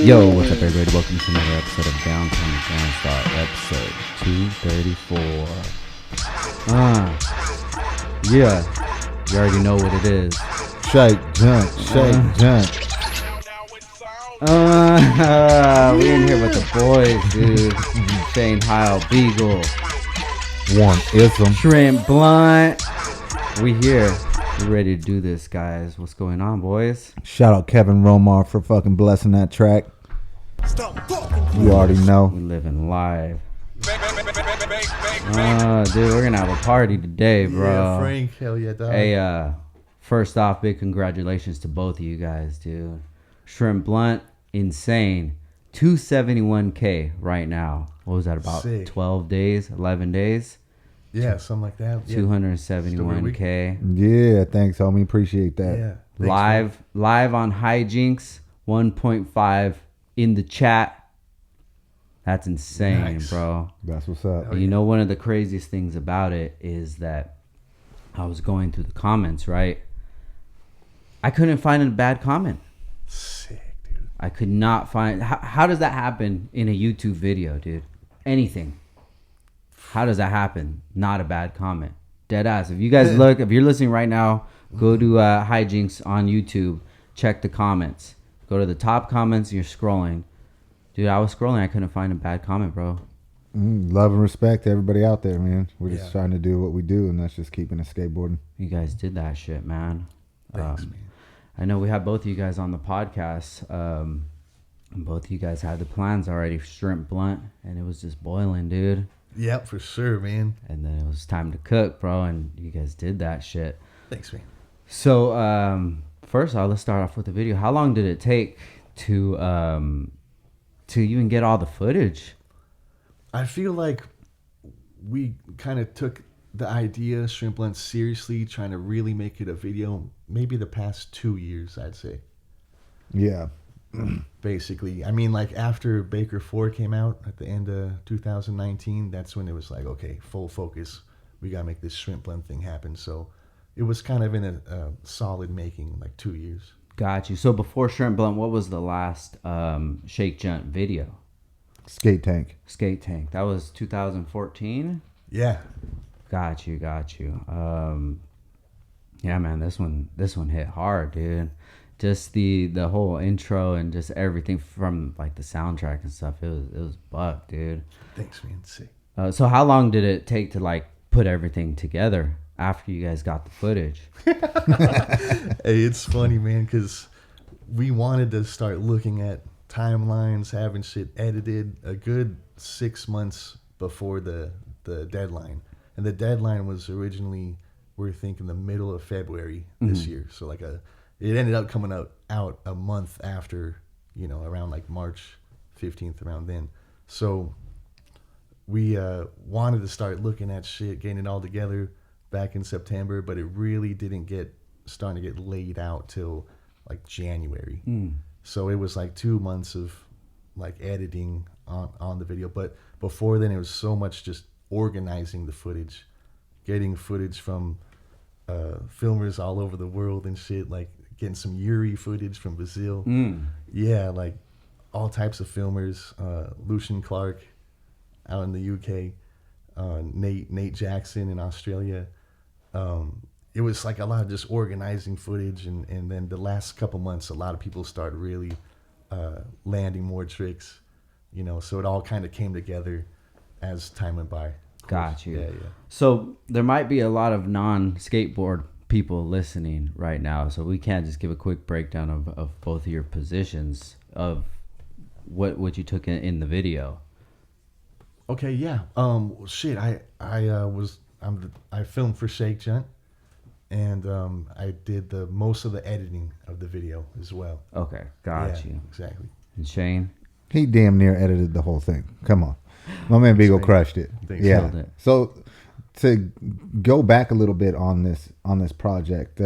Yo, what's up, everybody? Welcome to another episode of Downstar, episode 234. Yeah, you already know what it is. Shake, jump, jump. We in here with the boys, dude. Shane Heyl, Beagle, One ism. Shrimp Blunt. We here. We're ready to do this, guys. What's going on, boys? Shout out Kevin Romar for fucking blessing that track. You already know. We living live. Dude, we're gonna have a party today, bro. Yeah, Frank, hell yeah, dog. Hey, first off, big congratulations to both of you guys, dude. Shrimp Blunt, insane. 271K right now. What was that, about Sick. 12 days, 11 days? Yeah, something like that. Yeah. 271K. Yeah, thanks, homie. Appreciate that. Yeah. Live on Hijinx, 1.5 in the chat. That's insane, Nice. bro. That's what's up. You know, one of the craziest things about it is that I was going through the comments, right? I couldn't find a bad comment. Sick, dude. I could not find... How does that happen in a YouTube video, dude? Anything. How does that happen? Not a bad comment. Dead ass. If you guys look, if you're listening right now, go to Hijinx on YouTube. Check the comments. Go to the top comments. You're scrolling. Dude, I was scrolling. I couldn't find a bad comment, bro. Love and respect to everybody out there, man. We're just Yeah. trying to do what we do, and that's just keeping it skateboarding. You guys did that shit, man. Thanks, man. I know we have both of you guys on the podcast. And both of you guys had the plans already for Shrimp Blunt, and it was just boiling, dude. Yep, for sure, man. And then it was time to cook, bro, and you guys did that shit. Thanks, man. So, first off, let's start off with the video. How long did it take to even get all the footage? I feel like we kind of took the idea, Shrimp Blunt, seriously, trying to really make it a video, maybe the past 2 years, I'd say. Yeah. Basically. I mean, like, after Baker 4 came out at the end of 2019, that's when it was like, okay, full focus. We got to make this Shrimp Blunt thing happen. So it was kind of in a solid making, like 2 years. Got you. So before Shrimp Blunt, what was the last Shake Junt video? Skate tank. Skate Tank. That was 2014? Yeah. Got you. Yeah, man, this one hit hard, dude. Just the whole intro and just everything from like the soundtrack and stuff. It was buck, dude. Thanks, man. Sick. So how long did it take to like put everything together after you guys got the footage? Hey, it's funny, man, because we wanted to start looking at timelines, having shit edited a good 6 months before the deadline. And the deadline was originally, we're thinking the middle of February this year. So like it ended up coming out a month after, you know, around like March 15th, around then. So we wanted to start looking at shit, getting it all together back in September, but it really didn't starting to get laid out till like January. So it was like 2 months of like editing on the video. But before then, it was so much just organizing the footage, getting footage from filmers all over the world and shit, like getting some Yuri footage from Brazil. Yeah, like all types of filmers. Lucian Clark out in the UK, Nate Jackson in Australia. It was like a lot of just organizing footage, and then the last couple months, a lot of people started really landing more tricks, you know, so it all kind of came together as time went by. Got you. Yeah. So there might be a lot of non-skateboard people listening right now, so we can't just give a quick breakdown of both of your positions of what you took in the video. Okay, yeah. Shit, I filmed for Shake Junt, and I did most of the editing of the video as well. Okay, got you. Exactly. And Shane? He damn near edited the whole thing. Come on. My man Beagle crushed it. Thanks. Yeah. Killed it. So to go back a little bit on this project,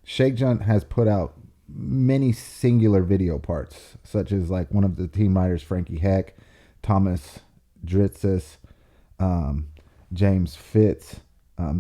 Shake Junt has put out many singular video parts, such as like one of the team writers, Frankie Heck, Thomas Dritzis, James Fitz.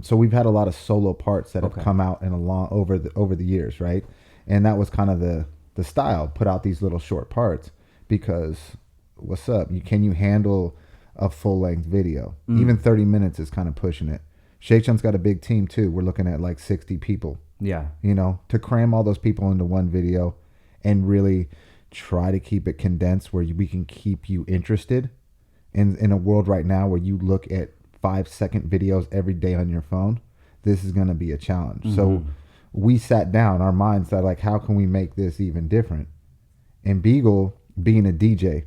So we've had a lot of solo parts that have come out in over the years, right? And that was kind of the the style, put out these little short parts because what's up? Can you handle a full length video? Even 30 minutes is kind of pushing it. Shake Jump's got a big team too. We're looking at like 60 people. Yeah. You know, to cram all those people into one video and really try to keep it condensed where we can keep you interested in a world right now where you look at 5-second videos every day on your phone. This is going to be a challenge. So we sat down, our minds thought like, how can we make this even different? And Beagle, being a DJ,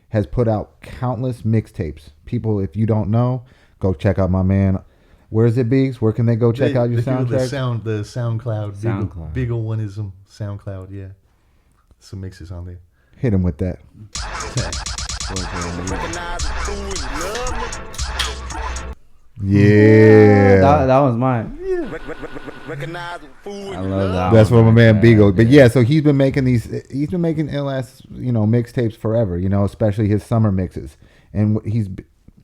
has put out countless mixtapes. People, if you don't know, go check out my man. Where is it, Beags? Where can they go check out your soundtrack? The SoundCloud. SoundCloud. Beagle One-ism, SoundCloud, yeah. Some mixes on there. Hit him with that. Yeah. That was mine. I love that. That's for my man Beagle. But yeah, so he's been making ill-ass, mixtapes forever, especially his summer mixes. And he's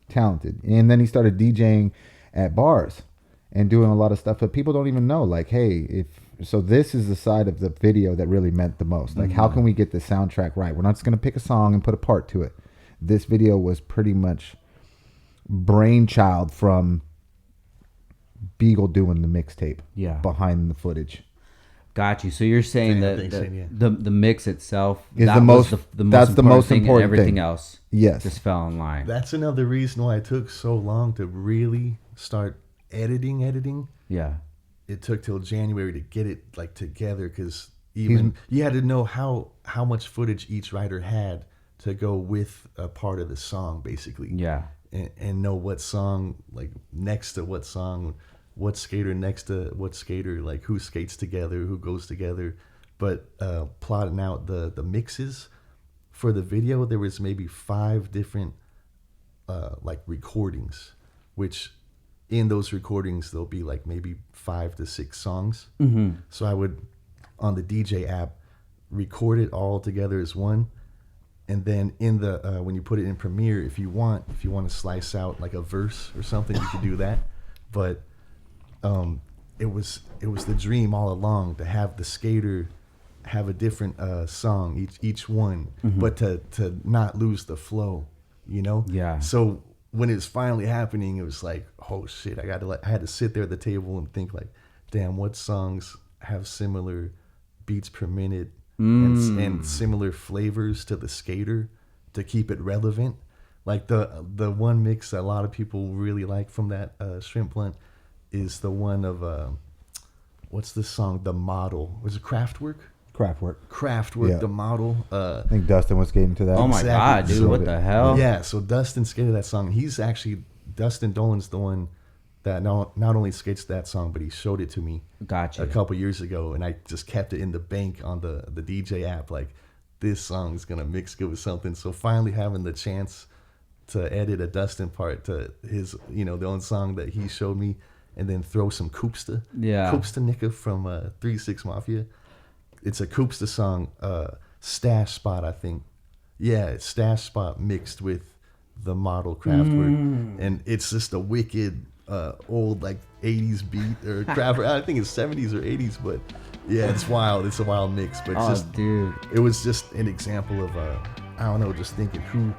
talented. And then he started DJing at bars and doing a lot of stuff that people don't even know. Like, hey, so this is the side of the video that really meant the most. Like, how can we get the soundtrack right? We're not just going to pick a song and put a part to it. This video was pretty much brainchild from Beagle doing the mixtape. Yeah. Behind the footage. Got you. So you're saying that the mix itself is the most important thing. Everything else, yes, just fell in line. That's another reason why it took so long to really start editing. Yeah. It took till January to get it like together because you had to know how much footage each writer had to go with a part of the song, basically. Yeah. And know what song, like next to what song, what skater next to what skater, like who skates together, who goes together. But plotting out the mixes for the video, there was maybe 5 different like recordings, which in those recordings there'll be like maybe 5 to 6 songs. So I would on the DJ app record it all together as one. And then in the when you put it in Premiere, if you want to slice out like a verse or something, you could do that. But it was the dream all along to have the skater have a different song each one, but to not lose the flow, Yeah. So when it's finally happening, it was like, oh shit, I had to sit there at the table and think like, damn, what songs have similar beats per minute and similar flavors to the skater to keep it relevant. Like the one mix that a lot of people really like from that Shrimp Blunt is the one of what's the song? The Model. Was it Kraftwerk? Kraftwerk. Yeah. The Model. I think Dustin was skating to that. Oh my God, dude! What the hell? Yeah. So Dustin skated that song. He's actually Dustin Dolan's the one that not only skates that song, but he showed it to me. Gotcha. A couple years ago, and I just kept it in the bank on the DJ app. Like, this song's gonna mix good with something. So finally having the chance to edit a Dustin part to his, the own song that he showed me, and then throw some Koopsta. Yeah. Koopsta Nicka from 3-6 Mafia. It's a Koopsta song, Stash Spot, I think. Yeah, it's Stash Spot mixed with the Model Kraftwerk, and it's just a wicked old like 80s beat or Kraftwerk. I think it's 70s or 80s, but yeah, it's wild. It's a wild mix, but dude, it was just an example of I don't know, just thinking who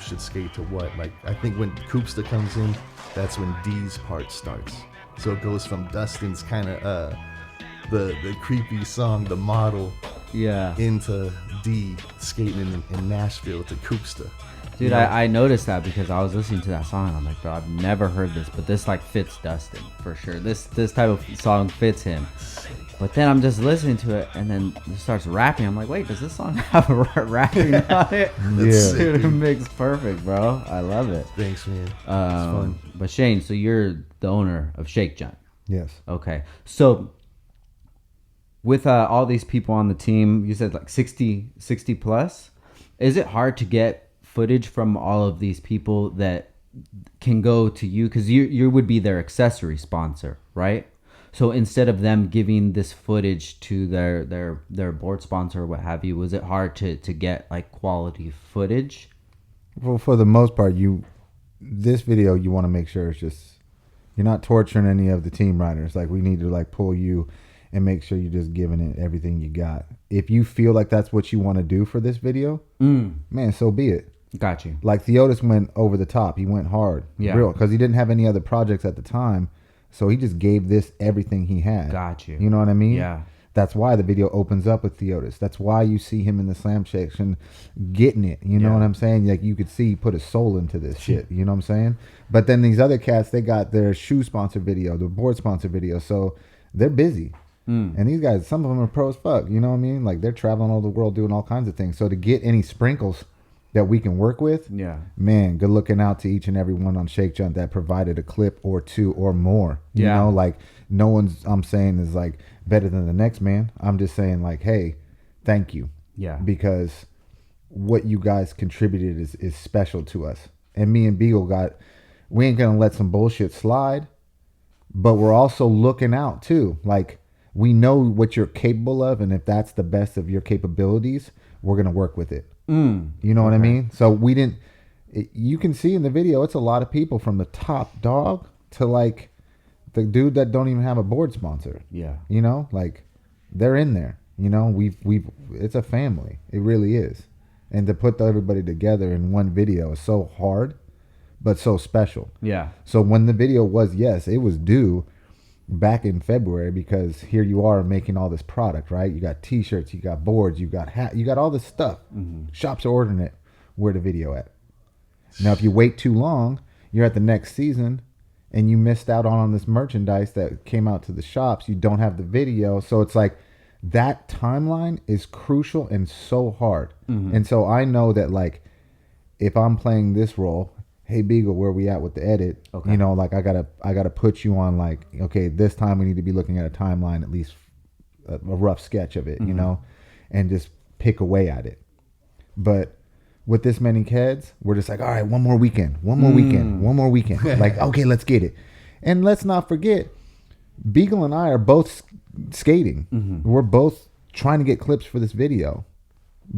should skate to what. Like, I think when Koopsta comes in, that's when D's part starts. So it goes from Dustin's kind of the creepy song, The Model, into D skating in Nashville to Koopsta. Dude, I noticed that because I was listening to that song and I'm like, bro, I've never heard this, but this like fits Dustin for sure. This type of song fits him. But then I'm just listening to it and then it starts rapping. I'm like, wait, does this song have a rapping on it? Yeah. Dude, it makes perfect, bro. I love it. Thanks, man. It's fun. But Shane, so you're the owner of Shake Junt. Yes. Okay. So with all these people on the team, you said like 60 plus. Is it hard to get footage from all of these people that can go to you? Because you would be their accessory sponsor, right? So instead of them giving this footage to their board sponsor or what have you, was it hard to get like quality footage? Well, for the most part, this video you want to make sure it's just you're not torturing any of the team riders. Like, we need to like pull you and make sure you're just giving it everything you got. If you feel like that's what you want to do for this video, man, so be it. Got you. Like Theotis went over the top. He went hard. Yeah. Real, because he didn't have any other projects at the time. So he just gave this everything he had. Got you. You know what I mean? Yeah. That's why the video opens up with Theotis. That's why you see him in the slam section getting it. You know what I'm saying? Like you could see he put his soul into this shit. You know what I'm saying? But then these other cats, they got their shoe sponsor video, the board sponsor video. So they're busy. And these guys, some of them are pro as fuck. You know what I mean? Like they're traveling all over the world doing all kinds of things. So to get any sprinkles that we can work with, man, good looking out to each and every one on Shake Jump that provided a clip or two or more. You know, like no one's, I'm saying, is like better than the next man. I'm just saying like, hey, thank you. Yeah. Because what you guys contributed is special to us. And me and Beagle we ain't going to let some bullshit slide, but we're also looking out too. Like we know what you're capable of. And if that's the best of your capabilities, we're going to work with it. You know what I mean? So we didn't, you can see in the video, it's a lot of people from the top dog to like the dude that don't even have a board sponsor. Yeah. You know, like they're in there, you know, it's a family. It really is. And to put everybody together in one video is so hard, but so special. Yeah. So when the video was, yes, it was due back in February because here you are making all this product, right? You got t-shirts, you got boards, you got hat, you got all this stuff. Shops are ordering it. Where the video at? Now, if you wait too long, you're at the next season and you missed out on this merchandise that came out to the shops. You don't have the video. So it's like that timeline is crucial and so hard. And so I know that like if I'm playing this role, hey Beagle, where we at with the edit? Okay. You know, like I gotta put you on like, okay, this time we need to be looking at a timeline, at least a rough sketch of it, you know, and just pick away at it. But with this many kids, we're just like, all right, one more weekend. Like, okay, let's get it. And let's not forget, Beagle and I are both skating. We're both trying to get clips for this video.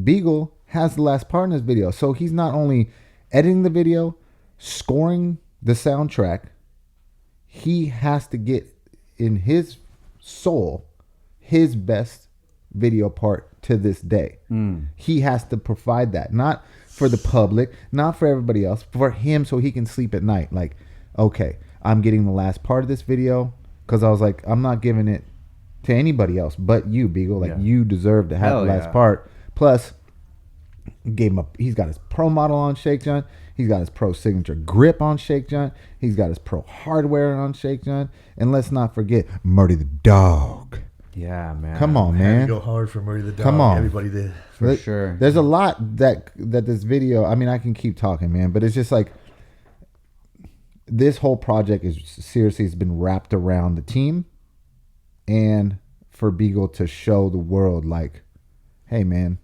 Beagle has the last part in this video. So he's not only editing the video, scoring the soundtrack, he has to get in his soul his best video part to this day. He has to provide that, not for the public, not for everybody else, for him, so he can sleep at night. Like, okay, I'm getting the last part of this video because I was like, I'm not giving it to anybody else but you, Beagle. Like, you deserve to have the last part. Plus, gave him he's got his pro model on Shake Jump. He's got his pro signature grip on Shake Jump. He's got his pro hardware on Shake Jump. And let's not forget Marty the dog. Yeah, man. Come on, man. Had to go hard for Marty the dog. Come on. Everybody did. For sure. There's a lot that this video, I mean, I can keep talking, man, but it's just like this whole project is seriously has been wrapped around the team and for Beagle to show the world like, hey, man,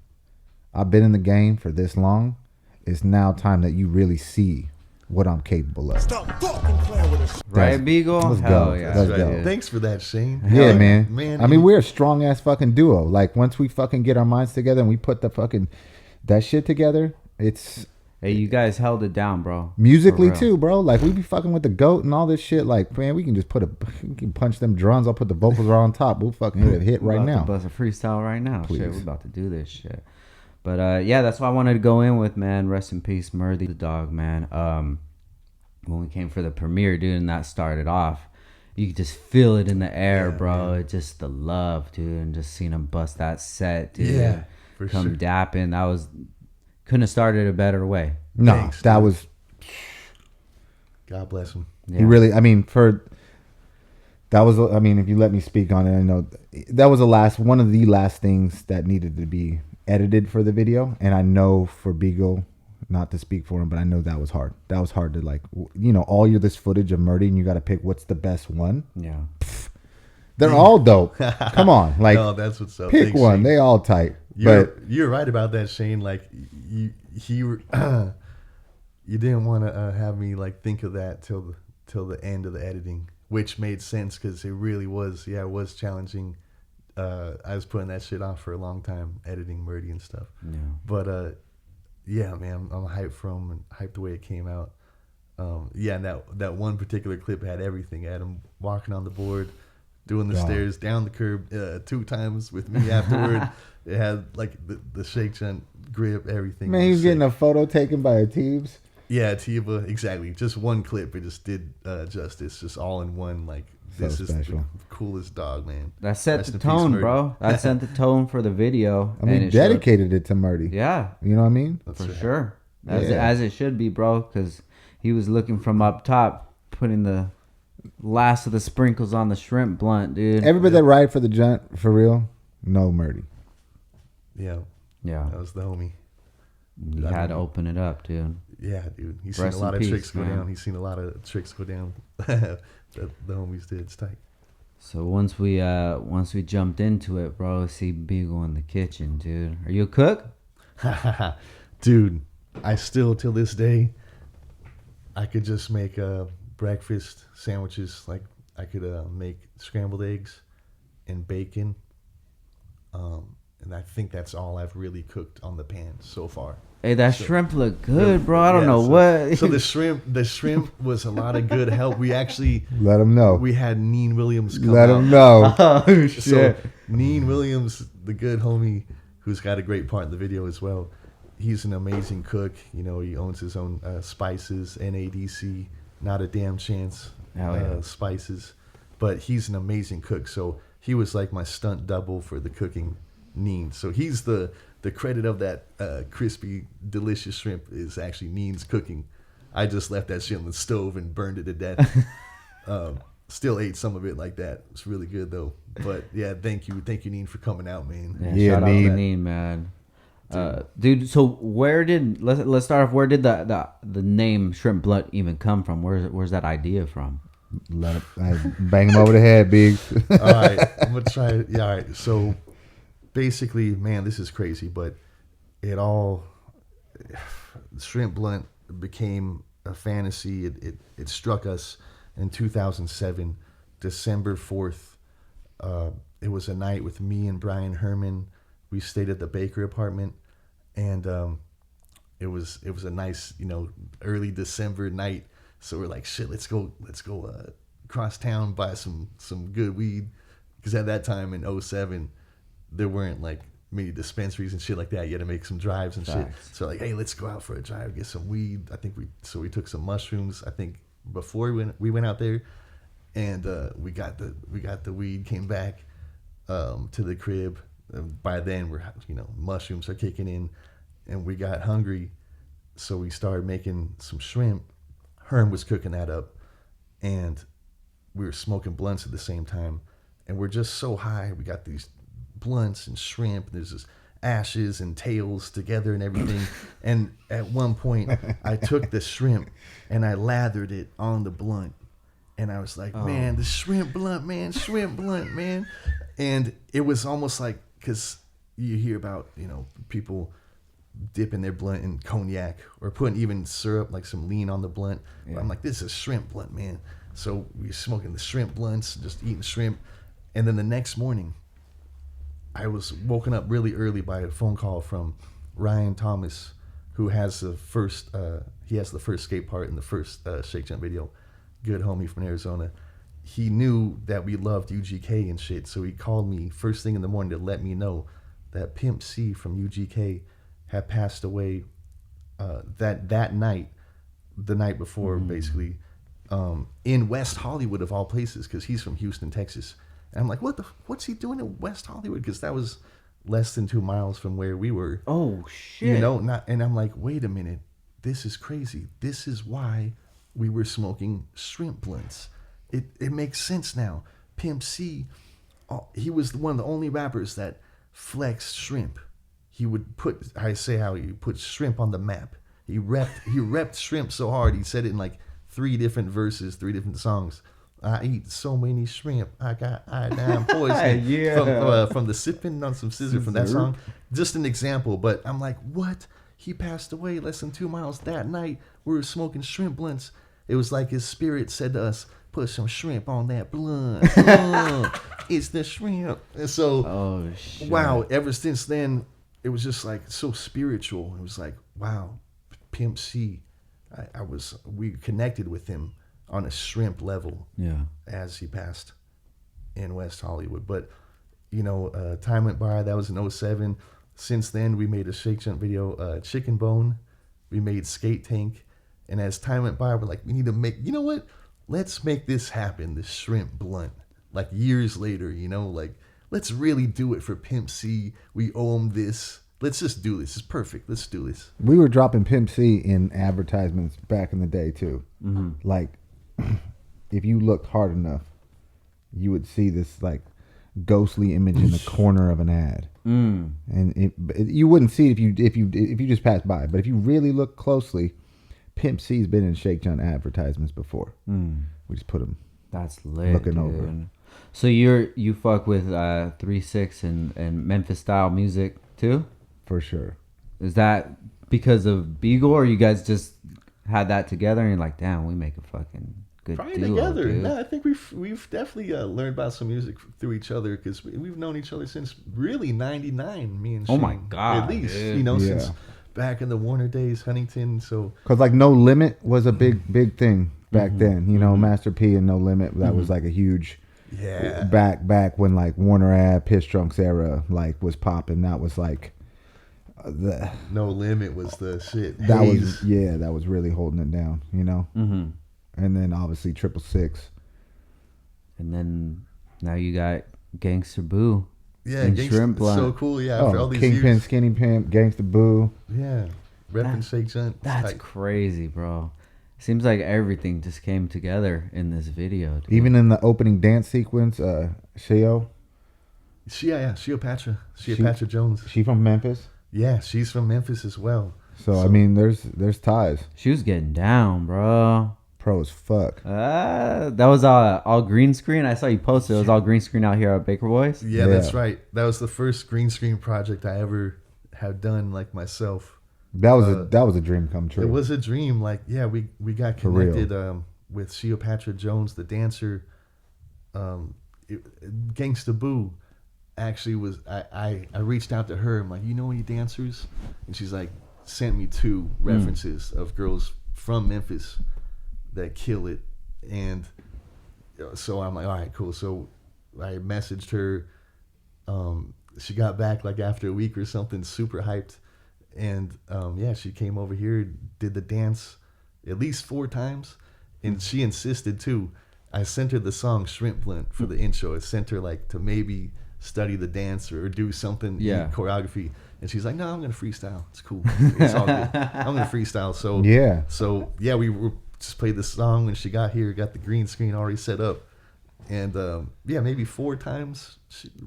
I've been in the game for this long. It's now time that you really see what I'm capable of. Stop fucking playing with us. Right, Beagle? Let's Hell go. yeah. Let's Right. go. Thanks for that, Shane. Yeah, man. I mean, you- we're a strong ass fucking duo. Like once we fucking get our minds together and we put the fucking that shit together, it's Hey, you guys held it down, bro. musically For real. too, bro. Like we be fucking with the goat and all this shit. Like, man, we can just we can punch them drums. I'll put the vocals right on top. We'll fucking hit a hit We're right about now. to bust a freestyle right now. Please. Shit, we're about to do this shit. But yeah, that's what I wanted to go in with, man. Rest in peace, Marty the dog, man. When we came for the premiere, dude, and that started off, you could just feel it in the air, bro. It just the love, dude, and just seeing him bust that set, dude. Yeah, for come sure. dapping. That was couldn't have started a better way. No, Thanks, that dude. was God bless him. he really. I mean, I mean, if you let me speak on it, I know that was one of the last things that needed to be edited for the video, and I know for Beagle, not to speak for him, but I know that was hard. That was hard to like, you know, all this footage of Marty, and you got to pick what's the best one. Yeah. They're all dope. Come on, like, No, that's what's up. pick Thanks, one. Shane. They all tight. You're right about that, Shane. Like you didn't want to have me like think of that till the end of the editing, which made sense because it really was. Yeah, it was challenging. I was putting that shit off for a long time, editing Marty and stuff. Yeah. But yeah, man, I'm hyped from and hyped the way it came out. Yeah, and that one particular clip had everything. Had him walking on the board, doing the stairs down the curb 2 times with me afterward. It had like the shake junt grip, everything. Man, he was getting a photo taken by a Teebs. Yeah, Tiva, exactly. Just one clip, it just did justice. Just all in one. Like this So is special. the coolest dog, man. That set Rest the in peace, tone, Marty. bro. That set the tone for the video. I mean, and it dedicated it to Marty. showed- yeah, You know what I mean? That's for right. sure. As, Yeah. as it should be, bro. Because he was looking from up top, putting the last of the sprinkles on the shrimp blunt, dude. Everybody that ride for the Junt, for real, no Marty. Yeah, Yeah, that was the homie. you had to open it up, dude. Yeah, dude. He's Rest seen a lot in of peace, tricks go man. down. He's seen a lot of tricks go down. that the homies did. It's tight. So once we jumped into it, bro, see Beagle in the kitchen, dude. Are you a cook? Dude, I still till this day, I could just make breakfast sandwiches. Like I could make scrambled eggs and bacon. And I think that's all I've really cooked on the pan so far. Hey, that shrimp look good, bro. I don't know what. So the shrimp was a lot of good help. We actually Let him know. we had Neen Williams come Let out. him know. Oh shit! So Neen Williams, the good homie, who's got a great part in the video as well. He's an amazing cook. You know, he owns his own spices, NADC, not a damn chance. Hell yeah. Spices, but he's an amazing cook. So he was like my stunt double for the cooking. Neen. So he's the credit of that crispy, delicious shrimp is actually Neen's cooking. I just left that shit on the stove and burned it to death. Still ate some of it like that. It's really good though. But yeah, thank you, Neen, for coming out, man. Yeah, shout out Neen. to Neen, man. Dude, so where did let's start off? Where did the name Shrimp Blunt even come from? Where's that idea from? Let him, bang him over the head, Biggs. All right, I'm gonna try it. Yeah, all right. So basically, man, this is crazy, but Shrimp Blunt became a fantasy. It struck us in 2007, December 4th. It was a night with me and Brian Herman. We stayed at the Baker apartment, and it was a nice, early December night. So we're like, shit, let's go cross town, buy some good weed, because at that time in 2007, there weren't like many dispensaries and shit like that. You had to make some drives and Facts. shit. So like, hey, let's go out for a drive, get some weed. I think we took some mushrooms. I think before we went out there, and we got the weed. Came back to the crib. By then, mushrooms are kicking in, and we got hungry, so we started making some shrimp. Herm was cooking that up, and we were smoking blunts at the same time, and we're just so high. We got these blunts and shrimp, and there's this ashes and tails together and everything. And at one point, I took the shrimp and I lathered it on the blunt, and I was like, man, the shrimp blunt, man. And it was almost like, because you hear about, people dipping their blunt in cognac or putting even syrup, like some lean on the blunt. Yeah. I'm like, this is shrimp blunt, man. So we were smoking the shrimp blunts, just eating shrimp. And then the next morning, I was woken up really early by a phone call from Ryan Thomas, who has the first skate part in the first Shake Jump video. Good homie from Arizona. He knew that we loved UGK and shit, so he called me first thing in the morning to let me know that Pimp C from UGK had passed away that night, the night before, basically, in West Hollywood of all places, because he's from Houston, Texas. And I'm like, what's he doing in West Hollywood? Because that was less than 2 miles from where we were. Oh shit! And I'm like, wait a minute, this is crazy. This is why we were smoking shrimp blunts. It makes sense now. Pimp C, he was one of the only rappers that flexed shrimp. He would how he put shrimp on the map. He repped shrimp so hard. He said it in like 3 different verses, 3 different songs. I eat so many shrimp. I got iodine poison. Yeah. From the sipping on some scissor from that song. Just an example, but I'm like, what? He passed away less than 2 miles that night. We were smoking shrimp blunts. It was like his spirit said to us, put some shrimp on that blunt. It's the shrimp. And so, wow, ever since then, it was just like so spiritual. It was like, wow, Pimp C. We connected with him on a shrimp level. Yeah. As he passed. in West Hollywood. But time went by. That was in '07. Since then, we made a Shake Junt video, Chicken Bone. We made Skate Tank. And as time went by, we're like, we need to make, you know what? Let's make this happen, this shrimp blunt. Like years later, like, let's really do it for Pimp C. We owe him this. Let's just do this. It's perfect. Let's do this. We were dropping Pimp C in advertisements back in the day, too. Mm-hmm. Like, if you looked hard enough, you would see this, like, ghostly image in the corner of an ad. And you wouldn't see it if you just passed by. But if you really look closely, Pimp C's been in Shake Junt advertisements before. We just put him. That's lit, looking dude. over. So you fuck with 3-6 and Memphis style music too? For sure. Is that because of Beagle, or you guys just had that together and you're like, damn, we make a fucking good Probably duo, together. dude. No, I think we've definitely learned about some music through each other, because we've known each other since really '99. Me and Shane. Oh my God, at least dude. since back in the Warner days, Huntington. So because like No Limit was a big thing back then. Master P and No Limit, that was like a huge. Yeah. Back when like Warner Ave, Piss Drunks era like was popping. That was like the No Limit was the shit. That Hayes. that was really holding it down. And then obviously 666. And then now you got Gangsta Boo. Yeah, and Gangsta, Shrimp Blunt. so cool. Yeah, after all these Kingpin, years. Skinny Pimp, Gangsta Boo. Yeah, repping Shake Junt. That's crazy, bro. Seems like everything just came together in this video, dude. Even in the opening dance sequence, Sheo. Sheopatra Jones. She from Memphis. Yeah, she's from Memphis as well. So I mean, there's ties. She was getting down, bro. Pro as fuck. That was all green screen. I saw you posted. It was all green screen out here at Baker Boys. Yeah, that's right. That was the first green screen project I ever have done, like myself. That was a dream come true. It was a dream. Like, yeah, we got connected with Sheopatra Jones, the dancer. Gangsta Boo actually was. I reached out to her. I'm like, you know any dancers? And she's like, sent me 2 references of girls from Memphis that kill it. And so I'm like, all right, cool. So I messaged her. She got back like after a week or something, super hyped. And she came over here, did the dance at least 4 times. And she insisted too. I sent her the song Shrimp Blunt for the intro. I sent her like to maybe study the dance or do something, choreography. And she's like, no, I'm going to freestyle. It's cool. It's all good. I'm going to freestyle. So we just played the song when she got here, got the green screen already set up. And maybe 4 times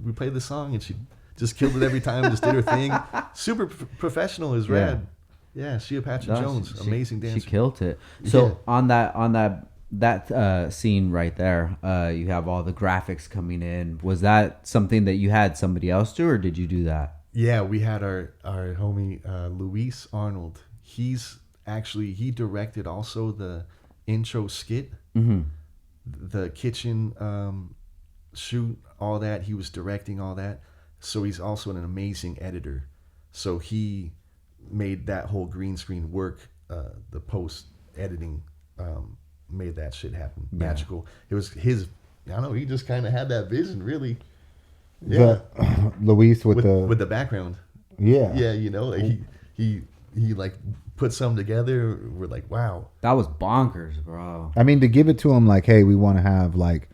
we played the song, and she just killed it every time, just did her thing. Super professional, is rad. Yeah, Sheopatra Jones, amazing dancer. She killed it. So on that scene right there, you have all the graphics coming in. Was that something that you had somebody else do, or did you do that? Yeah, we had our homie Luis Arnold. He directed also the intro skit, the kitchen shoot, all that. He was directing all that. So he's also an amazing editor. So he made that whole green screen work. The post editing made that shit happen. Magical. It was his. I don't know. He just kind of had that vision, really. Yeah. Luis with the background. Yeah. Yeah. Like he like put something together. We're like, wow. That was bonkers, bro. I mean, to give it to him, like, hey, we want to have like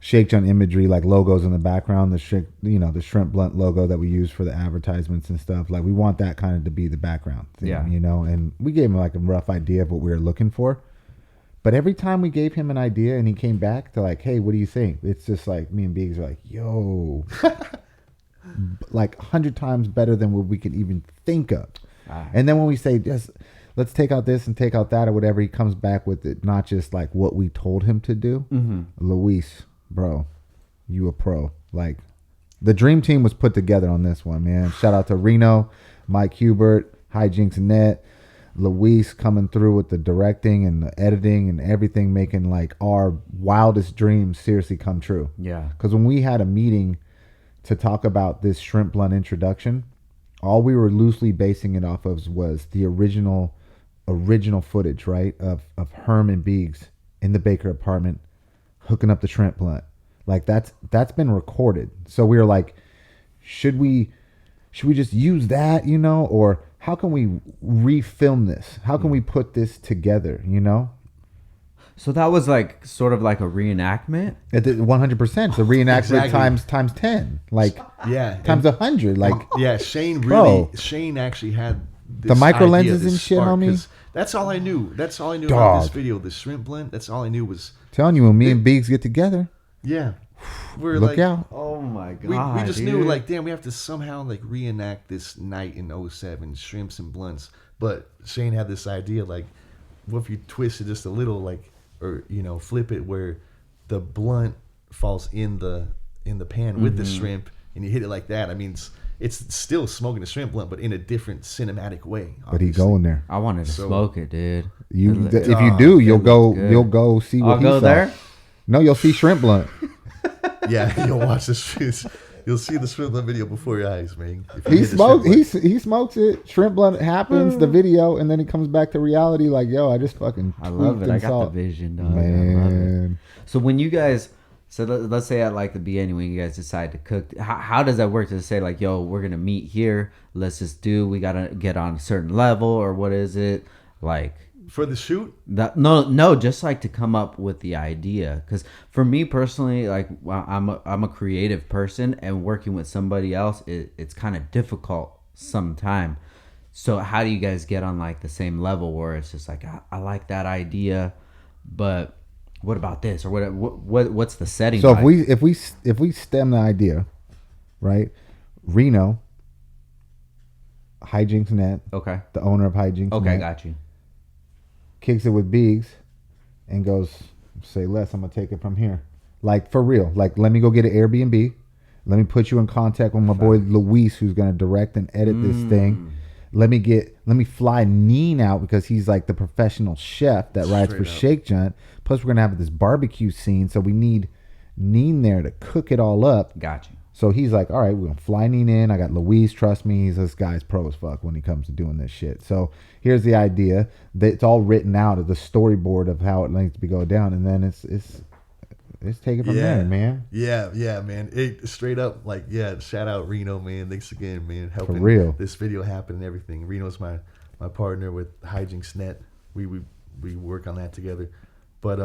Shake Junt imagery, like logos in the background, the Shrimp Blunt logo that we use for the advertisements and stuff. Like, we want that kind of to be the background thing, and we gave him like a rough idea of what we were looking for. But every time we gave him an idea and he came back to like, hey, what do you think? It's just like, me and Biggs are like, yo, like 100 times better than what we could even think of. And then when we say, just let's take out this and take out that or whatever, he comes back with it, not just like what we told him to do. Luis, bro, you a pro. Like, the dream team was put together on this one, man. Shout out to Reno, Mike Hubert, Hijinx and Net, Luis coming through with the directing and the editing and everything, making like our wildest dreams seriously come true. Yeah. Because when we had a meeting to talk about this Shrimp Blunt introduction, all we were loosely basing it off of was the original footage, right, of Herm and Biggs in the Baker apartment hooking up the Shrimp Blunt. Like that's been recorded. So we were like, should we just use that, you know, or how can we refilm this? How can we put this together, you know? So that was like sort of like a reenactment. 100%. The reenactment Exactly. times 10, like times 100, like yeah. Shane Bro. Shane actually had The this micro idea, lenses this and shit, spark, homie? 'cause that's all I knew. That's all I knew Dog. about this video. The shrimp blend. That's all I knew was telling you when me and Biggs get together, yeah. We're look like, out. Oh my We god! just dude. knew like, damn, we have to somehow like reenact this night in '07, shrimps and blunts. But Shane had this idea like, what if you twist it just a little, like, or you know, flip it where the blunt falls in the pan with the shrimp, and you hit it like that. I mean, it's still smoking a shrimp blunt, but in a different cinematic way. But he obviously. going there. I wanted to So- smoke it, dude. You, It looked- if you do, you'll it go. looked good. You'll go see what I'll he go saw. there. No, you'll see shrimp blunt. Yeah, you'll watch this. You'll see the shrimp blunt video before your eyes, man. If you He hit the smokes. shrimp blunt. He smokes it. Shrimp blunt happens. The video, and then he comes back to reality. Like, yo, I just fucking. I love tweaked it. I and got saw the vision, dog. I love it. Man, So when you guys, so let's say at like the beginning when you guys decide to cook, how does that work? Does it say like, yo, we're gonna meet here, let's just we gotta get on a certain level, or what is it like? For the shoot, That no, just like to come up with the idea. Because for me personally, like I'm a creative person, and working with somebody else, it's kind of difficult sometime. So how do you guys get on like the same level where it's just like I like that idea, but what about this, or what's the setting? so like? if we stem the idea, right? Reno, Hijinx Net, Okay, the owner of Hijinx okay, Net, got you. kicks it with Biggs, and goes, say less. I'm gonna take it from here. Like for real. Like let me go get an Airbnb. Let me put you in contact with my boy Luis, who's gonna direct and edit this thing. Let me fly Neen out because he's like the professional chef that rides for Shake Junt. Plus, we're gonna have this barbecue scene, so we need Neen there to cook it all up. Got you. So he's like, all right, we're gonna fly Neen in. I got Luis, trust me, this guy's pro as fuck when he comes to doing this shit. So here's the idea. It's all written out of the storyboard of how it needs to be going down, and then it's taken from there, man. Yeah, man. It straight up, like, yeah. Shout out Reno, man. Thanks again, man, helping real. this video happen and everything. Reno's my partner with Hijinx Net. We work on that together. But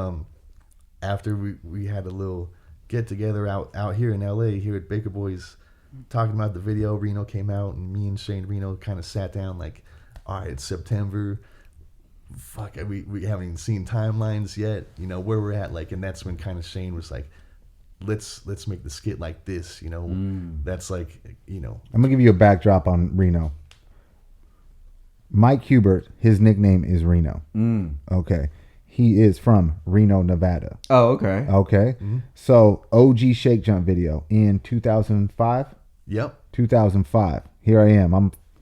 after we had a little get together out here in LA, here at Baker Boys, talking about the video, Reno came out, and me and Shane Reno kind of sat down like, all right, it's September. Fuck, we haven't even seen timelines yet, you know, where we're at, like, and that's when kind of Shane was like, let's make the skit like this, you know. That's like, you know, I'm gonna give you a backdrop on Reno. Mike Hubert, his nickname is Reno. Okay, he is from Reno, Nevada. Oh, okay. Okay, so OG Shake Jump video in 2005. yep. 2005. Here I am.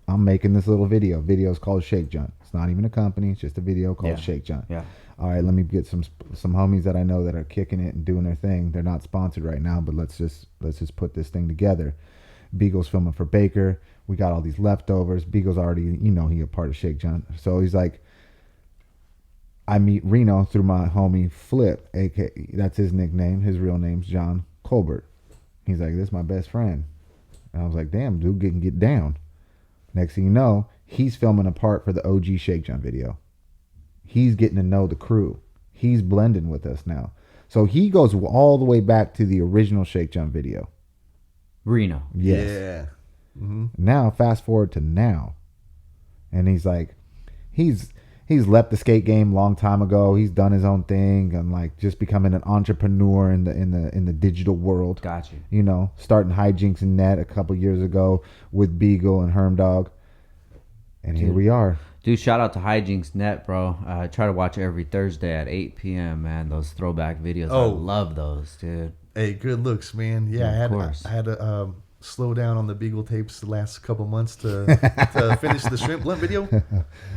I'm making this little video. Video's called Shake Jump. It's not even a company. It's just a video called Shake Jump. Yeah. All right, let me get some homies that I know that are kicking it and doing their thing. They're not sponsored right now, but let's just put this thing together. Beagle's filming for Baker. We got all these leftovers. Beagle's already, you know, he a part of Shake Jump. So he's like, I meet Reno through my homie Flip, aka that's his nickname. His real name's John Colbert. He's like, this is my best friend. And I was like, damn, dude, can get down. Next thing you know, he's filming a part for the OG Shake Jump video. He's getting to know the crew. He's blending with us now. So he goes all the way back to the original Shake Jump video. Reno. Yes. Yeah. Now, fast forward to now. And he's like, he's left the skate game long time ago. He's done his own thing and like just becoming an entrepreneur in the digital world. Got you. You know, starting Hijinx and Net a couple years ago with Beagle and Hermdog. And here we are. Dude, shout out to Hijinx Net, bro. I try to watch every Thursday at 8 p.m., man. Those throwback videos. Oh. I love those, dude. Hey, good looks, man. Yeah, Of I had to slow down on the Beagle tapes the last couple months to finish the shrimp blunt video,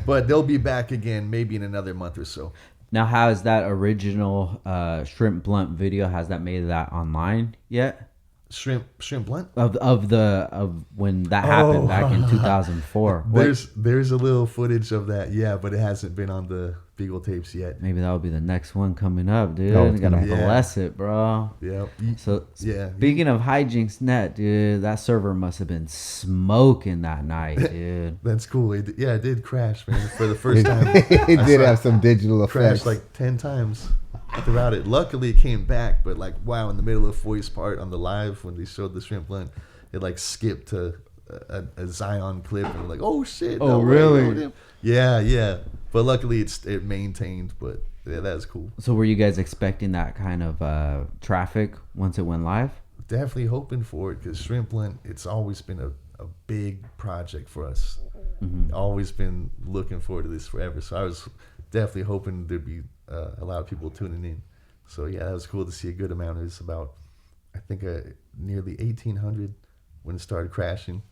but they'll be back again maybe in another month or so. Now, has that original shrimp blunt video, has that made that online yet? Shrimp blunt of when that happened back in 2004. There's a little footage of that, yeah, but it hasn't been on the Beagle tapes yet. Maybe that'll be the next one coming up, dude. Oh, You gotta yeah. bless it, bro. Yeah. So Yeah. speaking of Hijinx Net, dude, that server must have been smoking that night, dude. That's cool. It did crash, man, for the first time. It did have some digital effects. Crashed like 10 times throughout it. Luckily, it came back, but like, wow, in the middle of voice part on the live when they showed the shrimp blunt, it like skipped to a Zion clip, and like, oh shit! Oh, really? Oh, yeah. But luckily, it maintained. But yeah, that was cool. So were you guys expecting that kind of traffic once it went live? Definitely hoping for it, because shrimp blunt, it's always been a big project for us. Mm-hmm. Always been looking forward to this forever. So I was definitely hoping there'd be a lot of people tuning in. So yeah, that was cool to see a good amount. It was about, I think, nearly 1,800 when it started crashing.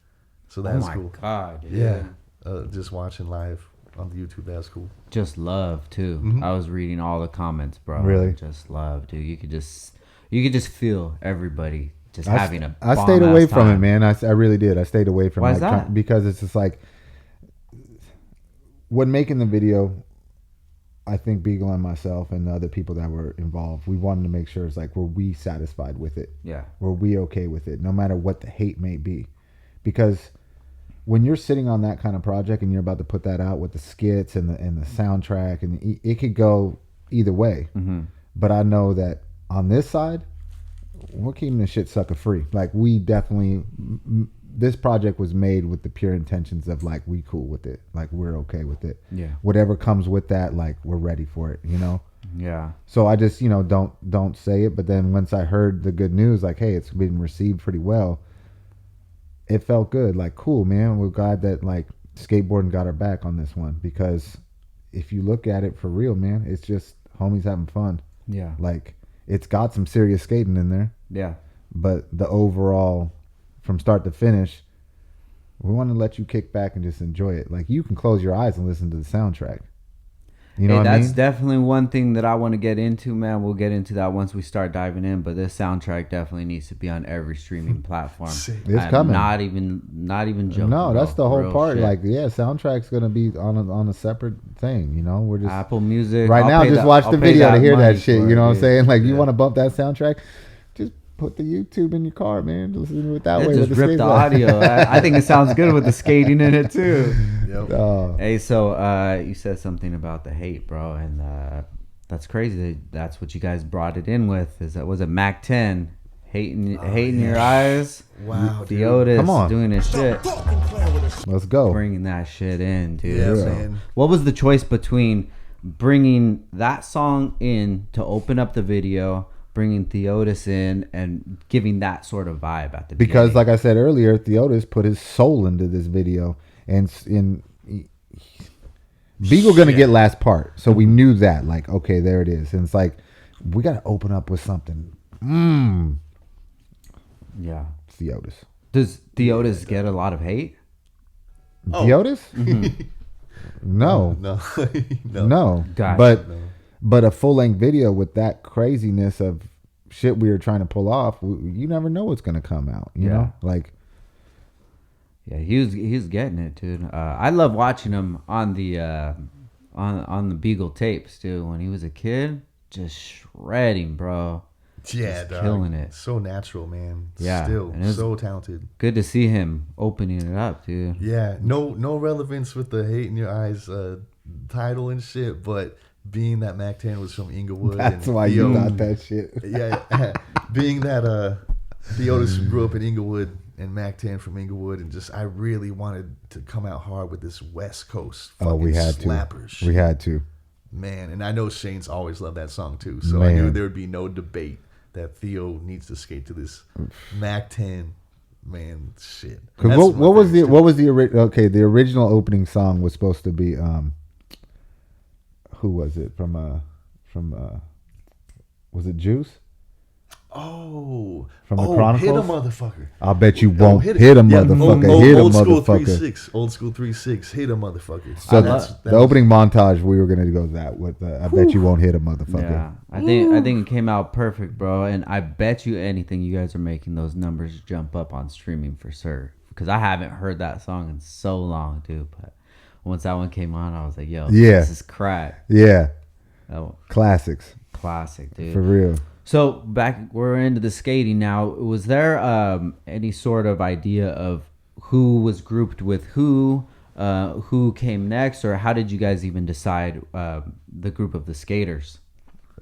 So that was cool. Oh my god, dude. Yeah, just watching live on the YouTube, that was cool. Just love too. Mm-hmm. I was reading all the comments, bro. Really? Just love, dude. You could just feel everybody just having a. I stayed bomb-ass away from it, time. man. I really did. I stayed away from Why it is that? because it's just like when making the video. I think Beagle and myself and the other people that were involved, we wanted to make sure it's like, were we satisfied with it? Yeah. Were we okay with it? No matter what the hate may be. Because when you're sitting on that kind of project and you're about to put that out with the skits and the soundtrack, and it could go either way. Mm-hmm. But I know that on this side, we're keeping the shit sucker free. Like, we definitely, this project was made with the pure intentions of like, we cool with it. Like, we're okay with it. Yeah. Whatever comes with that, like, we're ready for it, you know? Yeah. So I just, don't say it. But then once I heard the good news, like, hey, it's been received pretty well, it felt good. Like, cool, man. We're glad that like Skateboarding got our back on this one, because if you look at it for real, man, it's just homies having fun. Yeah. Like, it's got some serious skating in there, Yeah. but the overall, from start to finish, we want to let you kick back and just enjoy it. Like, you can close your eyes and listen to the soundtrack. You know what I mean? That's definitely one thing that I want to get into, man. We'll get into that once we start diving in. But this soundtrack definitely needs to be on every streaming platform. It's coming. Not even joking. No, that's bro. the whole Real part. shit. Like, yeah, soundtrack's gonna be on a separate thing. You know, we're just Apple Music. right I'll now. pay Just that- watch I'll the pay video to hear money that shit. for You know it, what I'm dude. saying? Like, you Yeah. want to bump that soundtrack? Just put the YouTube in your car, man. Listen to it that Yeah, way. just with rip the skateboard. audio. I think it sounds good with the skating in it too. Yep. Oh, Hey, so you said something about the hate, bro, and that's crazy. That's what you guys brought it in with. Was it Mac 10 hating your eyes? Wow, dude. Theotis Come on. doing his shit, let's go. bringing that shit in, dude. Yeah, So, man. what was the choice between bringing that song in to open up the video, bringing Theotis in, and giving that sort of vibe at the Because, beginning? like I said earlier, Theotis put his soul into this video, and Beagle gonna get last part, so we knew that. Like, okay, there it is, and it's like we gotta open up with something. Yeah. Theotis. Does Theotis get a lot of hate? Theotis? Mm-hmm. No, No. no. Gotcha. But a full length video with that craziness of shit we were trying to pull off, you never know what's gonna come out. You know, like. Yeah, he was getting it, dude. I love watching him on the on the Beagle tapes, dude. When he was a kid, just shredding, bro. Yeah, Just dog. killing it. So natural, man. Yeah, Still and it's- so talented. Good to see him opening it up, dude. Yeah, no relevance with the hate in your eyes title and shit, but being that Mac 10 was from Inglewood, That's and why you Theo- got that shit. Yeah, being that Theotis grew up in Inglewood and Mac 10 from Inglewood, and just I really wanted to come out hard with this West Coast Oh, we fucking had to. slapper shit. We had to. Man, and I know Shane's always loved that song too, so I knew there would be no debate that Theo needs to skate to this Mac 10. Man, shit. And that's What my was the favorite okay? The original opening song was supposed to be who was it from was it Juice? Oh, From the hit a Chronicles? motherfucker. I'll bet you won't hit a Yeah, motherfucker. Hit a old school motherfucker. 3-6. Old school 3-6. Hit a motherfucker. So That the opening montage, we were gonna go that with. I bet you won't hit a motherfucker. Yeah, I think it came out perfect, bro. And I bet you anything, you guys are making those numbers jump up on streaming for sure. Because I haven't heard that song in so long, dude. But once that one came on, I was like, yo, this is crack. Yeah. Oh, Classics. classic, dude. For real. So back, we're into the skating now. Was there any sort of idea of who was grouped with who came next, or how did you guys even decide the group of the skaters?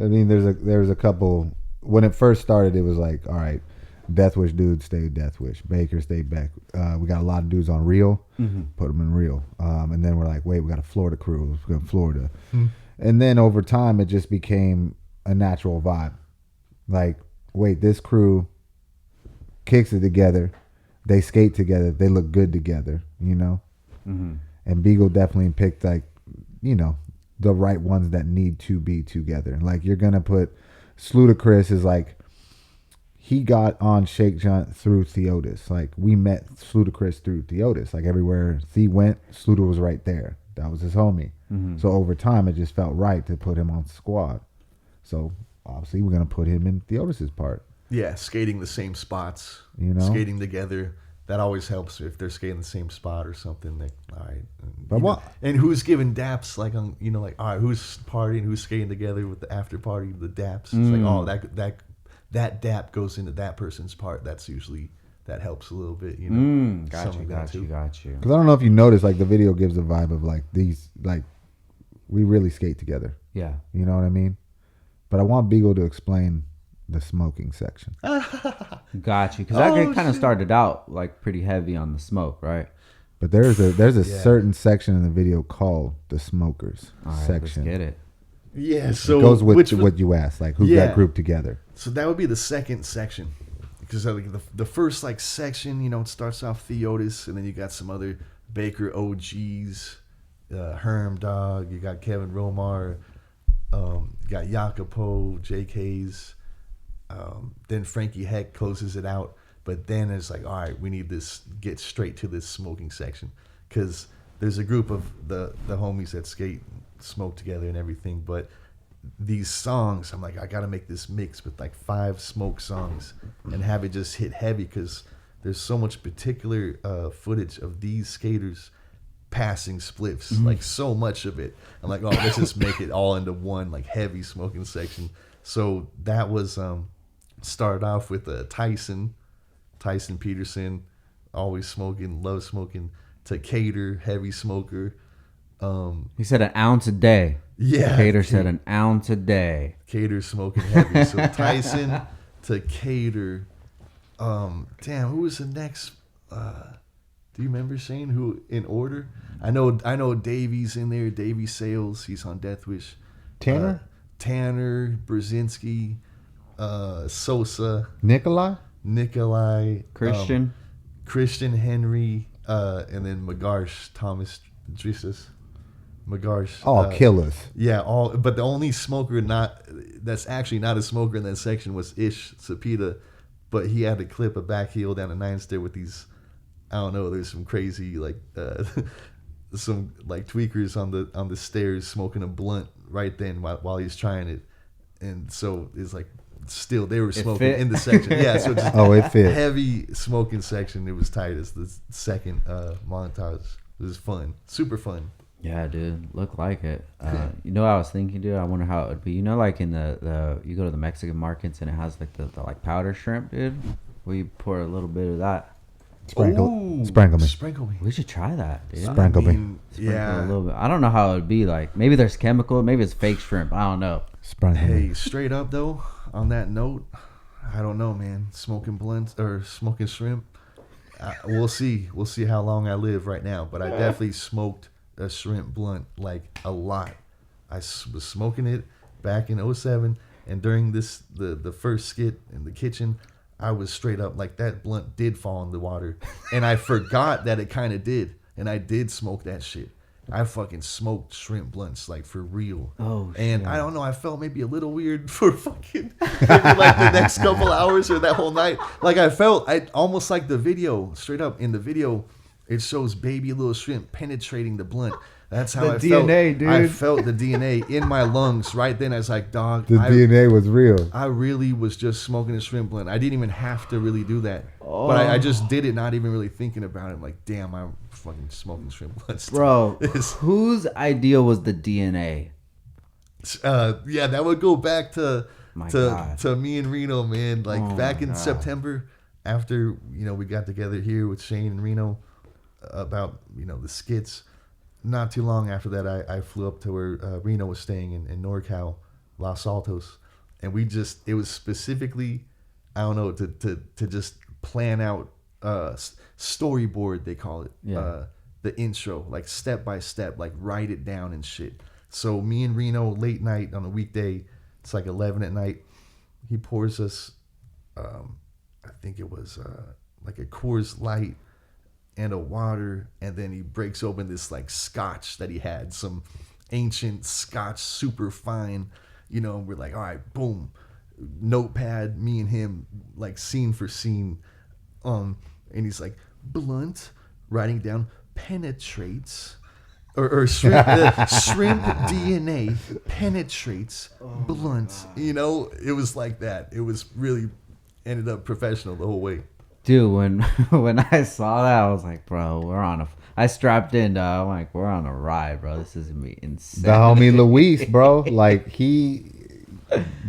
I mean, there's a couple. When it first started, it was like, all right, Deathwish dudes stayed Deathwish. Baker stayed back. We got a lot of dudes on Reel, put them in Reel. And then we're like, wait, we got a Florida crew. Let's go to Florida. And then over time, it just became a natural vibe. Like, wait, this crew kicks it together. They skate together. They look good together, you know? And Beagle definitely picked, like, you know, the right ones that need to be together. Like, you're going to put Sludacris is like, he got on Shake Junt through Theotis. Like, we met Sludacris through Theotis. Like, everywhere Thea went, Sluda was right there. That was his homie. So over time, it just felt right to put him on the squad. So obviously, we're going to put him in Theotis's part. Yeah, skating the same spots, you know, skating together. That always helps if they're skating the same spot or something. Like, all right, but what? And who's giving daps? Like, on, you know, like, all right, who's partying? Who's skating together with the after party? The daps. It's like, oh, that dap goes into that person's part. That's usually that helps a little bit. You know, Got you. Because I don't know if you noticed, like, the video gives a vibe of like these, like, we really skate together. Yeah, you know what I mean. But I want Beagle to explain the smoking section. Got you. Because that kind of started out like pretty heavy on the smoke, right? But there's a certain section in the video called the smokers section. Let's get it. Yeah, so it goes with what you asked, like who got grouped together. So that would be the second section, because like the first like section, you know, it starts off Theotis, and then you got some other Baker OGs, Herm Dog, you got Kevin Romar, you got Jacopo, Jake Hayes, then Frankie Heck closes it out. But then it's like, all right, we need this, get straight to this smoking section, because there's a group of the homies that skate and smoke together and everything. But these songs, I'm like, I got to make this mix with like 5 smoke songs and have it just hit heavy, because there's so much particular footage of these skaters passing spliffs, like so much of it. I'm like, oh, let's just make it all into one like heavy smoking section. So that was started off with Tyson Peterson, always smoking, love smoking. To Cater, heavy smoker. He said an ounce a day. Yeah, Cater said an ounce a day. Cater smoking heavy. So Tyson to Cater. Damn, who was the next? Do you remember, Shane? Who in order? I know Davy's in there. Davy Sales, he's on Deathwish. Tanner, Brzezinski, Sosa, Nikolai, Christian Henry, and then Magarsh, Thomas Drissus. Magarsh. All killers. Yeah, but the only smoker that's actually not a smoker in that section was Ish Sapita, but he had to clip a back heel down a 9 stair with these, I don't know, there's some crazy like some like tweakers on the stairs smoking a blunt right then while he's trying it. And so it's like, still they were smoking in the section. Yeah, so just it fit. Heavy smoking section. It was tight as the second montage. It was fun, super fun. Yeah, dude, looked like it. You know what I was thinking, dude? I wonder how it would be. You know, like in the you go to the Mexican markets and it has like the like powder shrimp, dude. Where you pour a little bit of that. Sprinkle me. We should try that, dude. Sprinkle me. Yeah, a little bit. I don't know how it would be like. Maybe there's chemical. Maybe it's fake shrimp. I don't know. Sprinkle me. Hey, straight up though, on that note, I don't know, man. Smoking blunts or smoking shrimp. We'll see. We'll see how long I live right now. But I definitely smoked a shrimp blunt like a lot. I was smoking it back in 2007, and during the first skit in the kitchen, I was straight up like that blunt did fall in the water, and I forgot that it kind of did, and I did smoke that shit, I fucking smoked shrimp blunts like for real. Oh, and shit. I don't know, I felt maybe a little weird for fucking maybe like the next couple hours or that whole night. Like I almost like the video, straight up in the video, it shows baby little shrimp penetrating the blunt. That's how The I DNA, felt. dude. I felt the DNA in my lungs right then. I was like, dog, The DNA was real. I really was just smoking a shrimp blunt. I didn't even have to really do that. But I just did it, not even really thinking about it. I'm like, damn, I'm fucking smoking shrimp blunts. Bro, whose idea was the DNA? Yeah, that would go back to God. to me and Reno, man. Like back in September, after we got together here with Shane and Reno about the skits. Not too long after that, I flew up to where Reno was staying in NorCal, Los Altos, and it was specifically, I don't know, to just plan out storyboard, they call it, the intro, like step by step, like write it down and shit. So me and Reno, late night on a weekday, it's like 11 at night, he pours us, I think it was like a Coors Light and a water, and then he breaks open this like scotch that he had, some ancient scotch, super fine, we're like, all right, boom, notepad, me and him, like scene for scene, and he's like, blunt, writing down, penetrates, or shrimp, shrimp DNA penetrates blunt, it was like that. It was really ended up professional the whole way. Dude, when I saw that, I was like, bro, I strapped in, dog. I'm like, we're on a ride, bro. This is going to be insane. The homie Luis, bro. Like, the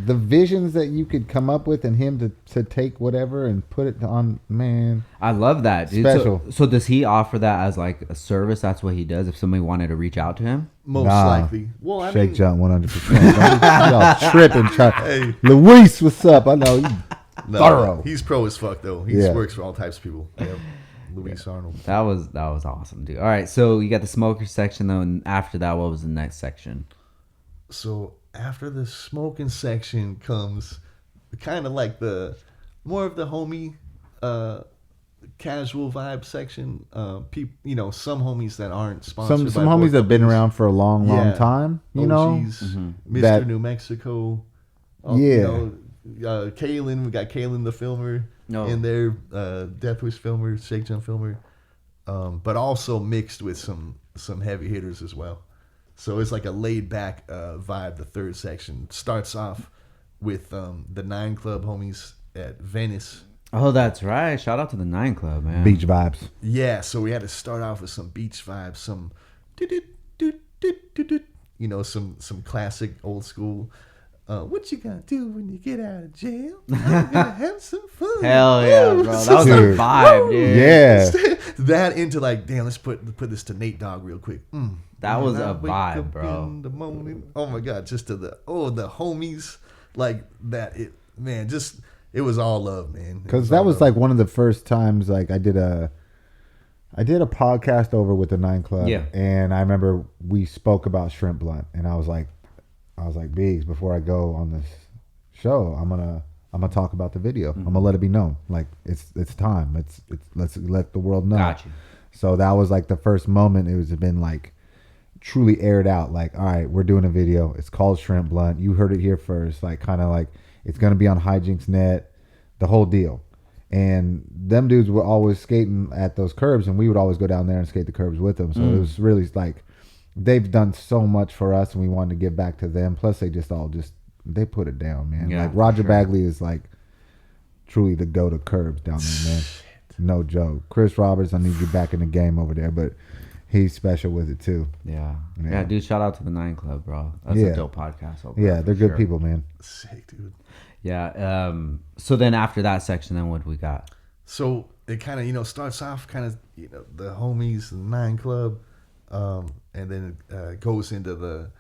visions that you could come up with and him to take whatever and put it on, man. I love that, dude. Special. So does he offer that as like a service? That's what he does if somebody wanted to reach out to him? Most likely. Well, I Shake mean, Jump 100%. Y'all tripping. Hey. Luis, what's up? I know you. Thorough. He's pro as fuck though. He works for all types of people. Yep. Luis Arnold. That was awesome, dude. All right, so you got the smoker section though, and after that, what was the next section? So after the smoking section comes kind of like the more of the homie casual vibe section. People, some homies that aren't sponsored. Some homies that have been around for a long time. You OGs, know, Mr. New Mexico. Kalen, we got Kalen the filmer in there, Death Wish filmer, Shake Jump filmer, but also mixed with some heavy hitters as well. So it's like a laid back vibe. The third section starts off with the 9 Club homies at Venice. Oh, that's right. Shout out to the 9 Club, man. beach vibes. Yeah, so we had to start off with some beach vibes, some some classic old school. What you gonna do when you get out of jail? I'm gonna have some fun. Hell yeah, bro. That was a vibe, dude. Yeah. That into like, damn, let's put this to Nate Dogg real quick. That was a Wake vibe, up bro. in the morning. Oh my god, just to the homies like that. It was all love, man. Because that was like one of the first times like I did a podcast over with the 9 Club. Yeah. And I remember we spoke about shrimp blunt, and I was like, Biggs, before I go on this show, I'm gonna talk about the video. I'm gonna let it be known. Like it's time. Let's let the world know. Got you. So that was like the first moment it was been like truly aired out. Like, all right, we're doing a video. It's called Shrimp Blunt. You heard it here first. Like, kind of like it's gonna be on Hijinx Net, the whole deal. And them dudes were always skating at those curbs, and we would always go down there and skate the curbs with them. So it was really like they've done so much for us, and we wanted to give back to them. Plus, they they put it down, man. Yeah, like Roger sure. Bagley is like truly the go to curbs down there, man. No joke. Chris Roberts, I need you back in the game over there, but he's special with it too. Yeah, dude. Shout out to the 9 Club, bro. That's a dope podcast. Yeah, they're good people, man. Sick, dude. Yeah. So then after that section, then what we got? So it kind of starts off kind of the homies, the 9 Club, and then it goes into the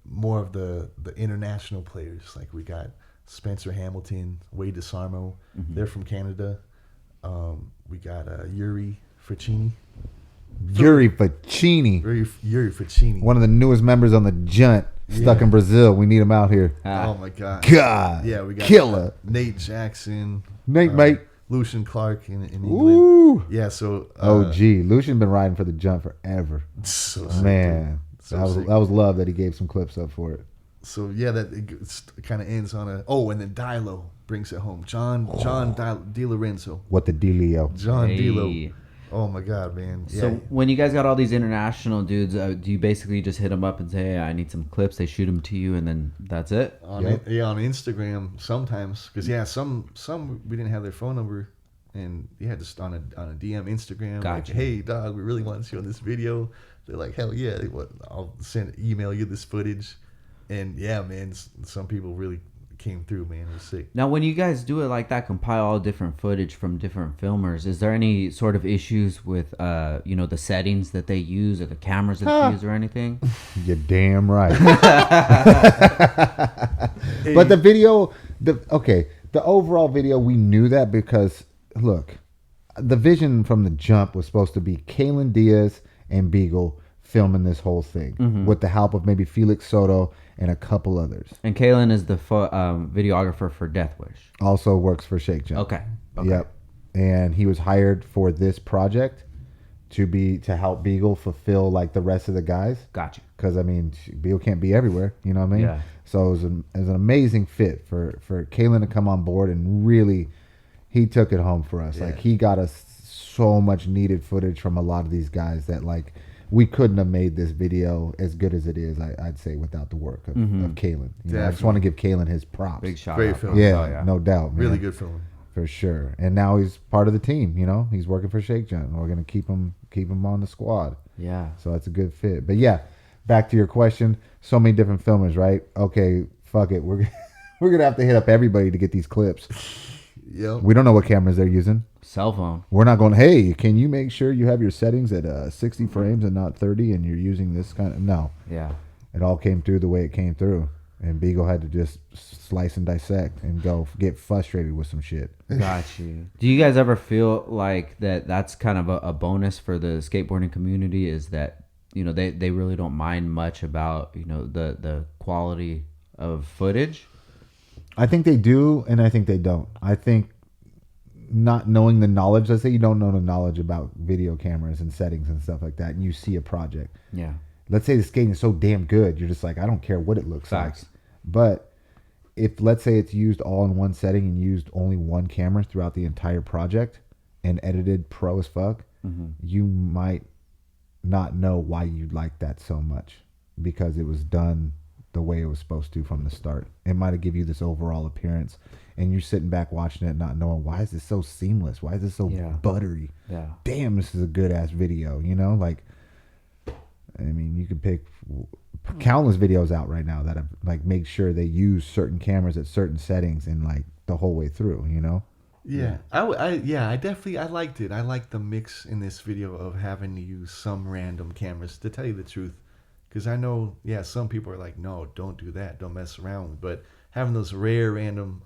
more of the international players. Like we got Spencer Hamilton, Wade DeSarmo. They're from Canada. We got Yuri Ficini. Yuri Ficini. Yuri Ficini. One of the newest members on the Junt. Stuck in Brazil. We need him out here. Oh my god. God. Yeah, we got Killer. Nate Jackson. Nate, mate. Lucian Clark in England. Ooh. Yeah, so Lucian been riding for the jump forever. So sick, man, so that was love that he gave some clips up for it. So yeah, that it kind of ends on a and then Dilo brings it home. John DiLorenzo. What the dealio? John Dilo. Oh my God, man. So when you guys got all these international dudes, do you basically just hit them up and say, hey, I need some clips? They shoot them to you, and then that's it? On Instagram sometimes. Because, some we didn't have their phone number. And, just on a DM Instagram. Gotcha. Like, hey, dog, we really want to see you on this video. They're like, hell yeah. I'll email you this footage. And, yeah, man, some people really came through, man. It was sick. Now, when you guys do it like that, compile all different footage from different filmers, is there any sort of issues with, the settings that they use or the cameras that they use or anything? You're damn right. But the video, the overall video, we knew that because, look, the vision from the jump was supposed to be Kalen Diaz and Beagle filming this whole thing with the help of maybe Felix Soto and a couple others. And Kalen is the videographer for Death Wish. Also works for Shake Jump. Okay. Yep. And he was hired for this project to help Beagle fulfill like the rest of the guys. Gotcha. Because Beagle can't be everywhere. You know what I mean? Yeah. So it was an amazing fit for Kalen to come on board, and really, he took it home for us. Yeah. Like, he got us so much needed footage from a lot of these guys that we couldn't have made this video as good as it is, I'd say, without the work of Kalen. I just want to give Kalen his props. Big shout Great out. film. Yeah, no doubt. Man. Really good film. For sure. And now he's part of the team, He's working for Shake Jump. We're going to keep him on the squad. Yeah. So that's a good fit. But yeah, back to your question. So many different filmers, right? Okay, fuck it. We're going to have to hit up everybody to get these clips. Yep. We don't know what cameras they're using. Cell phone. We're not going, hey, can you make sure you have your settings at 60 frames and not 30 and you're using this kind of... No. Yeah. It all came through the way it came through. And Beagle had to just slice and dissect and go get frustrated with some shit. Got you. Do you guys ever feel like that's kind of a bonus for the skateboarding community, is that, they really don't mind much about, the quality of footage? I think they do, and I think they don't. I think not knowing the knowledge, let's say you don't know the knowledge about video cameras and settings and stuff like that, and you see a project. Yeah. Let's say the skating is so damn good, you're just like, I don't care what it looks Facts. like. But if, let's say, it's used all in one setting and used only one camera throughout the entire project and edited pro as fuck, you might not know why you like that so much, because it was done the way it was supposed to from the start. It might have given you this overall appearance, and you're sitting back watching it not knowing, why is this so seamless? Why is this so buttery? Yeah. Damn, this is a good ass video, you could pick countless videos out right now that have made sure they use certain cameras at certain settings and the whole way through, Yeah. I definitely liked it. I liked the mix in this video of having to use some random cameras, to tell you the truth. Because I know, some people are like, no, don't do that. Don't mess around. But having those rare random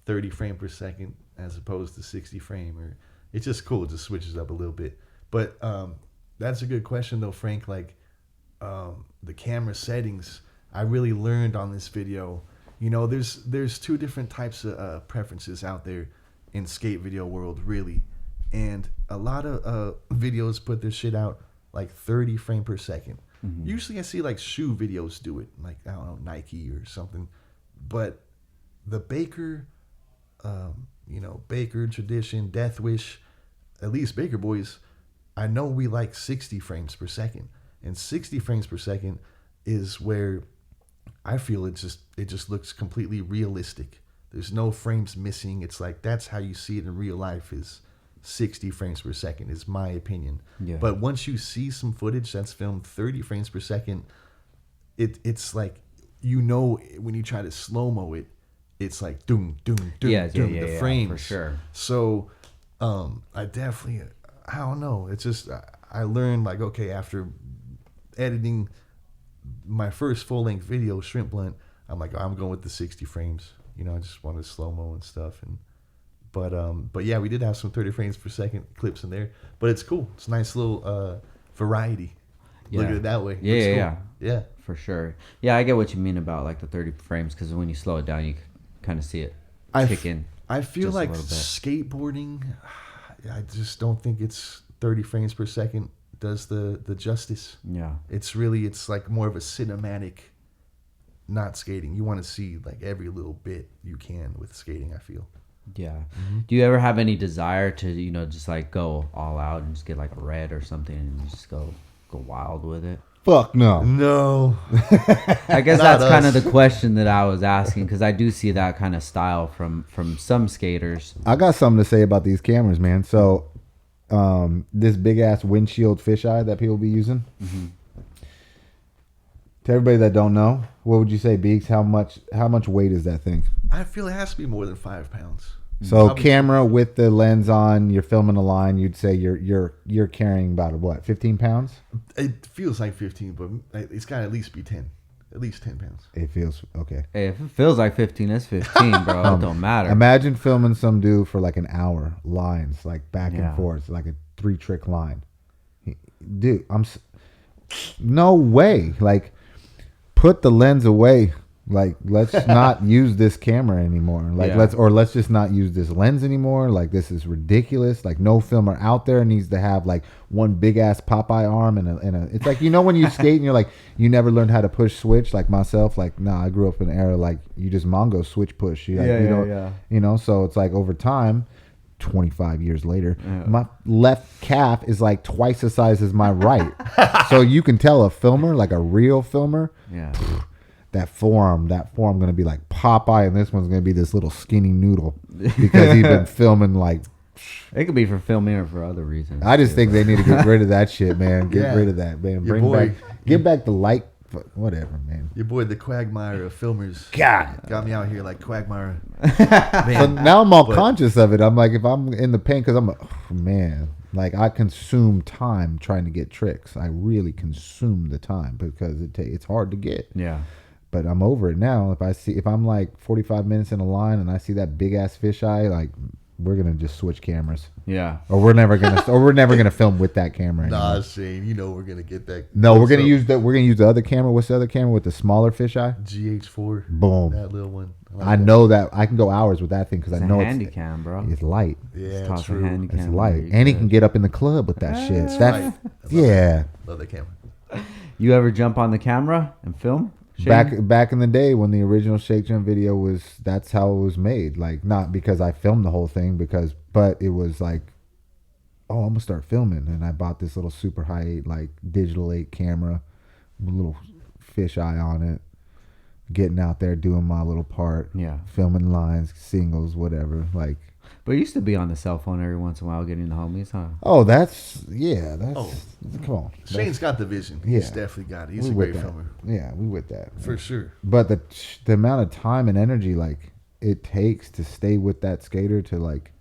30 frame per second as opposed to 60 frame, it's just cool. It just switches up a little bit. But that's a good question, though, Frank. The camera settings, I really learned on this video. There's two different types of preferences out there in skate video world, really. And a lot of videos put their shit out 30 frame per second. Usually I see shoe videos do it, I don't know, Nike or something. But the Baker, Baker Tradition, Death Wish, at least Baker Boys, I know we like 60 frames per second. And 60 frames per second is where I feel it just looks completely realistic. There's no frames missing. It's that's how you see it in real life, is 60 frames per second, is my opinion. Yeah. But once you see some footage that's filmed 30 frames per second, it's when you try to slow-mo it, it's doom, doom, doom, doom, the frames. For sure. So I don't know. It's just, I learned okay, after editing my first full-length video, Shrimp Blunt, I'm I'm going with the 60 frames. I just wanted slow-mo and stuff. But yeah, we did have some 30 frames per second clips in there. But it's cool. It's a nice little variety. Yeah. Look at it that way. Yeah. For sure. Yeah, I get what you mean about the 30 frames, because when you slow it down, you kind of see it kick in. I feel just a like little bit. skateboarding, I just don't think it's 30 frames per second does the justice. Yeah. It's like more of a cinematic, not skating. You want to see like every little bit you can with skating, I feel. Yeah. Do you ever have any desire to, you know, just like go all out and just get like a red or something and just go wild with it? Fuck no. No. I guess Not that's kind of us. the question that I was asking, because I do see that kind of style from some skaters. I got something to say about these cameras, man. So, this big ass windshield fisheye that people be using. To everybody that don't know, what would you say, Beaks? How much weight is that thing? I feel it has to be more than 5 pounds. So Probably- camera with the lens on, you're filming a line. You'd say you're carrying about what, 15 pounds? It feels like 15, but it's got to at least be 10. At least 10 pounds. It feels okay. Hey, if it feels like 15, it's 15, bro. It don't matter. Imagine filming some dude for like an hour, lines like back Yeah. and forth, like a 3-trick line. Dude, no way. Like, put the lens away. Like, let's not use this camera anymore. Like, Yeah. let's just not use this lens anymore. Like, this is ridiculous. Like, no filmer out there needs to have like one big ass Popeye arm and a. It's like, you know, when you skate and you're like, you never learned how to push switch. Like myself, like, nah, I grew up in an era like you just Mongo switch push. You don't, yeah. You know, so it's like over time. 25 years later, Yeah. my left calf is like twice the size as my right. So you can tell a filmer, like a real filmer, Yeah. that forearm going to be like Popeye, and this one's going to be this little skinny noodle because he's been filming like. It could be for filming or for other reasons. I just think they need to get rid of that shit, man. Get Yeah. rid of that, man. Your boy- Get back the light, whatever, man. Your boy, the Quagmire of filmers, God. got me out here like Quagmire. So now I'm all But- conscious of it. I'm like, if I'm in the paint, because man, like I consume time trying to get tricks. I really consume the time because it's hard to get. Yeah. But I'm over it now. If I'm like 45 minutes in a line and I see that big ass fisheye, like we're gonna just switch cameras, Yeah. or we're never gonna film with that camera anymore. Nah, Shane, you know we're gonna get that. No, we're What's gonna up? use the other camera. What's the other camera with the smaller fisheye? GH4. Boom. That little one. like I that. know that I can go hours with that thing because It's I a know handy it's cam, bro. light. Yeah, Toss a true. handy It's cam light, where you and he could. can get up in the club with that shit. Right. That I love yeah. Love that camera. You ever jump on the camera and film? Shane? Back in the day when the original Shake Jump video was, that's how it was made. Like, not because I filmed the whole thing, but it was like, oh, I'm gonna start filming, and I bought this little Super High 8 like digital 8 camera, with a little fisheye on it, getting out there doing my little part, Yeah. filming lines, singles, whatever. Like, But you used to be on the cell phone every once in a while getting the homies, huh? oh, that's come on, Shane's got the vision. Yeah. He's definitely got it. He's we a with great that. filmer. Yeah, we with that For sure. But the amount of time and energy like it takes to stay with that skater to like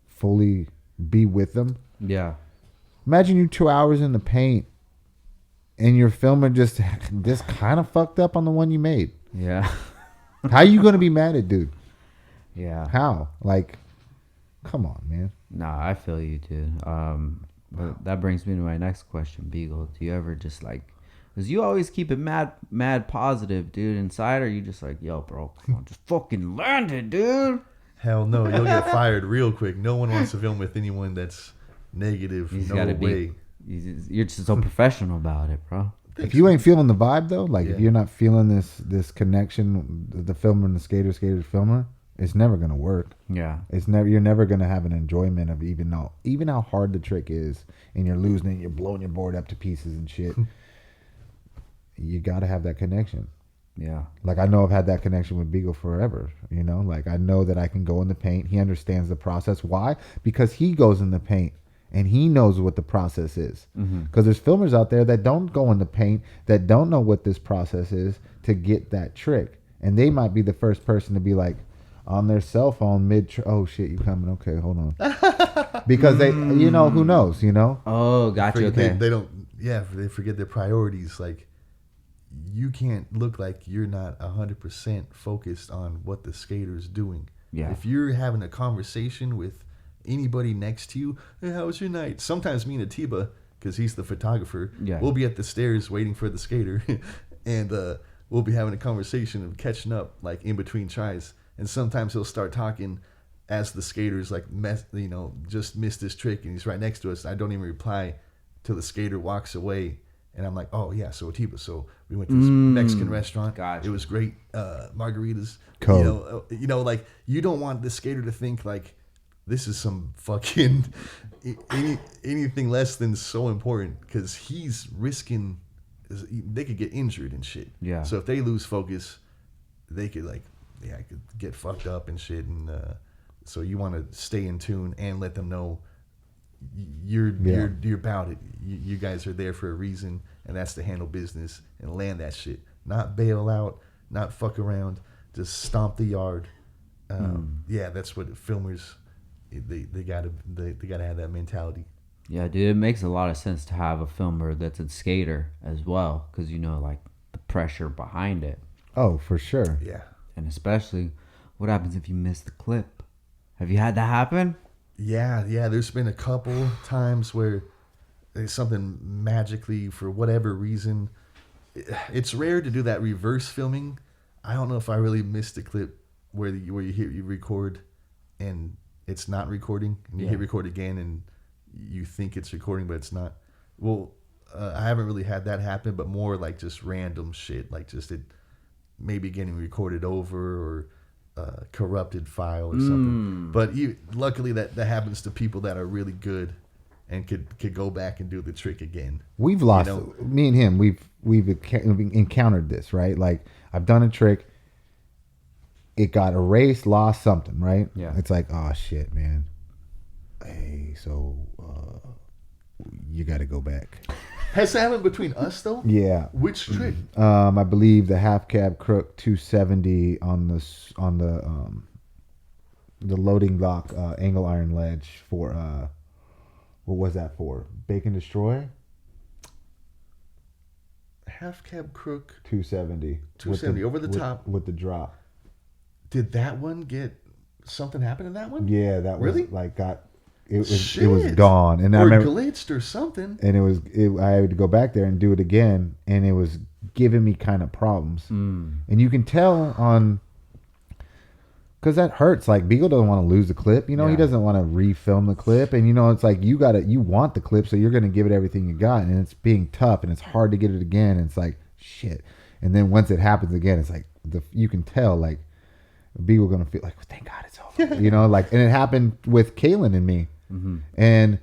fully be with them. Yeah. Imagine you 2 hours in the paint and your filmer just kind of fucked up on the one you made. Yeah. How you gonna be mad at dude? Yeah. How? Like, come on, man. Nah, I feel you, dude. But that brings me to my next question, Beagle. Do you ever just like, because you always keep it mad positive, dude, inside, or you just like, yo, bro, come on, just fucking land it, dude? Hell no, you'll get fired real quick. No one wants to film with anyone that's negative. You just No gotta way. you're just so professional about it, bro. If you ain't feeling the vibe though, like if Yeah. you're not feeling this connection, the filmer and the skater filmer, it's never gonna work. Yeah. You're never gonna have an enjoyment of even how hard the trick is, and you're losing it, you're blowing your board up to pieces and shit. You gotta have that connection. Yeah. Like I know I've had that connection with Beagle forever. You know, like I know that I can go in the paint. He understands the process. Why? Because he goes in the paint and he knows what the process is. Because there's filmers out there that don't go in the paint, that don't know what this process is to get that trick, and they might be the first person to be like on their cell phone oh shit, you coming? Okay, hold on. Because they, you know, who knows? You know. Oh, got you. They, Okay. they don't. Yeah, they forget their priorities. Like, you can't look like you're not 100% focused on what the skater's doing. Yeah. If you're having a conversation with anybody next to you, hey, how was your night? Sometimes me and Atiba, because he's the photographer, Yeah. we'll be at the stairs waiting for the skater, and we'll be having a conversation and catching up like in between tries. And sometimes he'll start talking as the skater's like just missed this trick and he's right next to us. I don't even reply till the skater walks away, and I'm like, oh yeah, so Atiba. So we went to this Mexican restaurant. Gotcha. It was great, margaritas. Cool. Like you don't want the skater to think like this is some fucking anything less than so important, because he's risking. They could get injured and shit. Yeah. So if they lose focus, they could could get fucked up and shit. And so you want to stay in tune and let them know you're about it. You guys are there for a reason, and that's to handle business and land that shit. Not bail out, not fuck around, just stomp the yard. Yeah, that's what filmers. They gotta have that mentality. Yeah, dude, it makes a lot of sense to have a filmer that's a skater as well, because like the pressure behind it. Oh, for sure. Yeah. And especially, what happens if you miss the clip? Have you had that happen? Yeah. There's been a couple times where there's something magically, for whatever reason. It's rare to do that reverse filming. I don't know if I really missed the clip where you record and it's not recording, and you hit record again and you think it's recording, but it's not. Well, I haven't really had that happen, but more like just random shit, like just it maybe getting recorded over or corrupted file or something. But luckily that happens to people that are really good and could go back and do the trick again. We've lost, me and him, we've encountered this, right? Like I've done a trick, it got erased, lost something, right? Yeah. It's like, oh shit, man. Hey, so you got to go back. Has that happened between us though? Yeah. Which trick? I believe the half cab crook 270 on the loading lock angle iron ledge for what was that for? Bake and Destroy? Half cab crook 270. 270 over the top with the drop. Did that one get something happen in that one? Yeah, that was really it was gone, and or I remember glitched or something. And I had to go back there and do it again, and it was giving me kind of problems. And you can tell on, because that hurts. Like Beagle doesn't want to lose the clip, he doesn't want to refilm the clip, and it's like you want the clip, so you're gonna give it everything you got, and it's being tough, and it's hard to get it again. And it's like shit, and then once it happens again, it's like you can tell like Beagle gonna feel like, thank God it's over, and it happened with Kaylin and me. And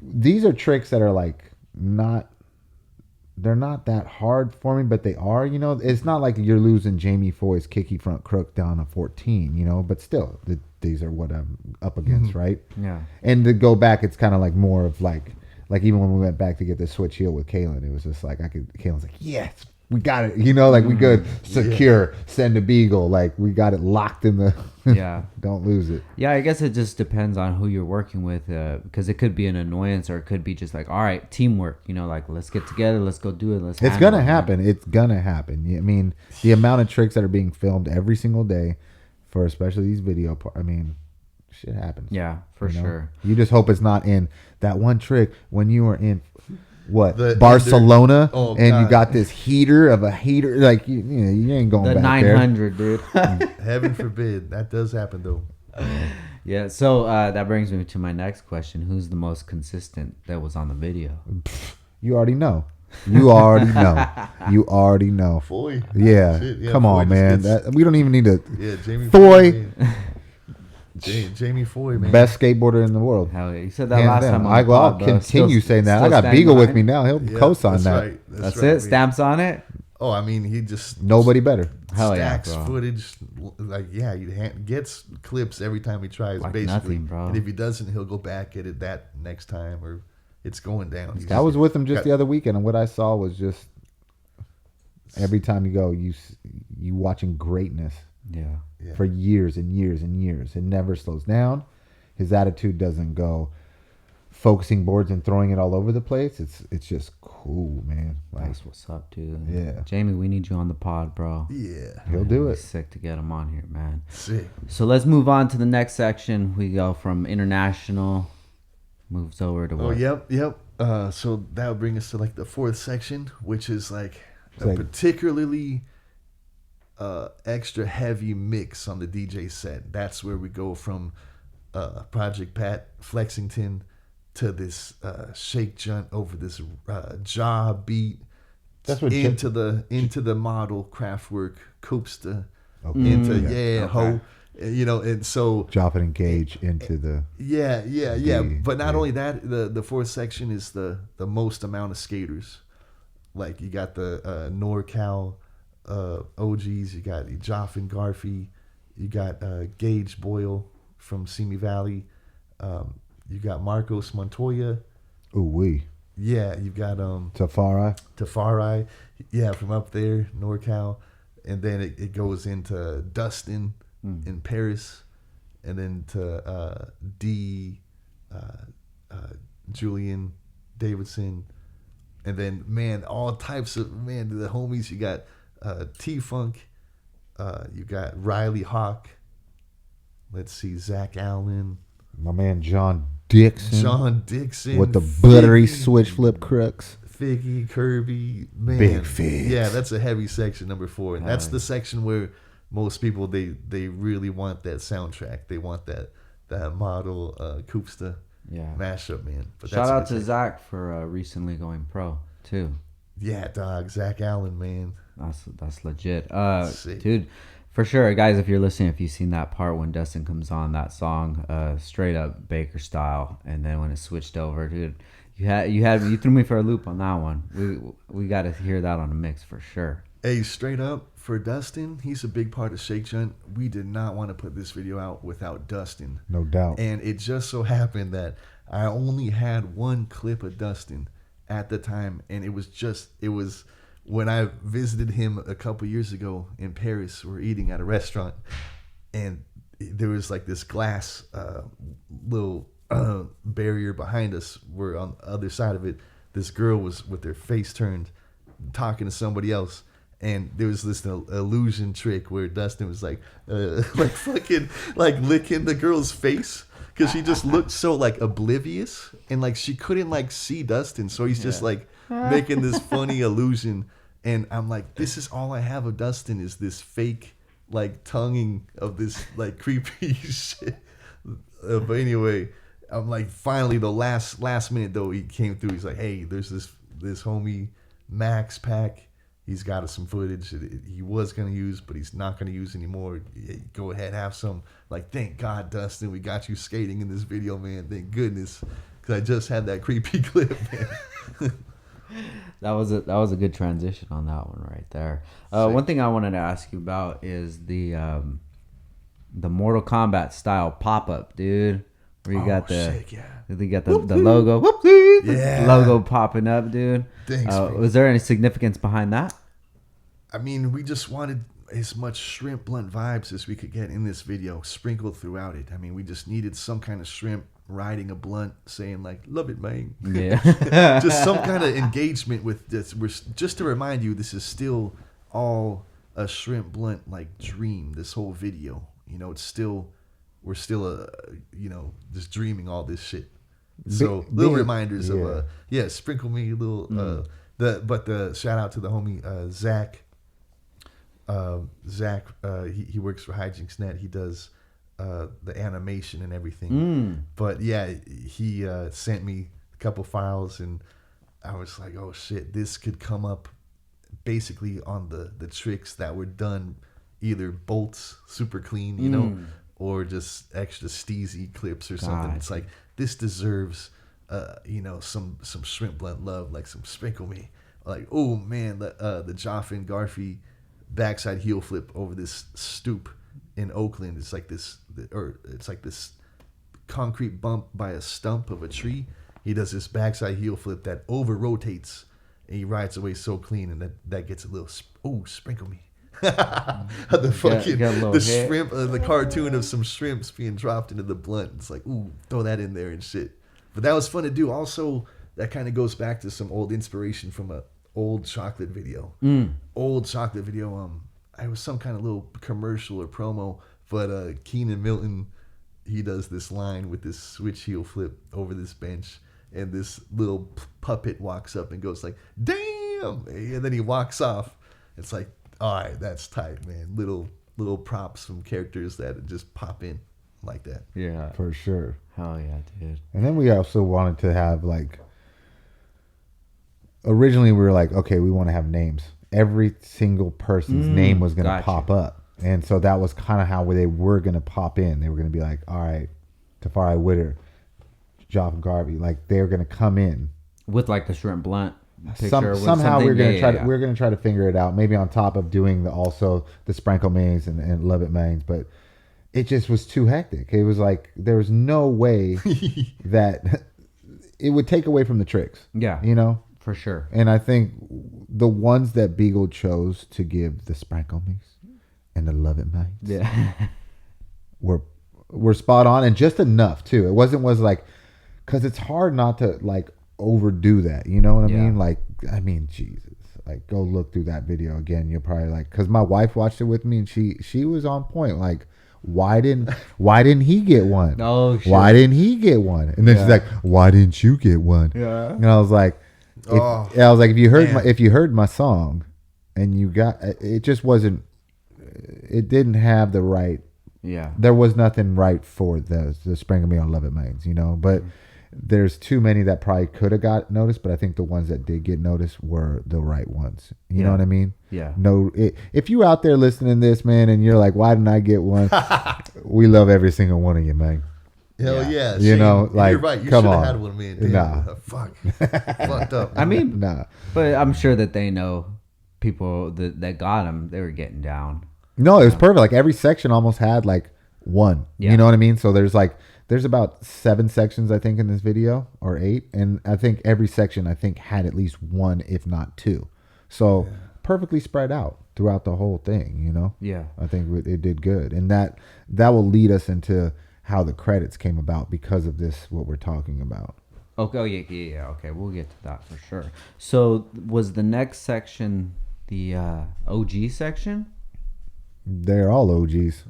these are tricks that are like they're not that hard for me, but they are, it's not like you're losing Jamie Foy's kicky front crook down a 14, but still these are what I'm up against, right? Yeah. And to go back, it's kind of like more of like even when we went back to get the switch heel with Kaylin, it was just like Kaylin's like, yes, we got it, like we good, secure, send a Beagle, like we got it locked in the don't lose it. Yeah, I guess it just depends on who you're working with, because it could be an annoyance, or it could be just like, all right, teamwork, like let's get together, let's go do it, it's gonna happen. It's gonna happen. I mean, the amount of tricks that are being filmed every single day for especially these video shit happens. Yeah, for sure. You just hope it's not in that one trick when you were in Barcelona, and you got this heater, like you ain't going the back 900 there. Dude. Heaven forbid. That does happen though. Yeah, so that brings me to my next question. Who's the most consistent that was on the video? You already know. You already know. Foy. Yeah. Come on, man. We don't even need to. Yeah, Jamie Foy. Jamie Foy, man. Best skateboarder in the world. Hell yeah. You said that last time. I'll continue saying that. I got Beagle with me now. He'll co-sign that. Right. That's right, it? man. Stamps on it? Oh, I mean, he just... Nobody better. Hell stacks yeah, bro. footage. Like, yeah, he gets clips every time he tries, like basically. Nothing, bro. And if he doesn't, he'll go back at it that next time, or it's going down. I was with him just the other weekend, and what I saw was just... Every time you go, you watching greatness. Yeah. For years and years and years. It never slows down. His attitude doesn't go focusing boards and throwing it all over the place. It's just cool, man. Like, that's what's up, dude. Yeah. Jamie, we need you on the pod, bro. Yeah. He'll do it. Sick to get him on here, man. Sick. So let's move on to the next section. We go from international, moves over to what? Oh, yep. So that would bring us to like the fourth section, which is like a like, particularly extra heavy mix on the DJ set. That's where we go from Project Pat Flexington to this shake junt over this jaw beat. That's what into the model Kraftwerk Koopsta okay. ho, and so Drop it and Gage into the But not only that, the fourth section is the most amount of skaters. Like you got the NorCal OGs, you got Joff and Garfy, you got Gage Boyle from Simi Valley, you got Marcos Montoya. Ooh wee. Yeah, you've got Tafari, yeah, from up there, NorCal, and then it goes into Dustin in Paris, and then to Julian Davidson, and then man, all types of the homies. You got T-Funk, you got Riley Hawk. Let's see, Zach Allen, my man John Dixon with the buttery switch flip crooks. Figgy, Kirby, man. Big Fig. Yeah, that's a heavy section, number 4. And that's the section where most people, they really want that soundtrack. They want that model Koopsta mashup, man. But shout out to Zach for recently going pro, too. Yeah, dog. Zach Allen, man. That's legit. Dude, for sure, guys, if you're listening, if you've seen that part when Dustin comes on, that song, straight up Baker style, and then when it switched over, dude, you threw me for a loop on that one. We got to hear that on the mix for sure. Hey, straight up for Dustin, he's a big part of Shake Junt. We did not want to put this video out without Dustin, no doubt. And it just so happened that I only had one clip of Dustin at the time, and it was when I visited him a couple years ago in Paris. We're eating at a restaurant, and there was like this glass little barrier behind us, where on the other side of it, this girl was with her face turned talking to somebody else. And there was this illusion trick where Dustin was like fucking like licking the girl's face, because she just looked so like oblivious, and like she couldn't like see Dustin, so he's just like making this funny illusion. And I'm like, this is all I have of Dustin, is this fake like tonguing of this like creepy shit. But anyway, I'm like, finally the last minute though, he came through. He's like, hey, there's this homie Max Pack. He's got some footage that he was going to use, but he's not going to use anymore. Go ahead, have some. Like, thank God, Dustin, we got you skating in this video, man. Thank goodness, because I just had that creepy clip, man. That was a good transition on that one right there. One thing I wanted to ask you about is the Mortal Kombat style pop up, dude. Where you got the logo, logo popping up, dude. Thanks. Was there any significance behind that? I mean, we just wanted as much shrimp blunt vibes as we could get in this video, sprinkled throughout it. I mean, we just needed some kind of shrimp riding a blunt, saying like, "Love it, man." Yeah. Just some kind of engagement with this. Just to remind you, this is still all a shrimp blunt like dream. This whole video, it's still. We're still, just dreaming all this shit. So little reminders of, sprinkle me a little. But the shout out to the homie Zach. Zach, he works for Hijinx Net. He does the animation and everything. But yeah, he sent me a couple files, and I was like, oh shit, this could come up basically on the tricks that were done, either bolts super clean, or just extra steezy clips or something. It's like, this deserves, some shrimp blunt love, like some sprinkle me. Like, oh man, the Joffin Garfy backside heel flip over this stoop in Oakland. It's like this concrete bump by a stump of a tree. He does this backside heel flip that over rotates, and he rides away so clean, and that gets a little, sprinkle me. The fucking the shrimp, the cartoon of some shrimps being dropped into the blunt. It's like, ooh, throw that in there and shit. But that was fun to do. Also, that kind of goes back to some old inspiration from a old chocolate video. Old chocolate video. I was some kind of little commercial or promo, but Keenan Milton, he does this line with this switch heel flip over this bench, and this little puppet walks up and goes like, "Damn!" And then he walks off. It's like, all right, that's tight, man. Little props from characters that just pop in like that. Yeah, For sure. hell yeah, dude. And then we also wanted to have like, originally we were like, okay, we want to have names. Every single person's name was going to pop up. And so that was kind of how they were going to pop in. They were going to be like, all right, Tafari Witter, Joff Garvey, like they're going to come in with like the shrimp blunt picture. Somehow we're going to try to we're going to try to figure it out. Maybe on top of doing the Sprinkle Mains and Love It Mains, but it just was too hectic. It was like there was no way that it would take away from the tricks. Yeah, you know, for sure. And I think the ones that Beagle chose to give the Sprinkle Mains and the Love It Mains, were spot on and just enough too. It was like, because it's hard not to like overdo that. You know what I mean? Like, I mean, Jesus. Like, go look through that video again. You're probably like, because my wife watched it with me and she was on point. Like, why didn't he get one? Oh, shit. Why didn't he get one? And then she's like, why didn't you get one? Yeah. And I was like, if you heard my song, and you got it, just wasn't. It didn't have the right. Yeah. There was nothing right for the Sprinkle Me on Love It Mains, you know, but. There's too many that probably could have got noticed, but I think the ones that did get noticed were the right ones. You know what I mean? Yeah. No, if you out there listening to this, man, and you're like, why didn't I get one? We love every single one of you, man. Hell yeah. You know, like, you're right. You come should have on. had one, man. Damn, Nah. Fuck. Fucked up. I mean, Nah. but I'm sure that they know people that got them. They were getting down. No, it was perfect. Like every section almost had like one. You know what I mean? So there's about 7 sections, I think, in this video, or 8. And I think every section, had at least 1, if not 2. So perfectly spread out throughout the whole thing, you know? Yeah. I think it did good. And that will lead us into how the credits came about because of this, what we're talking about. Okay. Oh, yeah. Okay. We'll get to that for sure. So was the next section the OG section? They're all OGs.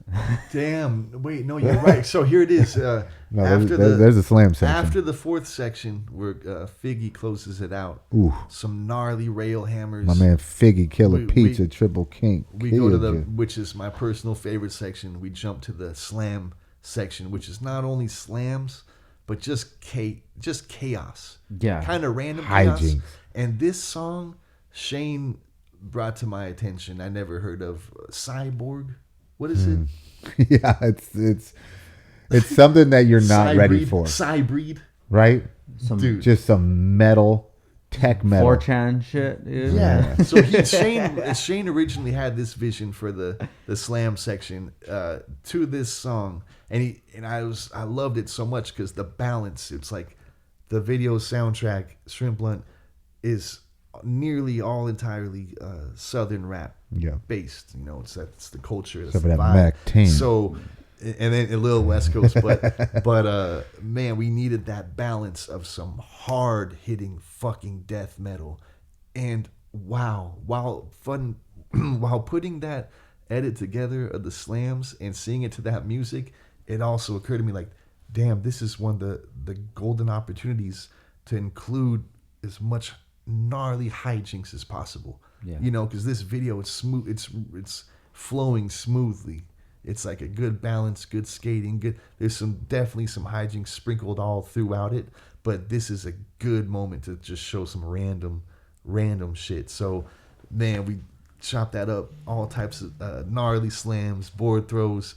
Damn. Wait, no, you're right. So here it is. No, there's a slam section. After the 4th section, where Figgy closes it out. Ooh. Some gnarly rail hammers. My man Figgy, Killer Pizza, Triple King. We go to which is my personal favorite section. We jump to the slam section, which is not only slams, but just chaos. Yeah. Kind of random chaos. Hijinx. And this song, Shane brought to my attention. I never heard of Cyborg. What is it? Yeah, it's something that you're not ready for. Cybreed. Right? Dude. Just some metal, tech metal. 4chan shit, dude. Yeah. So Shane originally had this vision for the slam section to this song. And I loved it so much because the balance, it's like the video soundtrack, Shrimp Blunt, is nearly all entirely Southern rap based. You know, that's the culture. That's the vibe. Mac 10. So, and then a little West Coast, but man, we needed that balance of some hard hitting fucking death metal, and while putting that edit together of the slams and seeing it to that music, it also occurred to me like, damn, this is one of the golden opportunities to include as much gnarly hijinks as possible. Yeah. You know, because this video is smooth. It's flowing smoothly. It's like a good balance, good skating. Good. There's definitely some hijinks sprinkled all throughout it. But this is a good moment to just show some random shit. So, man, we chop that up. All types of gnarly slams, board throws,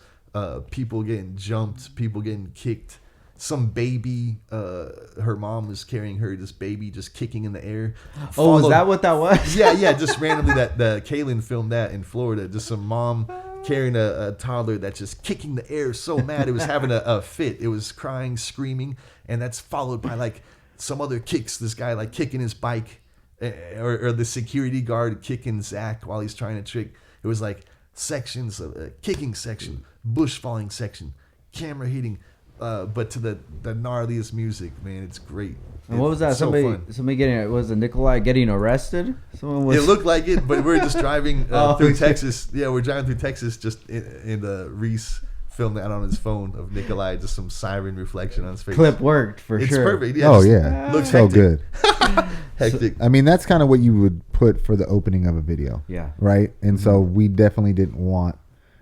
people getting jumped, people getting kicked. Some baby, her mom was carrying this baby just kicking in the air. Oh, is that what that was? Yeah, just randomly the Kaylin filmed that in Florida. Just some mom carrying a toddler that's just kicking the air so mad it was having a fit. It was crying, screaming, and that's followed by like some other kicks. This guy like kicking his bike, or the security guard kicking Zach while he's trying to trick. It was like sections of kicking section, bush falling section, camera hitting. But to the gnarliest music, man, it's great. And what was that? So somebody getting, was it Nikolai getting arrested? It looked like it, but we're just driving through Texas. Yeah, we're driving through Texas just in the Reese filmed that on his phone of Nikolai, just some siren reflection on his face. Clip worked for It's sure. perfect. Yeah, Oh yeah, looks so hectic. good. Hectic. I mean, that's kind of what you would put for the opening of a video. Yeah. Right. And so we definitely didn't want,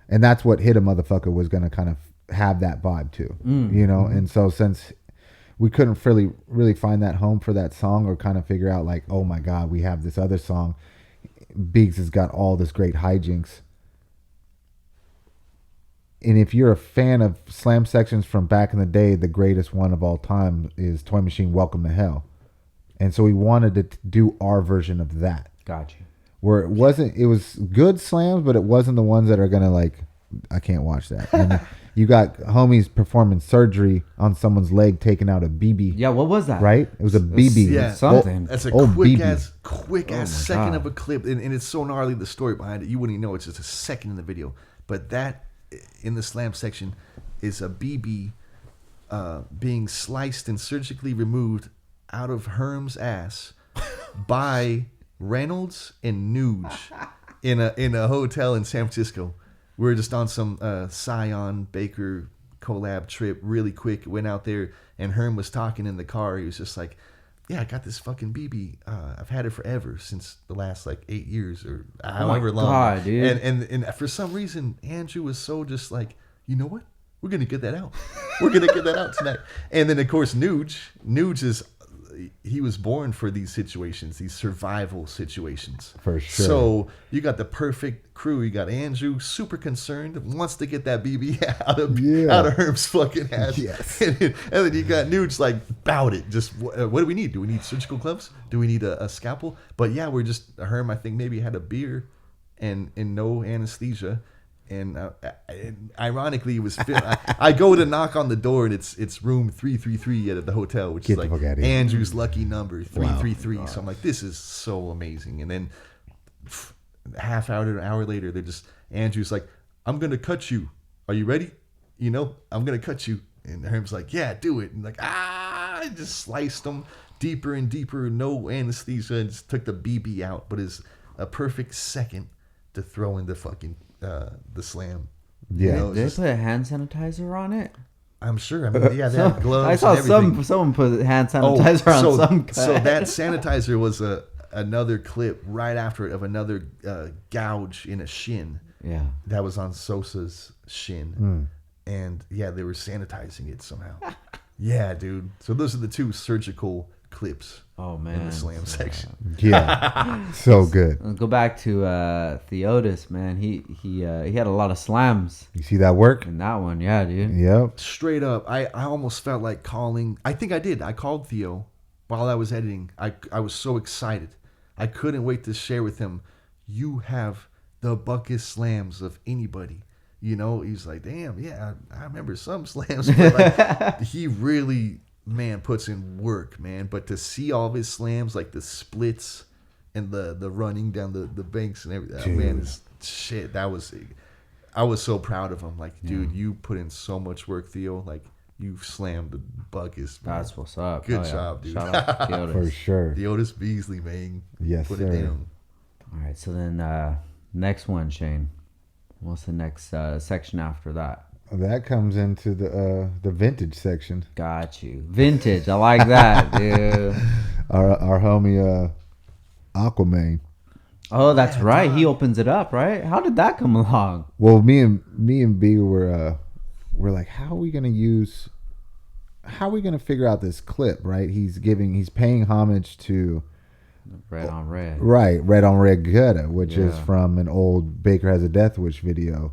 and that's what Hit a Motherfucker was going to kind of have that vibe too. You know. And so since we couldn't really find that home for that song, or kind of figure out like, oh my God, we have this other song. Biggs has got all this great hijinks. And if you're a fan of slam sections from back in the day, the greatest one of all time is Toy Machine Welcome to Hell. And so we wanted to do our version of that. Got you. Where it was good slams, but it wasn't the ones that are going to like, I can't watch that. And you got homies performing surgery on someone's leg, taking out a BB. Yeah, what was that? Right? It was a BB. Yeah, something. That's a Oh, quick BB. ass my second God. of a clip, and it's so gnarly, the story behind it. You wouldn't even know it's just a second in the video, but that in the slam section is a BB being sliced and surgically removed out of Herm's ass by Reynolds and Nuge in a hotel in San Francisco. We were just on some Scion Baker collab trip really quick. Went out there and Herm was talking in the car. He was just like, yeah, I got this fucking BB. I've had it forever, since the last like 8 years or however long. God, dude. And for some reason, Andrew was so just like, you know what? We're going to get that out. We're going to get that out tonight. And then, of course, Nuge is, he was born for these situations, these survival situations. For sure. So you got the perfect crew. You got Andrew, super concerned, wants to get that BB out of Herm's fucking ass. Yes. And then you got Nuge like, bout it. Just, what do we need? Do we need surgical gloves? Do we need a scalpel? But yeah, we're just, Herm, I think maybe had a beer and no anesthesia. And ironically, it was. I go to knock on the door, and it's room 333 at the hotel, which Get is the like fuck outta here. Andrew's lucky number, 333. Wow. So I'm like, this is so amazing. And then half hour to an hour later, they're just, Andrew's like, I'm gonna cut you. Are you ready? You know, I'm gonna cut you. And Herm's like, yeah, do it. And like, I just sliced them deeper and deeper, no anesthesia, and just took the BB out. But it's a perfect second to throw in the fucking the slam. Yeah. You know, Did they it's just- put a hand sanitizer on it? I'm sure. I mean, yeah, they have gloves. I saw and everything. someone put hand sanitizer on some cut. So that sanitizer was another clip right after it of another gouge in a shin. Yeah. That was on Sosa's shin. And yeah, they were sanitizing it somehow. Yeah, dude. So those are the two surgical clips Oh man. in the slam section. Yeah. So good. Let's go back to Theotis, man. He had a lot of slams You see that work? in that one. Yeah, dude. Yep. Straight up, I almost felt like calling. I think I did. I called Theo while I was editing. I was so excited. I couldn't wait to share with him. You have the bucket slams of anybody. You know, he's like, damn, yeah, I remember some slams. But like, he really, man, puts in work, man. But to see all of his slams, like the splits and the running down the banks and everything, man, is shit. I was so proud of him. Like, dude, you put in so much work, Theo. Like, you slammed the buckets. That's what's up. Good Oh, yeah. job, dude. Shout out to Theotis. For sure. Theotis Beasley, man. Yes, Put sir. it down. All right, so then next one, Shane. What's the next section after that? That comes into the vintage section. Got you. Vintage. I like that, dude. Our homie Aquaman. Oh, that's right. He opens it up, right? How did that come along? Well, me and B were like, how are we gonna figure out this clip, right? He's paying homage to Red on red. Red on Red Gutta, which is Yeah. from an old Baker Has a Death Wish video,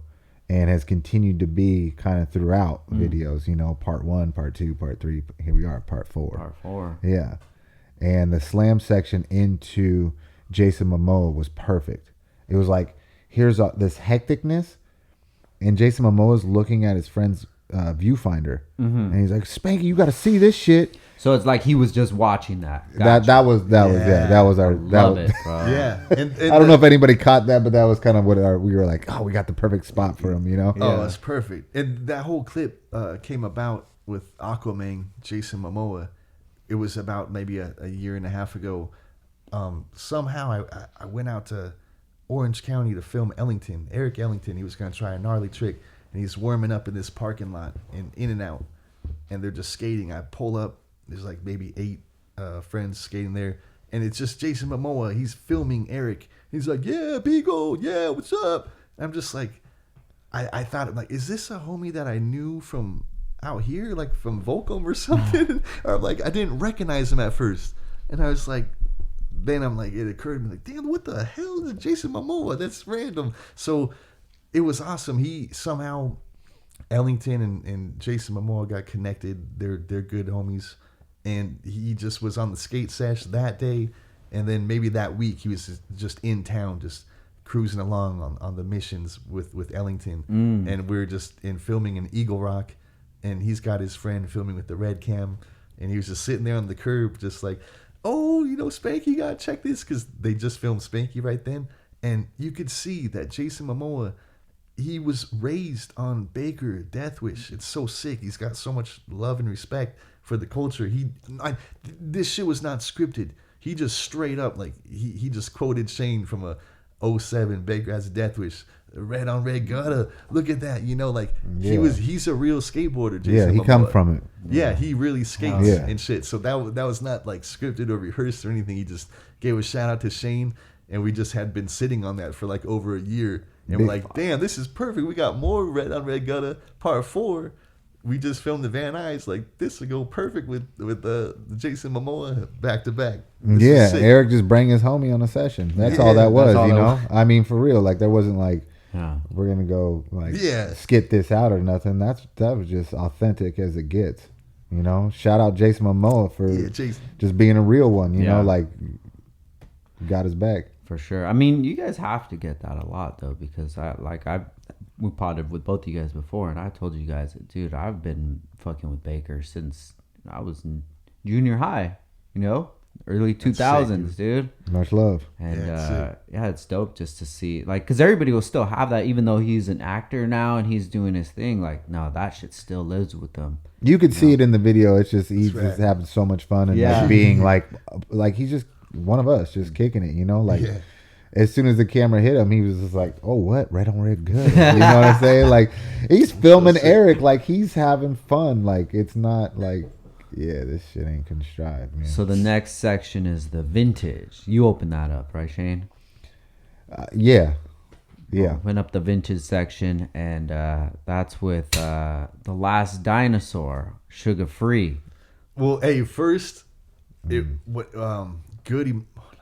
and has continued to be kind of throughout videos. You know, part 1, part 2, part 3. Here we are, part 4. Part 4. Yeah, and the slam section into Jason Momoa was perfect. It was like, here's this hecticness, and Jason Momoa's looking at his friend's viewfinder, and he's like, "Spanky, you got to see this shit." So it's like he was just watching that. That was our Love it, bro. Yeah. And I don't know if anybody caught that, but that was kind of what we were like. Oh, we got the perfect spot for him, you know? Oh, it's perfect. And that whole clip came about with Aquaman, Jason Momoa. It was about maybe a year and a half ago. Somehow I went out to Orange County to film Ellington. Eric Ellington, he was going to try a gnarly trick. and he's warming up in this parking lot and in and out, and they're just skating. I pull up. There's like maybe 8 friends skating there, and it's just Jason Momoa. He's filming Eric. He's like, "Yeah, Beagle, yeah, what's up?" And I'm just like, I thought, like, is this a homie that I knew from out here, like from Volcom or something? Or like, I didn't recognize him at first, and I was like, then I'm like, it occurred to me, like, damn, what the hell is Jason Momoa? That's random. So it was awesome. He somehow, Ellington and Jason Momoa got connected. They're good homies. And he just was on the skate sesh that day. And then maybe that week he was just in town, just cruising along on the missions with Ellington. And we were just filming in Eagle Rock. And he's got his friend filming with the red cam. And he was just sitting there on the curb just like, oh, Spanky, you got to check this. Because they just filmed Spanky right then. And you could see that Jason Momoa, he was raised on Baker, Death Wish. It's so sick. He's got so much love and respect for the culture. This shit was not scripted. He just straight up, like, he just quoted Shane from a 07 Baker has a Death Wish. Red on red gutter. Look at that. He's a real skateboarder, Jason. Yeah, he Momoa. come from it. Yeah, he really skates and shit. So that was not like scripted or rehearsed or anything. He just gave a shout out to Shane, and we just had been sitting on that for like over a year. And we're like, damn, this is perfect. We got more Red on Red Gutter Part 4. We just filmed the Van Nuys. Like, this would go perfect with the Jason Momoa back to back. Yeah, Eric just bring his homie on a session. That's all that was, I mean, for real. Like, there wasn't like, we're going to go, like, skit this out or nothing. That was just authentic as it gets. Shout out Jason Momoa for just being a real one, you know, like, got his back. For sure. I mean, you guys have to get that a lot, though, because we potted with both of you guys before, and I told you guys, dude, I've been fucking with Baker since I was in junior high, early 2000s, dude. Much love. And it's dope just to see, like, because everybody will still have that, even though he's an actor now and he's doing his thing. Like, no, that shit still lives with them. You could see it in the video. It's just he's just having so much fun and like being like he's just one of us, just kicking it, As soon as the camera hit him, he was just like, oh, what? Red on red good. You know what I'm saying? Like, he's filming Eric like he's having fun. Like, it's not like, this shit ain't contrived, man. So the next section is the vintage. You open that up, right, Shane? Yeah. Open up the vintage section, and that's with The Last Dinosaur, Sugar Free. Well, hey, first, Goody...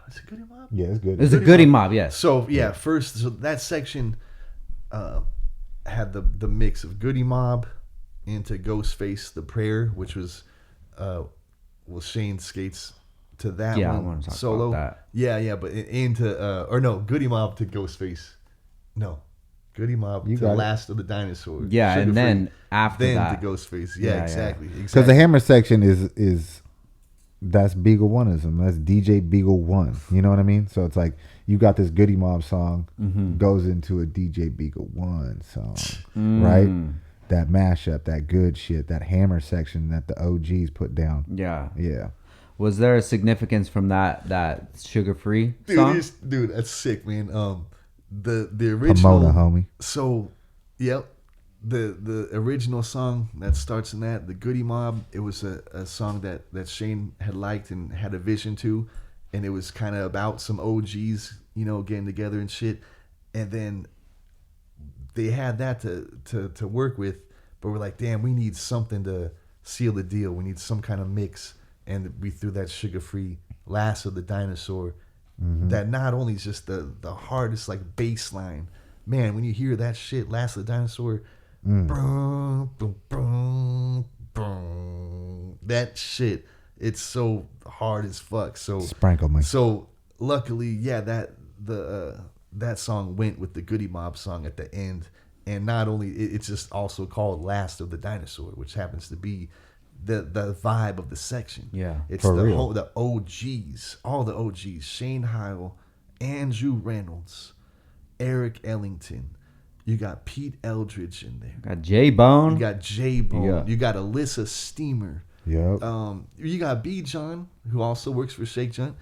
Is it Goody Mob? Yeah, it's good. It's a Goody Mob, yes. So first, that section had the mix of Goody Mob into Ghostface the Prayer, which was Shane skates to that one. I want to talk solo. about that. Yeah, but into Goody Mob to Ghostface. No. Goody Mob to Last of the Dinosaurs. Yeah, Sugar and Free. then after that to Ghostface. Yeah, exactly. Because the Hammer section is that's Beagle Oneism. That's DJ Beagle One. You know what I mean? So it's like you got this Goody Mob song goes into a DJ Beagle One song, right? That mashup, that good shit, that Hammer section that the OGs put down. Yeah. Was there a significance from that Sugar Free song? Dude, that's sick, man. The original Pomona, homie. So, the original song that starts in that, the Goody Mob, it was a song that Shane had liked and had a vision to, and it was kind of about some OGs, getting together and shit. And then they had that to work with, but we're like, damn, we need something to seal the deal. We need some kind of mix, and we threw that Sugar Free Last of the Dinosaur. That not only is just the hardest like bass line, man, when you hear that shit, Last of the Dinosaur, boom, boom, boom, boom, that shit, it's so hard as fuck. So sprinkle me. So luckily, that song went with the Goody Mob song at the end, and not only it's just also called Last of the Dinosaur, which happens to be the vibe of the section. Yeah, it's the OGs, all the OGs: Shane Heyl, Andrew Reynolds, Eric Ellington. You got Pete Eldridge in there. Got J-Bone. You got J-Bone. You got Alyssa Steamer. Yep. You got B. John, who also works for Shake Junt,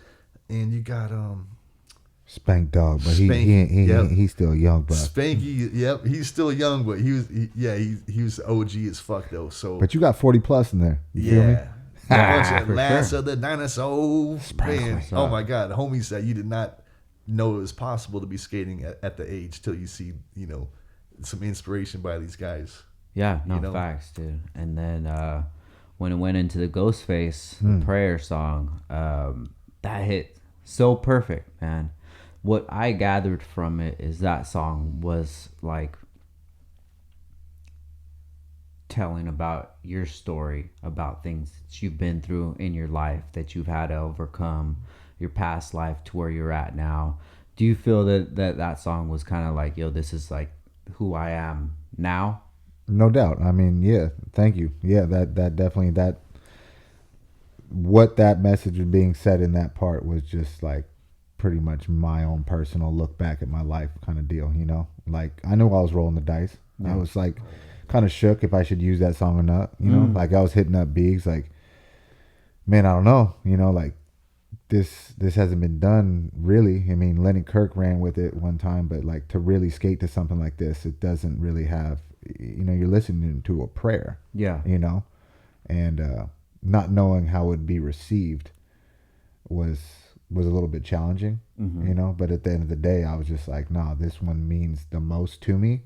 and you got Spank Dog, but he's still young, bro. Spanky, yep, he's still young, but he was OG as fuck though. So, but you got 40 plus in there. You feel me? a bunch of Last sure. of the Dinosaurs. Man, oh my God, the homie said you did not know it was possible to be skating at the age till you see, some inspiration by these guys. Yeah, no facts, dude. And then when it went into the Ghostface prayer song, that hit so perfect, man. What I gathered from it is that song was like telling about your story, about things that you've been through in your life that you've had to overcome, your past life to where you're at now. Do you feel that song was kind of like, yo, this is like who I am now? No doubt. I mean, yeah, thank you. Yeah, that definitely, what that message was being said in that part was just like pretty much my own personal look back at my life kind of deal, Like, I knew I was rolling the dice. Yeah. I was like kind of shook if I should use that song or not, Like, I was hitting up Beags like, man, I don't know, like this hasn't been done really. I mean, Lenny Kirk ran with it one time, but like to really skate to something like this, it doesn't really have, you're listening to a prayer. Yeah. And not knowing how it would be received was a little bit challenging, but at the end of the day, I was just like, nah, this one means the most to me.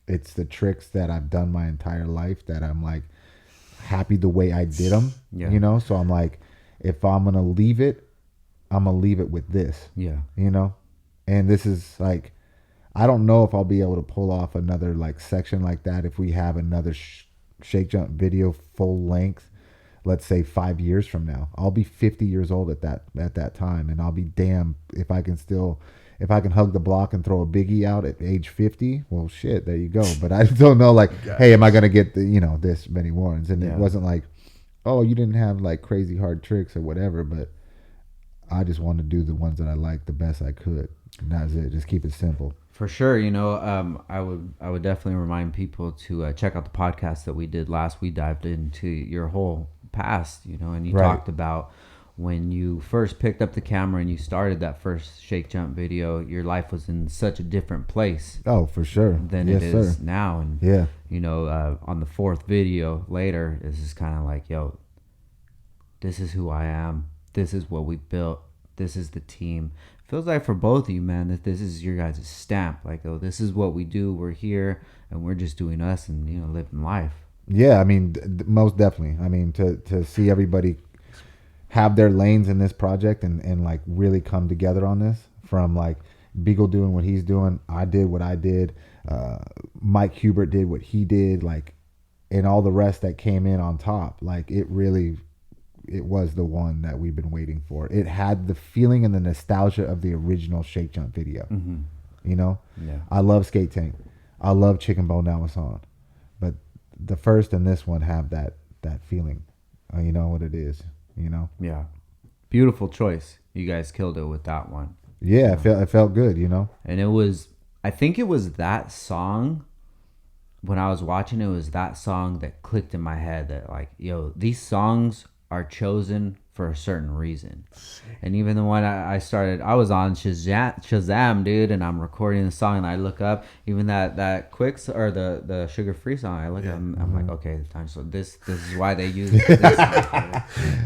It's the tricks that I've done my entire life that I'm like happy the way I did them, so I'm like, if I'm going to leave it, I'm going to leave it with this, and this is like, I don't know if I'll be able to pull off another like section like that if we have another shake jump video full length, let's say 5 years from now. I'll be 50 years old at that time, and I'll be damned if I can hug the block and throw a biggie out at age 50. Well, shit, there you go. But I don't know, like, hey, am I gonna get the this many warrants? And it wasn't like, oh, you didn't have like crazy hard tricks or whatever, but I just wanted to do the ones that I liked the best I could. And that's it. Just keep it simple. For sure, I would definitely remind people to check out the podcast that we did last. We dived into your whole past, and you talked about when you first picked up the camera and you started that first shake jump video, your life was in such a different place. Oh, for sure. Than it is now. And on the fourth video later, it's just kind of like, yo, this is who I am. This is what we built. This is the team. Feels like for both of you, man, that this is your guys' stamp. Like, oh, this is what we do. We're here, and we're just doing us and, living life. Yeah, I mean, most definitely. I mean, to see everybody have their lanes in this project and like really come together on this, from like Beagle doing what he's doing, I did what I did, Mike Hubert did what he did, like, and all the rest that came in on top. Like, it was the one that we've been waiting for. It had the feeling and the nostalgia of the original shake jump video. Yeah. I love Skate Tank. I love Chicken Bone Now It's On. But the first and this one have that feeling. You know what it is, Yeah. Beautiful choice. You guys killed it with that one. Yeah, it felt good, And I think it was that song, when I was watching it was that song that clicked in my head that like, yo, these songs are chosen for a certain reason. And even the one I was on Shazam, dude, and I'm recording the song and I look up, even that Quicks or the Sugar Free song, I look at them, I'm like, okay, so this is why they use it.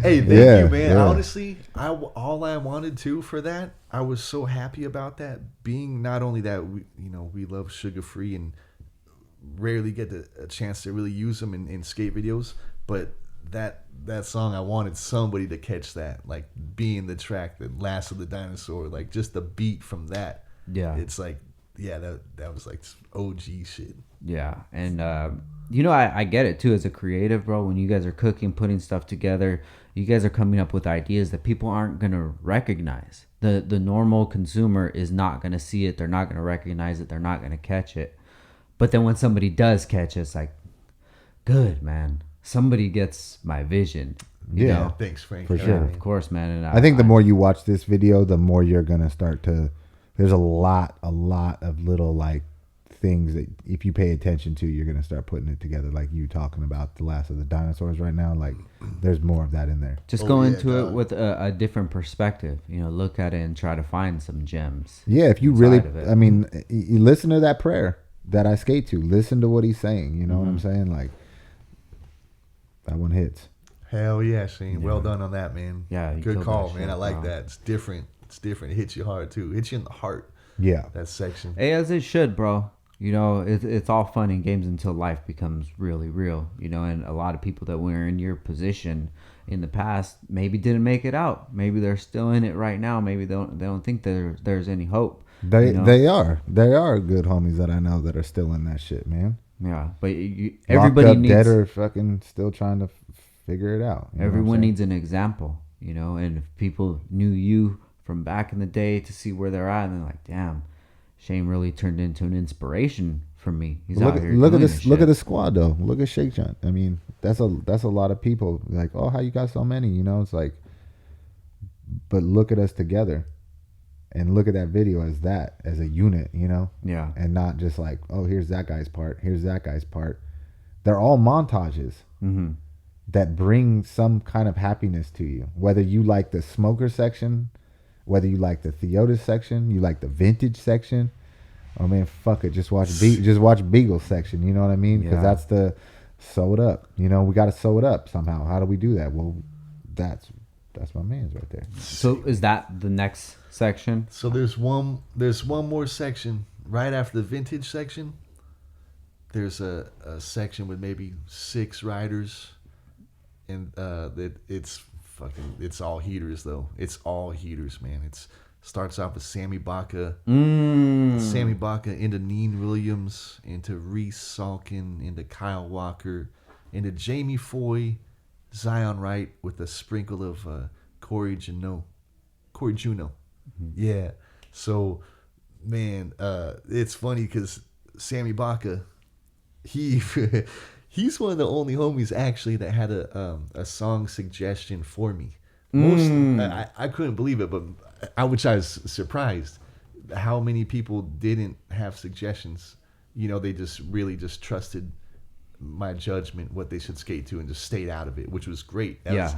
Hey, thank you, man. Yeah. Honestly, all I wanted to for that, I was so happy about that, being not only that we love Sugar Free and rarely get a chance to really use them in skate videos, but that song, I wanted somebody to catch that, like being the track, the Last of the Dinosaur, like just the beat from that. Yeah, it's like, yeah, that was like OG shit. Yeah, and I get it too as a creative, bro. When you guys are cooking, putting stuff together, you guys are coming up with ideas that people aren't gonna recognize. The normal consumer is not gonna see it. They're not gonna recognize it. They're not gonna catch it. But then when somebody does catch it, it's like, good, man. Somebody gets my vision. You know? Thanks, Frank. For sure. Of course, man. And I think the more you watch this video, the more you're going to start to, there's a lot of little like things that if you pay attention to, you're gonna start putting it together. Like you talking about the last of the dinosaurs right now. Like there's more of that in there. Just go into it with a different perspective. You know, look at it and try to find some gems. Yeah, if you really, I mean, you listen to that prayer that I skate to. Listen to what he's saying. You know what I'm saying? Like that one hits. Hell yeah, Shane. Well done on that, man. Yeah, good call, man. I like that. It's different. It's different. It hits you hard too. It hits you in the heart. Yeah, that section. Hey, as it should, bro. You know, it's all fun and games until life becomes really real. You know, and a lot of people that were in your position in the past maybe didn't make it out. Maybe they're still in it right now. Maybe they don't think there's any hope. They are good homies that I know that are still in that shit, man. Yeah, but everybody needs dead or fucking still trying to figure it out. Everyone needs an example, you know. And if people knew you from back in the day to see where they're at, and they're like, damn, Shane really turned into an inspiration for me. He's out here. Look at this. Look at the squad though. Look at Shake Junt. I mean, that's a lot of people. Like, oh, how you got so many? You know, it's like, but look at us together, and look at that video as a unit. You know. Yeah. And not just like, oh, here's that guy's part. Here's that guy's part. They're all montages that bring some kind of happiness to you. Whether you like the smoker section, whether you like the Theotis section, you like the vintage section. Oh man, fuck it. Just watch Beagle section. You know what I mean? Because that's the sew it up. You know, we got to sew it up somehow. How do we do that? Well, that's my man's right there. So is that the next section? So there's one more section right after the vintage section. There's a section with maybe 6 riders, and it's all heaters though. It's all heaters, man. It's starts off with Sammy Baca. Sammy Baca into Neen Williams, into Reese Salkin, into Kyle Walker, into Jamie Foy, Zion Wright with a sprinkle of Corey Juno. Yeah. So, man, it's funny because Sammy Baca, he's one of the only homies actually that had a song suggestion for me. I couldn't believe it, but which I was surprised how many people didn't have suggestions. You know, they just really just trusted my judgment, what they should skate to, and just stayed out of it, which was great. That was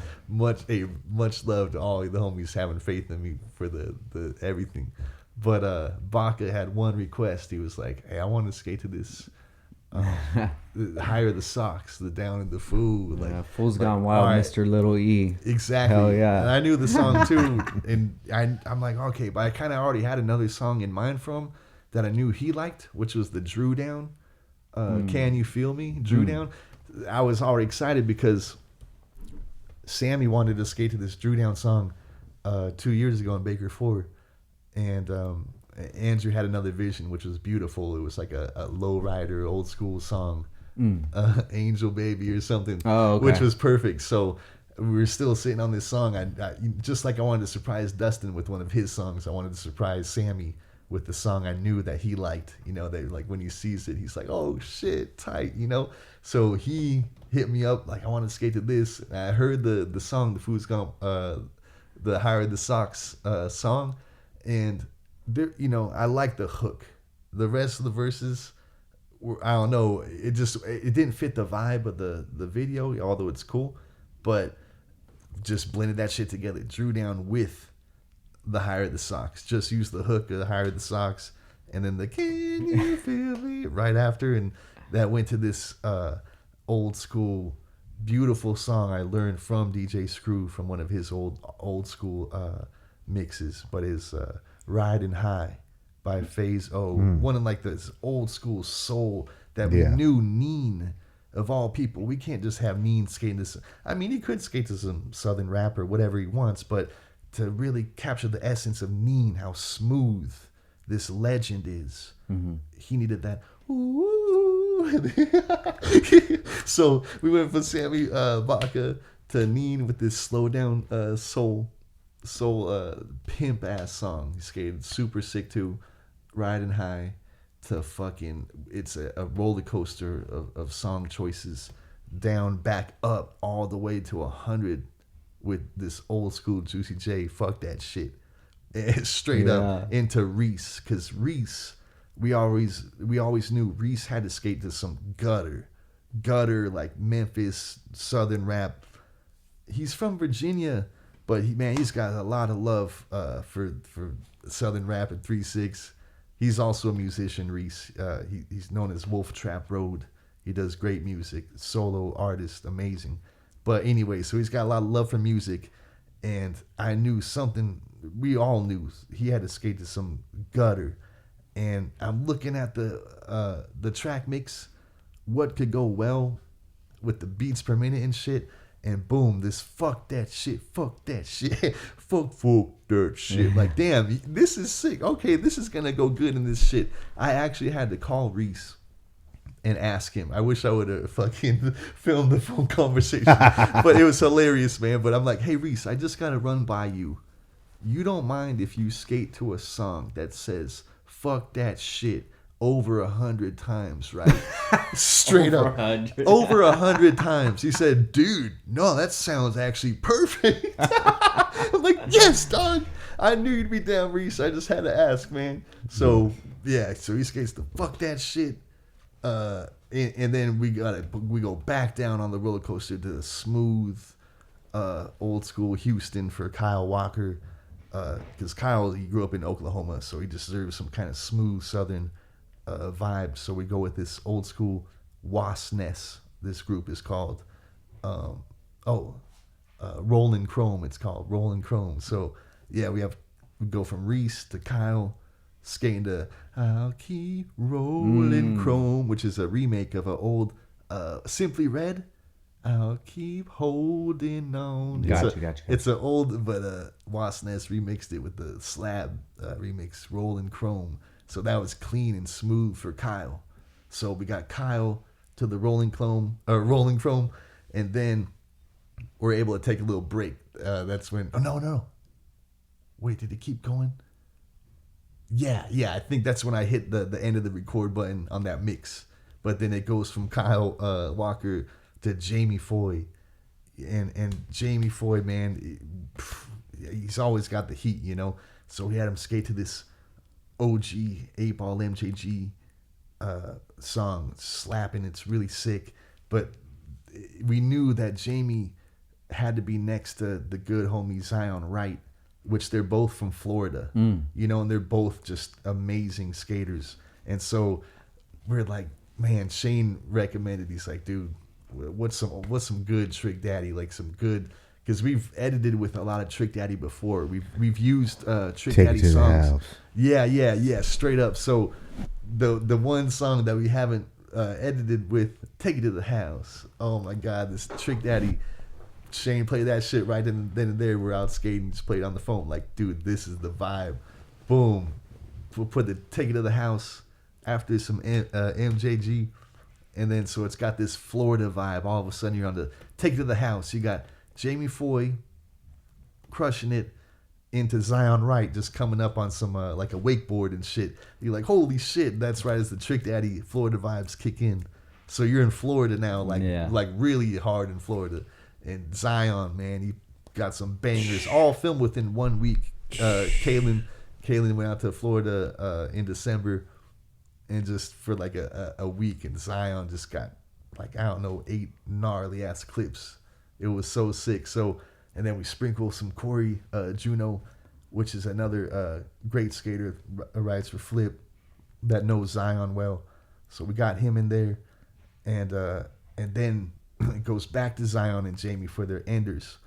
much love to all the homies having faith in me for the everything. But Baca had one request. He was like, "Hey, I want to skate to this." Higher the socks, the down in the food, like Fool's Gone Wild, right. Mr. Little E. Exactly. Hell yeah. And I knew the song too, and I'm like, okay, but I kind of already had another song in mind from that I knew he liked, which was the Drew Down. Can You Feel Me? Drew Down. I was already excited because Sammy wanted to skate to this Drew Down song 2 years ago in Baker Ford, and Andrew had another vision, which was beautiful. It was like a lowrider, old school song, Angel Baby or something, which was perfect. So we were still sitting on this song. I just like I wanted to surprise Dustin with one of his songs. I wanted to surprise Sammy with the song I knew that he liked. You know, that like when he sees it, he's like, "Oh shit, tight," you know. So he hit me up like, "I want to skate to this." And I heard the song, the Food's Gone, the Higher the Socks song, and there, you know, I like the hook. The rest of the verses, I don't know. It didn't fit the vibe of the video, although it's cool. But just blended that shit together. Drew Down with the Higher the Socks. Just use the hook of the Higher the Socks, and then the Can You Feel Me right after, and that went to this old school, beautiful song I learned from DJ Screw from one of his old school mixes, but is Riding High by Phase O. One of like this old school soul that we knew Neen, of all people. We can't just have Neen skating this. I mean, he could skate to some southern rap or whatever he wants, but to really capture the essence of Neen, how smooth this legend is, he needed that. Ooh. So we went from Sammy Baca to Neen with this slow down soul pimp ass song. He skated super sick too, Riding High, to fucking, it's a roller coaster of song choices, down, back, up, all the way to 100 with this old school Juicy J. Fuck that shit, and straight up into Reese, because Reese we always knew Reese had to skate to some gutter like Memphis Southern rap. He's from Virginia, but he's got a lot of love for Southern rap at 3-6. He's also a musician, Reese. He's known as Wolf Trap Road. He does great music, solo artist, amazing. But anyway, so he's got a lot of love for music, and I knew something. We all knew he had to skate to some gutter, and I'm looking at the track mix, what could go well with the beats per minute and shit, and boom, this fuck that shit, fuck that shit. Like, damn, this is sick. Okay, this is gonna go good in this shit. I actually had to call Reese and ask him. I wish I would have fucking filmed the phone conversation, but it was hilarious, man. But I'm like, hey Reese, I just gotta run by you. You don't mind if you skate to a song that says "fuck that shit" over 100 times, right? Straight up, over 100 times. He said, "Dude, no, that sounds actually perfect." I'm like, "Yes, dog. I knew you'd be down, Reese. I just had to ask, man." So yeah, so he skates the "fuck that shit." And then we go back down on the roller coaster to the smooth, old school Houston for Kyle Walker, because Kyle, he grew up in Oklahoma, so he deserves some kind of smooth Southern vibe. So we go with this old school Wasp Nest. This group is called Rolling Chrome. It's called Rolling Chrome. So yeah, we go from Reese to Kyle, skating to "I'll Keep Rolling Chrome," which is a remake of an old Simply Red. "I'll keep holding on." Gotcha. It's an old, but Wasp Nest remixed it with the Slab remix, Rolling Chrome. So that was clean and smooth for Kyle. So we got Kyle to the Rolling Chrome, and then we're able to take a little break. That's when. Oh no! Wait, did it keep going? Yeah. I think that's when I hit the end of the record button on that mix. But then it goes from Kyle Walker to Jamie Foy, and Jamie Foy, man, he's always got the heat, you know. So we had him skate to this OG 8-Ball MJG song, slapping. It's really sick. But we knew that Jamie had to be next to the good homie Zion Wright, which they're both from Florida, you know, and they're both just amazing skaters. And so we're like, man, Shane recommended. He's like, dude, what's some good Trick Daddy, like some good, because we've edited with a lot of Trick Daddy before. We've used Trick Daddy songs. Yeah, straight up. So the one song that we haven't edited with, "Take It to the House." Oh my God, this Trick Daddy. Shane played that shit right then and there. We're out skating, just played on the phone. Like, dude, this is the vibe. Boom. We'll put the "Take It to the House" after some MJG. And then, so it's got this Florida vibe. All of a sudden, you're on the "Take It to the House." You got Jamie Foy crushing it into Zion Wright just coming up on some, like a wakeboard and shit. You're like, holy shit. That's right as the Trick Daddy Florida vibes kick in. So you're in Florida now, like really hard in Florida. And Zion, man, he got some bangers, all filmed within 1 week. Kaylin went out to Florida in December, and just for like a week, and Zion just got, like, I don't know, 8 gnarly ass clips. It was so sick. So, and then we sprinkle some Corey Juno, which is another great skater, rides for Flip, that knows Zion well. So we got him in there, and then it goes back to Zion and Jamie for their enders.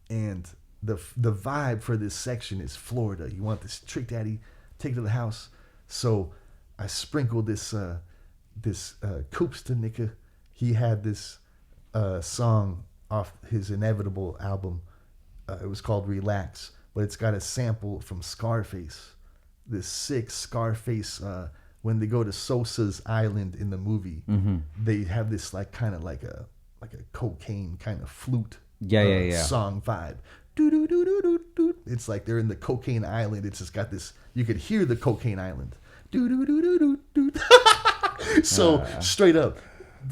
And the vibe for this section is Florida. You want this Trick Daddy, "Take It to the House." So I sprinkled this Koopsta nigga. He had this song off his Inevitable album. It was called "Relax," but it's got a sample from Scarface. This sick Scarface, when they go to Sosa's Island in the movie, they have this like kind of like a cocaine kind of flute song vibe. It's like they're in the cocaine island. It's just got this, you could hear the cocaine island. So straight up,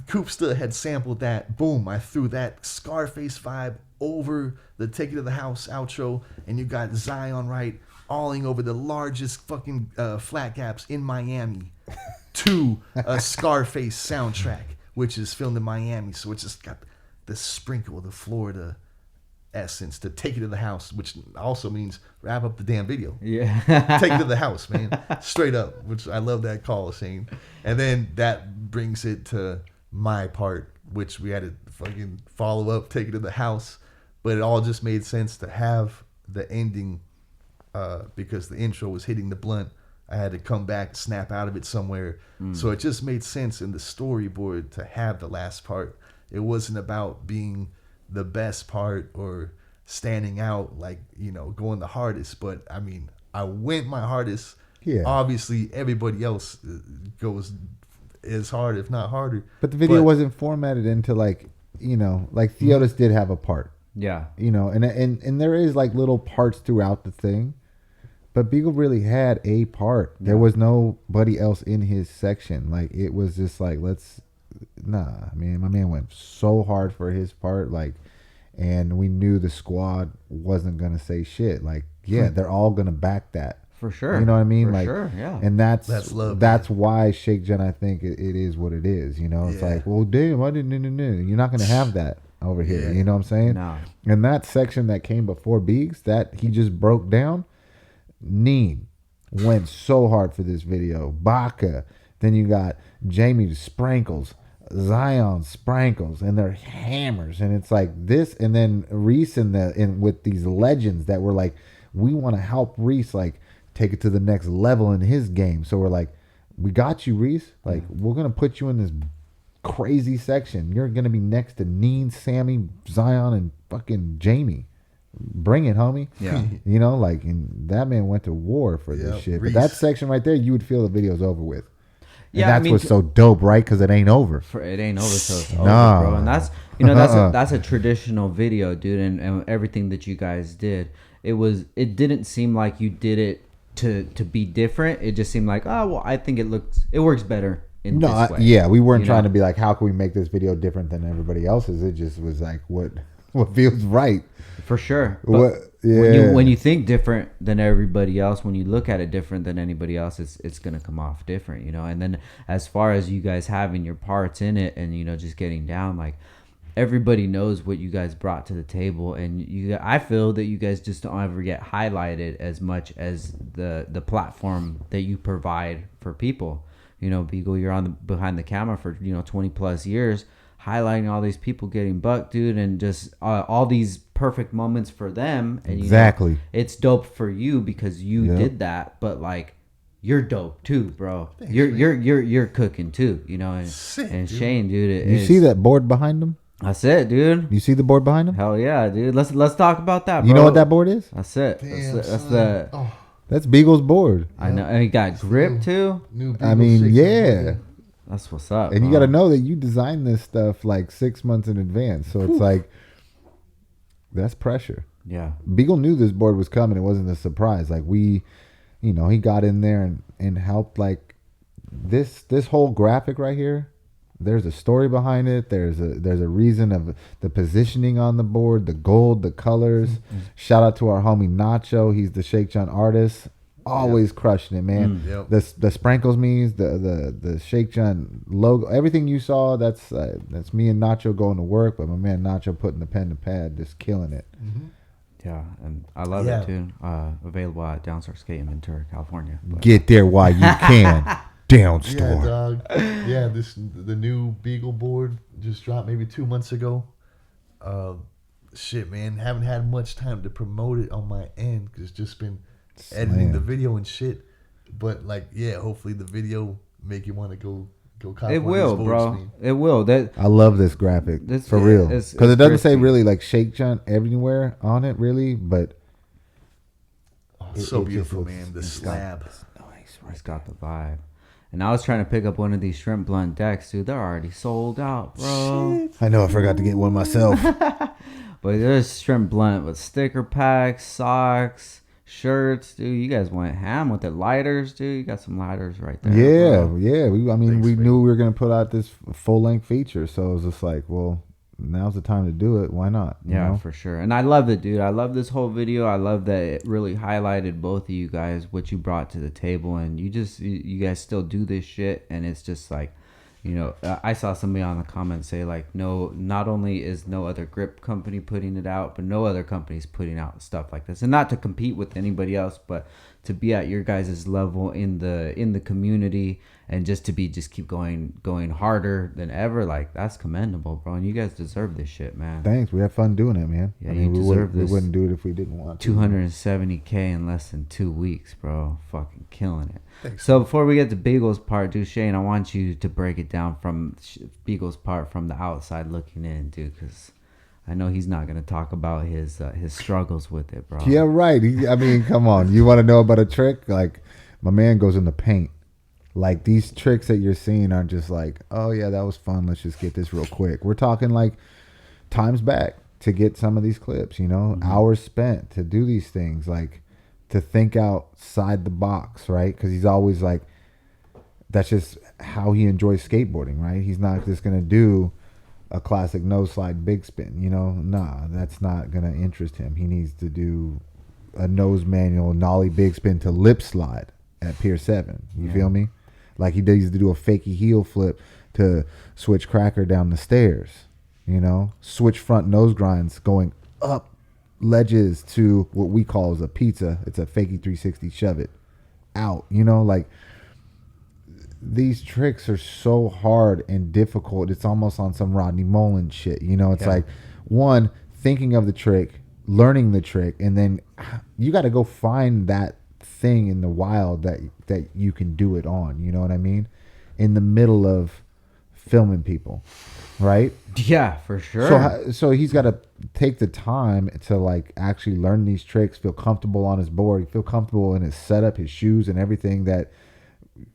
Koopsta had sampled that. Boom, I threw that Scarface vibe over the "Take It to the House" outro, and you got Zion Wright awing over the largest fucking flat gaps in Miami to a Scarface soundtrack, which is filmed in Miami. So it's just got the sprinkle of the Florida essence to take it to the house, which also means wrap up the damn video. Yeah. Take it to the house, man. Straight up, which I love that call, Shane. And then that brings it to my part, which we had to fucking follow up, take it to the house. But it all just made sense to have the ending because the intro was hitting the blunt. I had to come back, snap out of it somewhere. So it just made sense in the storyboard to have the last part. It wasn't about being the best part or standing out, like, you know, going the hardest. But I mean, I went my hardest. Yeah. Obviously, everybody else goes as hard, if not harder. But the video wasn't formatted into like, you know, like Theotis did have a part. Yeah. You know, and there is like little parts throughout the thing. But Beagle really had a part. Yeah. There was nobody else in his section. Like, it was just like, I mean, my man went so hard for his part, like, and we knew the squad wasn't gonna say shit. Like, yeah, they're all gonna back that for sure. You know what I mean? For like, sure, yeah. And that's love. That's why Shake Jen, I think it is what it is. You know, it's like, well, damn, I didn't. No. You're not gonna have that over here. You know what I'm saying? No. And that section that came before Beegs, that he just broke down. Neen went so hard for this video. Baca. Then you got Jamie Sprankles. Zion Sprankles, and they're hammers, and it's like this, and then Reese in with these legends that were like, we want to help Reese like take it to the next level in his game. So we're like, we got you, Reese. Like, we're gonna put you in this crazy section. You're gonna be next to Neen, Sammy, Zion, and fucking Jamie. Bring it, homie. Yeah. You know, like, and that man went to war for this shit. Reese. But that section right there, you would feel the video's over with. And Yeah, that's what's so dope, right? Because it ain't over. It ain't over till it's over, Nah. bro. And that's, you know, that's a traditional video, dude. And everything that you guys did, it didn't seem like you did it to be different. It just seemed like, oh well, I think it works better in this way. Yeah, we weren't trying know? to be like, how can we make this video different than everybody else's? It just was like, what feels right. For sure. But when you think different than everybody else, when you look at it different than anybody else, it's gonna come off different, you know. And then as far as you guys having your parts in it, and you know, just getting down, like, everybody knows what you guys brought to the table, and I feel that you guys just don't ever get highlighted as much as the platform that you provide for people. You know, Beagle, you're behind the camera for 20 plus years, highlighting all these people getting bucked, dude, and just all these perfect moments for them. And exactly, it's dope for you because you did that, but like, you're dope too, bro. Thanks, you're cooking too, you know. And sick, and dude. Shane, dude, you see that board behind him? That's it, dude. You see the board behind him? Hell yeah, dude. Let's talk about that, bro. You know what that board is? That's it. Damn, That's Beagle's board. I know. And he got grip too. New I mean, yeah. That's what's up. And you got to know that you designed this stuff like 6 months in advance. So it's like, that's pressure. Yeah. Beagle knew this board was coming. It wasn't a surprise. Like, he got in there and helped, like, this whole graphic right here. There's a story behind it. There's a reason of the positioning on the board, the gold, the colors. Mm-hmm. Shout out to our homie Nacho. He's the Shake John artist. Always crushing it, man. The Sprankles memes, the Shake John logo, everything you saw. That's me and Nacho going to work, but my man Nacho putting the pen to pad, just killing it. Mm-hmm. Yeah, and I love it too. Available at Downstar Skate in Ventura, California. Get there while you can. Downstar. Yeah, dog. Yeah, the new Beagle board just dropped maybe 2 months ago. Shit, man, haven't had much time to promote it on my end because it's just been editing the video and shit. But like, yeah, hopefully the video make you want to go cop it one will, of these bro. boards, man. It will. I love this graphic for real because it doesn't say really like Shake John everywhere on it, really, but so beautiful, man. The slab, nice. It's got the vibe. And I was trying to pick up one of these shrimp blunt decks, dude. They're already sold out, bro. Shit. I know I forgot to get one myself. But there's shrimp blunt with sticker packs, socks, shirts, dude. You guys went ham with the lighters, dude. You got some lighters right there. Yeah, bro. yeah. We knew we were gonna put out this full length feature, so it was just like, well, now's the time to do it. Why not? You Yeah, know? for sure. And I love it, dude. I love this whole video. I love that it really highlighted both of you guys, what you brought to the table, and you guys still do this shit, and it's just like, you know, I saw somebody on the comments say like, no, not only is no other grip company putting it out, but no other company's putting out stuff like this, and not to compete with anybody else, but to be at your guys' level in the community, and just keep going harder than ever. Like, that's commendable, bro. And you guys deserve this shit, man. Thanks. We have fun doing it, man. Yeah, you deserve this. We wouldn't do it if we didn't want to. 270K in less than 2 weeks, bro. Fucking killing it. Thanks. So before we get to Beagle's part, dude, Shane, I want you to break it down from Beagle's part from the outside looking in, dude, because I know he's not gonna talk about his struggles with it, bro. Yeah, right. I mean, come on. You want to know about a trick? Like, my man goes in the paint. Like, these tricks that you're seeing are just like, oh yeah, that was fun. Let's just get this real quick. We're talking like times back to get some of these clips, you know, hours spent to do these things, like to think outside the box, right? Because he's always like, that's just how he enjoys skateboarding, right? He's not just gonna do a classic nose slide big spin, you know. Nah, that's not gonna interest him. He needs to do a nose manual nollie big spin to lip slide at Pier 7. You feel me? Like, he needs to do a fakey heel flip to switch cracker down the stairs, you know. Switch front nose grinds going up ledges to what we call as a pizza. It's a fakey 360 shove it out, you know. Like, these tricks are so hard and difficult. It's almost on some Rodney Mullen shit, you know. It's like, one, thinking of the trick, learning the trick, and then you got to go find that thing in the wild that you can do it on, you know what I mean, in the middle of filming people, right? Yeah, for sure. So he's got to take the time to like actually learn these tricks, feel comfortable on his board, feel comfortable in his setup, his shoes, and everything that,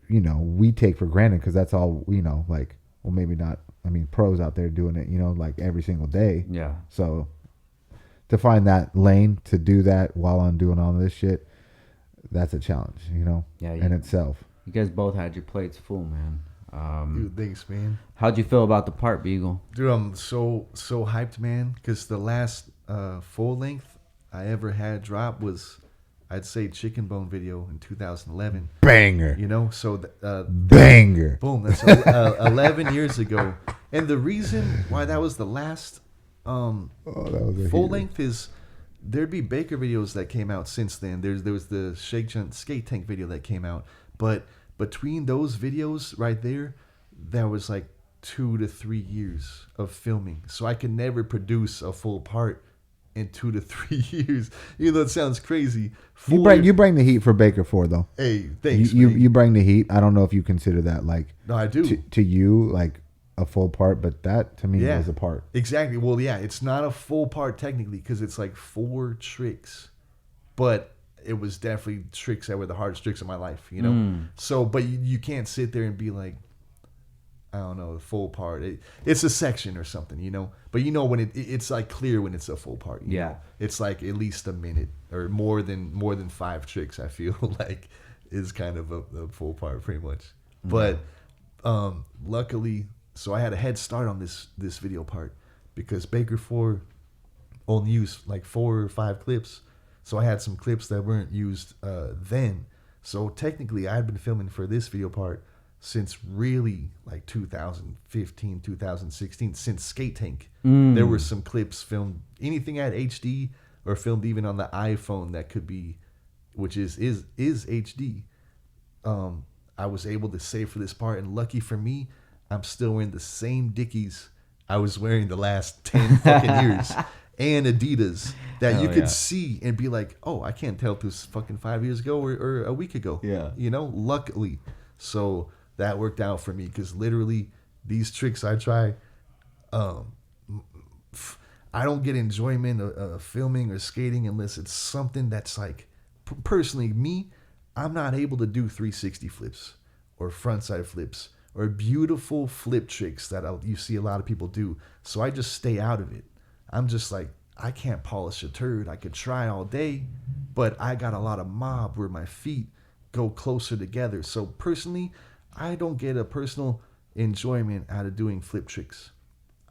you know, we take for granted because that's all we know. Like, well, maybe not. I mean, pros out there doing it, you know, like every single day. Yeah. So to find that lane to do that while I'm doing all this shit, that's a challenge, you know, in itself. You guys both had your plates full, man. Dude, thanks, man. How'd you feel about the part, Beagle? Dude, I'm so hyped, man, because the last full length I ever had drop was, I'd say, Chicken Bone video in 2011. Banger. You know, so banger. Boom, that's 11 years ago. And the reason why that was the last full length is there'd be Baker videos that came out since then. There was the Skate Tank video that came out, but between those videos right there, that was like 2 to 3 years of filming. So I could never produce a full part in 2 to 3 years. Even though it sounds crazy. You bring the heat for Baker 4 though. Hey, thanks. You bring the heat. I don't know if you consider that like, no, I do. To you, like a full part, but that to me was a part. Exactly. Well, yeah, it's not a full part technically because it's like 4 tricks, but it was definitely tricks that were the hardest tricks of my life, you know. So, but you can't sit there and be like, I don't know, the full part. It's a section or something, you know. But you know when it's like clear when it's a full part. You know? It's like at least a minute or more than 5 tricks. I feel like is kind of a full part pretty much. But luckily. So I had a head start on this video part because Baker 4 only used like 4 or 5 clips. So I had some clips that weren't used then. So technically I had been filming for this video part since really like 2015, 2016, since Skate Tank. There were some clips filmed, anything at HD or filmed even on the iPhone that could be, which is HD. I was able to save for this part, and lucky for me, I'm still wearing the same Dickies I was wearing the last 10 fucking years. And Adidas that you could see and be like, oh, I can't tell if this was fucking 5 years ago or a week ago. Yeah. You know, luckily. So that worked out for me because literally these tricks I try, I don't get enjoyment of filming or skating unless it's something that's like, personally, me, I'm not able to do 360 flips or frontside flips or beautiful flip tricks that you see a lot of people do. So I just stay out of it. I'm just like, I can't polish a turd. I could try all day, but I got a lot of mob where my feet go closer together. So personally, I don't get a personal enjoyment out of doing flip tricks.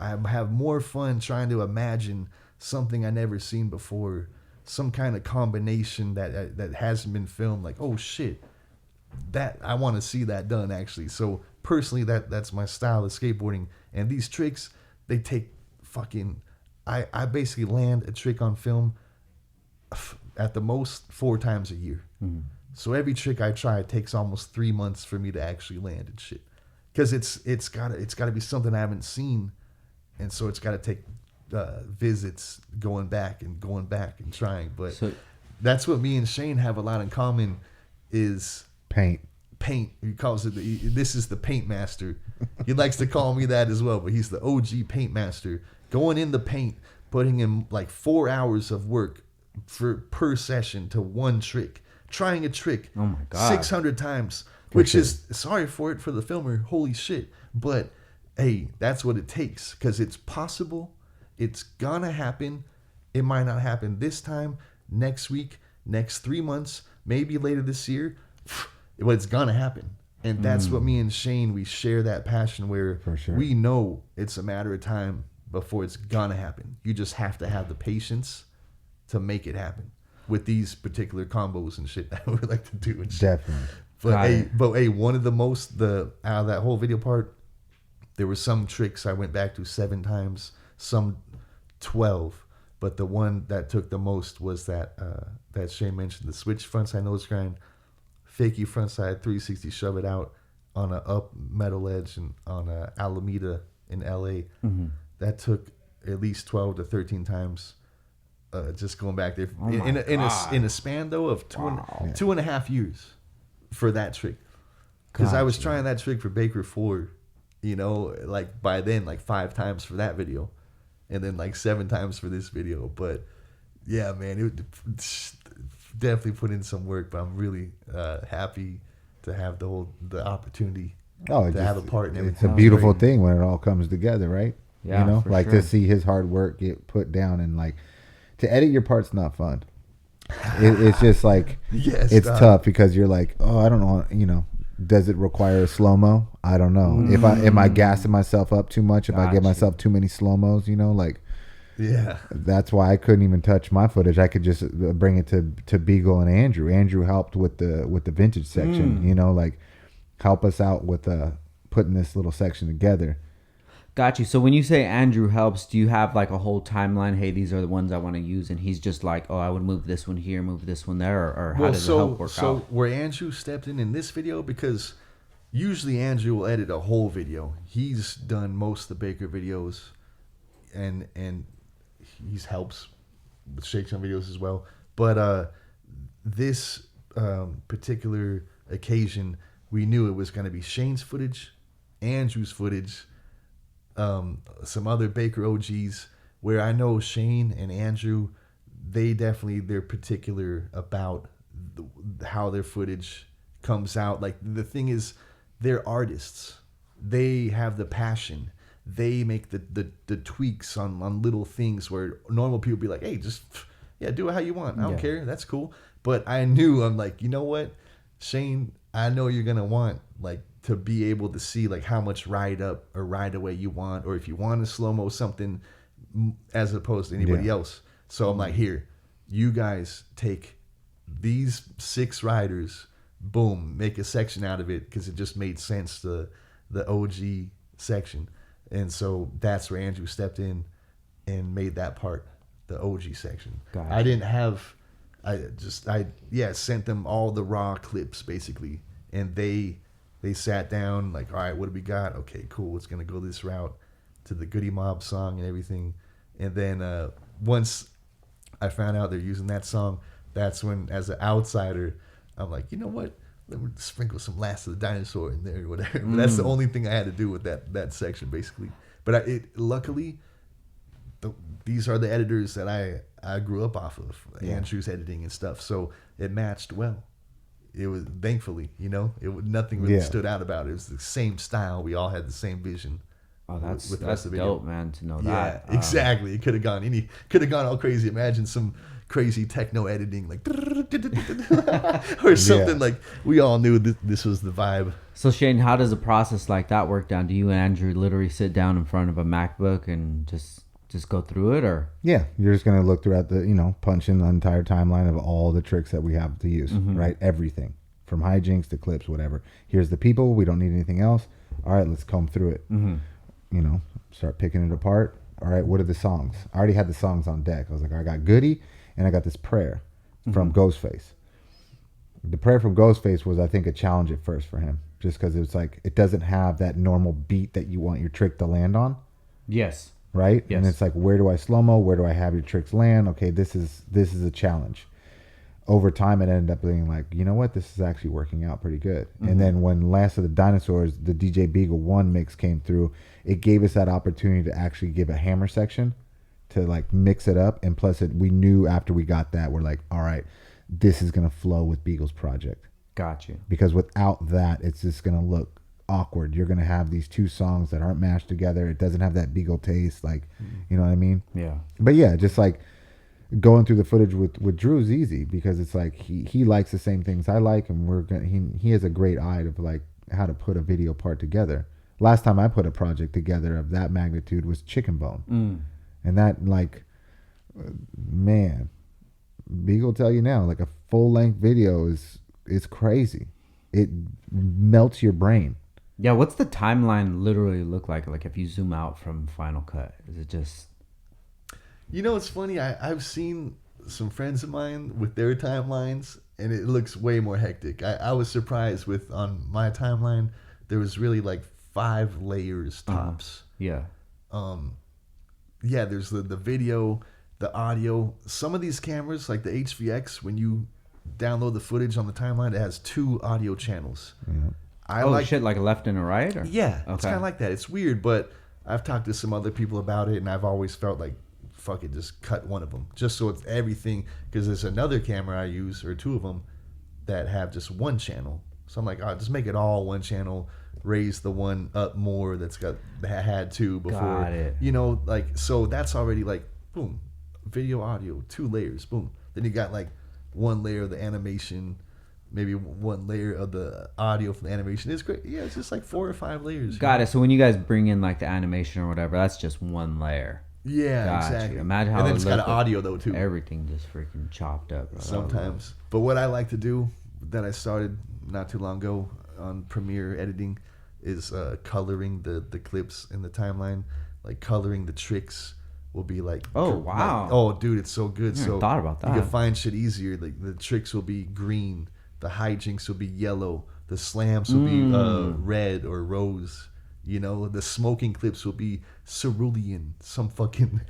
I have more fun trying to imagine something I never seen before, some kind of combination that hasn't been filmed. Like, oh shit, that I want to see that done actually. So personally, that's my style of skateboarding. And these tricks, they take fucking. I basically land a trick on film at the most 4 times a year. Mm-hmm. So every trick I try, it takes almost 3 months for me to actually land and shit. Because it's gotta be something I haven't seen, and so it's gotta take visits going back and trying. But that's what me and Shane have a lot in common is paint. He calls it this is the paint master. He likes to call me that as well, but he's the OG paint master. Going in the paint, putting in like 4 hours of work per session to one trick. Trying a trick 600 times, which is, sorry for the filmer, holy shit. But hey, that's what it takes, because it's possible. It's gonna happen. It might not happen this time, next week, next 3 months, maybe later this year, but it's gonna happen. And that's what me and Shane, we share that passion where we know it's a matter of time before it's gonna happen. You just have to have the patience to make it happen with these particular combos and shit that we like to do and shit. Definitely. But hey, one of the most, out of that whole video part, there were some tricks I went back to 7 times, some 12, but the one that took the most was that Shane mentioned, the switch frontside nose grind, fakie frontside 360 shove it out on a up metal edge and on a Alameda in LA. Mm-hmm. That took at least 12 to 13 times. Just going back there in a span though of 2.5 years for that trick, because I was trying that trick for Baker 4, like by then like 5 times for that video, and then like 7 times for this video. But yeah, man, it definitely put in some work. But I'm really happy to have the opportunity to have a part in everything. It's a beautiful thing when it all comes together, right? Yeah, to see his hard work get put down, and like to edit your part's not fun. It's just like it's tough because you're like, oh, I don't know, does it require a slow mo? I don't know. If am I gassing myself up too much? If I give myself too many slow mos, that's why I couldn't even touch my footage. I could just bring it to Beagle and Andrew. Andrew helped with the vintage section, help us out with putting this little section together. Got you. So when you say Andrew helps, do you have like a whole timeline? Hey, these are the ones I want to use, and he's just like, oh, I would move this one here, move this one there, or how does it help work out? So where Andrew stepped in this video, because usually Andrew will edit a whole video. He's done most of the Baker videos, and he helps with Shake On videos as well. But this particular occasion, we knew it was going to be Shane's footage, Andrew's footage, some other Baker OGs, where I know Shane and Andrew, they're particular about how their footage comes out. Like, the thing is, they're artists. They have the passion. They make the tweaks on little things where normal people be like, hey, just do it how you want. I don't care. That's cool. But I'm like, you know what, Shane, I know you're gonna want like to be able to see like how much ride up or ride away you want, or if you want to slow-mo something as opposed to anybody else. So I'm like, here, you guys take these 6 riders, boom, make a section out of it, because it just made sense to the OG section. And so that's where Andrew stepped in and made that part the OG section. Gotcha. I didn't have, I sent them all the raw clips basically, and they sat down like, all right, what do we got? Okay, cool. It's going to go this route to the Goody Mob song and everything. And then once I found out they're using that song, that's when, as an outsider, I'm like, you know what? Let me sprinkle some Last of the Dinosaur in there or whatever. But that's the only thing I had to do with that section, basically. But luckily, these are the editors that I grew up off of, Andrew's editing and stuff. So it matched well. It was, thankfully, nothing really stood out about it. It was the same style. We all had the same vision. Oh, that's with the rest of the video. dope, man, to know Yeah, that. exactly. It could have gone all crazy. Imagine some crazy techno editing, like or something. Like we all knew this was the vibe. So Shane, how does a process like that work down? Do you and Andrew literally sit down in front of a MacBook and just go through it, or? Yeah, you're just gonna look throughout the punch in the entire timeline of all the tricks that we have to use, right? Everything from hijinks to clips, whatever. Here's the people. We don't need anything else. All right, let's comb through it. Start picking it apart. All right, what are the songs? I already had the songs on deck. I was like, I got Goody, and I got this prayer from Ghostface. The prayer from Ghostface was, I think, a challenge at first for him, just because it's like it doesn't have that normal beat that you want your trick to land on. Yes. Right? Yes. And it's like, where do I slow-mo? Where do I have your tricks land? Okay, this is a challenge. Over time, it ended up being like, you know what? This is actually working out pretty good. And then when Last of the Dinosaurs, the DJ Beagle 1 mix came through, it gave us that opportunity to actually give a hammer section to like mix it up. And plus, we knew after we got that, we're like, all right, this is going to flow with Beagle's project. Got you. Because without that, it's just going to look awkward. You're going to have these two songs that aren't mashed together. It doesn't have that Beagle taste. Like, you know what I mean? Yeah. But yeah, just like going through the footage with Drew is easy because it's like he likes the same things I like, and he has a great eye of like how to put a video part together. Last time I put a project together of that magnitude was Chicken Bone. And that, like, man, Beagle tell you now, like a full length video is crazy. It melts your brain. Yeah, what's the timeline literally look like? Like if you zoom out from Final Cut, is it just? You know, it's funny. I've seen some friends of mine with their timelines, and it looks way more hectic. I was surprised with on my timeline, there was really like 5 layers tops. Yeah. Yeah, there's the video, the audio. Some of these cameras, like the HVX, when you download the footage on the timeline, it has 2 audio channels. Yeah. Like a left and a right? Or? Yeah, it's kind of like that. It's weird, but I've talked to some other people about it, and I've always felt like, fuck it, just cut one of them. Just so it's everything, because there's another camera I use, or 2 of them, that have just 1 channel. So I'm like, just make it all 1 channel, raise the one up more that had 2 before. Got it. You know, like, so that's already like, boom, video, audio, 2 layers, boom. Then you got like 1 layer of the animation, maybe 1 layer of the audio from the animation. It's great. Yeah, it's just like 4 or 5 layers. Got it. So when you guys bring in like the animation or whatever, that's just 1 layer. Yeah, Gotcha. exactly. Imagine how and then it it's got looked audio though too. Everything just freaking chopped up. Bro. Sometimes. But what I like to do that I started not too long ago on Premiere editing is coloring the clips in the timeline, like coloring the tricks will be like, oh wow, like, oh dude, it's so good. I so thought about that. You can find shit easier. Like the tricks will be green, the hijinks will be yellow, the slams will be red or rose. You know, the smoking clips will be cerulean, some fucking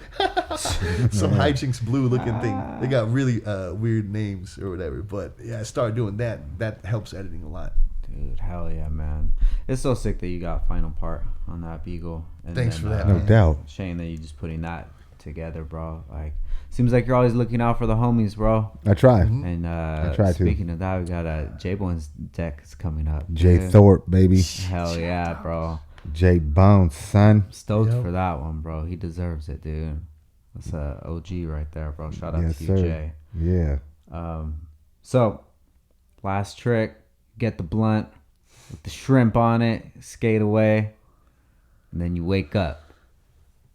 some hijinks blue looking thing. They got really weird names or whatever. But yeah, I started doing that. That helps editing a lot. Dude, hell yeah, man. It's so sick that you got final part on that Beagle. And Thanks then, for that, No man. doubt. Shane, that you just putting that together, bro. Like, seems like you're always looking out for the homies, bro. I try. And I try to. Speaking of that, we got J Bone's deck is coming up. Jay dude. Thorpe, baby. Hell yeah, bro. Jay Bones, son. Stoked for that one, bro. He deserves it, dude. That's a OG right there, bro. Shout out Yes, to you, sir. Jay. Yeah. So, last trick, get the blunt with the shrimp on it, skate away, and then you wake up.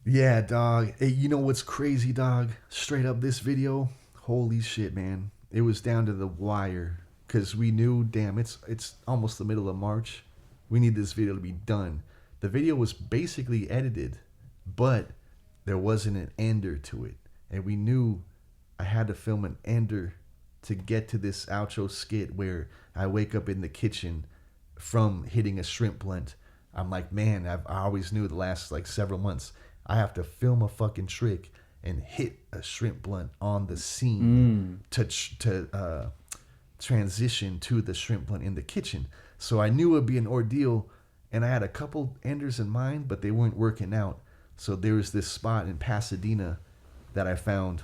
Yeah, dog. Hey, you know what's crazy, dog? Straight up, this video, holy shit, man. It was down to the wire because we knew, damn, it's almost the middle of March. We need this video to be done. The video was basically edited, but there wasn't an ender to it. And we knew I had to film an ender to get to this outro skit where I wake up in the kitchen from hitting a shrimp blunt. I'm like, man, I always knew the last like several months, I have to film a fucking trick and hit a shrimp blunt on the scene to transition to the shrimp blunt in the kitchen. So I knew it would be an ordeal, and I had a couple enders in mind, but they weren't working out. So there was this spot in Pasadena that I found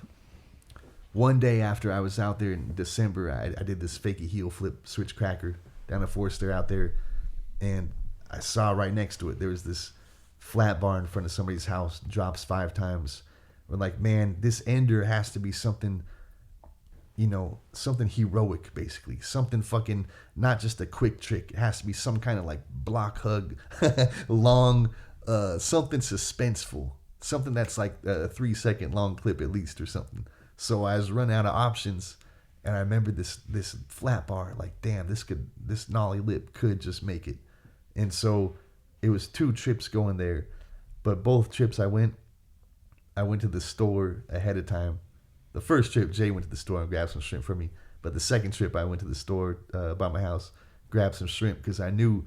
one day after I was out there in December. I did this fakey heel flip switch cracker down at Forster out there, and I saw right next to it there was this flat bar in front of somebody's house, drops 5 times. We're like, man, this ender has to be something, you know, something heroic, basically. Something fucking, not just a quick trick. It has to be some kind of like block hug, long, something suspenseful. Something that's like a 3-second long clip at least or something. So I was running out of options, and I remember this flat bar, like, damn, this nollie lip could just make it. And so it was 2 trips going there, but both trips I went to the store ahead of time. The first trip, Jay went to the store and grabbed some shrimp for me. But the second trip, I went to the store by my house, grabbed some shrimp, because I knew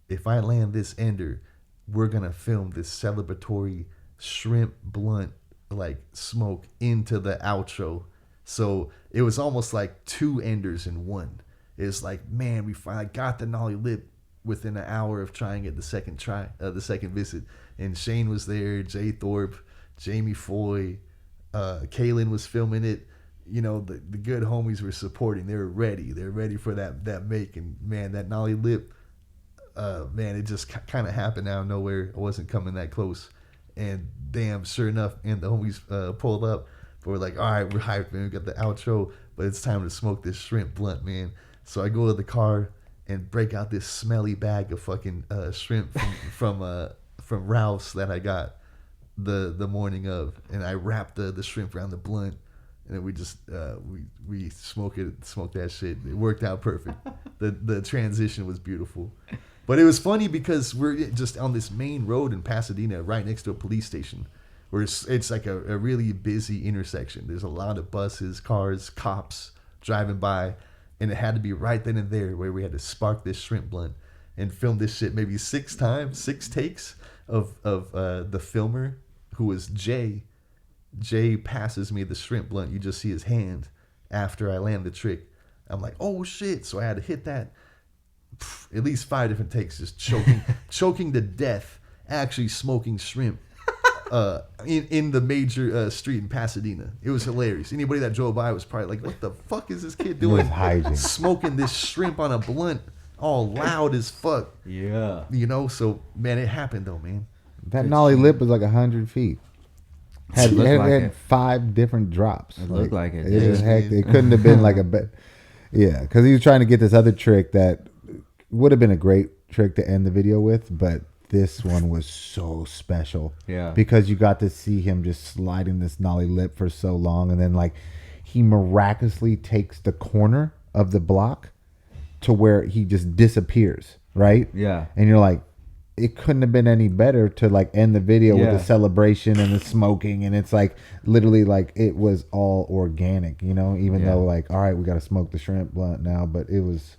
if I land this ender, we're going to film this celebratory shrimp blunt, like, smoke into the outro. So it was almost like 2 enders in one. It's like, man, we finally got the nollie lip within an hour of trying it the second visit. And Shane was there, Jay Thorpe, Jamie Foy, Kaylin was filming it. You know, the good homies were supporting. They were ready. They're ready for that make. And man, that nollie lip, man, it just kind of happened out of nowhere. I wasn't coming that close. And damn, sure enough, and the homies pulled up. But we're like, all right, we're hyped, man. We got the outro, but it's time to smoke this shrimp blunt, man. So I go to the car and break out this smelly bag of fucking shrimp from Ralph's that I got the morning of, and I wrapped the shrimp around the blunt, and then we just we smoked that shit. It worked out perfect. The transition was beautiful, but it was funny because we're just on this main road in Pasadena, right next to a police station, where it's like a really busy intersection. There's a lot of buses, cars, cops driving by, and it had to be right then and there where we had to spark this shrimp blunt and film this shit maybe 6 takes of the filmer, who was Jay. Jay passes me the shrimp blunt. You just see his hand after I land the trick. I'm like, oh shit. So I had to hit that at least 5 different takes, just choking to death, actually smoking shrimp in the major street in Pasadena. It was hilarious. Anybody that drove by was probably like, what the fuck is this kid doing? Hijinx. Smoking this shrimp on a blunt, all loud as fuck. Yeah. You know, so man, it happened though, man. That nollie lip was like 100 feet. Had 5 different drops. It looked like it. It couldn't have been like a bet. Yeah, because he was trying to get this other trick that would have been a great trick to end the video with, but this one was so special. Yeah. Because you got to see him just sliding this nollie lip for so long, and then like he miraculously takes the corner of the block to where he just disappears, right? Yeah. And you're like, it couldn't have been any better to like end the video with the celebration and the smoking, and it's like literally like it was all organic, you know, even though like, all right, we got to smoke the shrimp blunt now, but it was,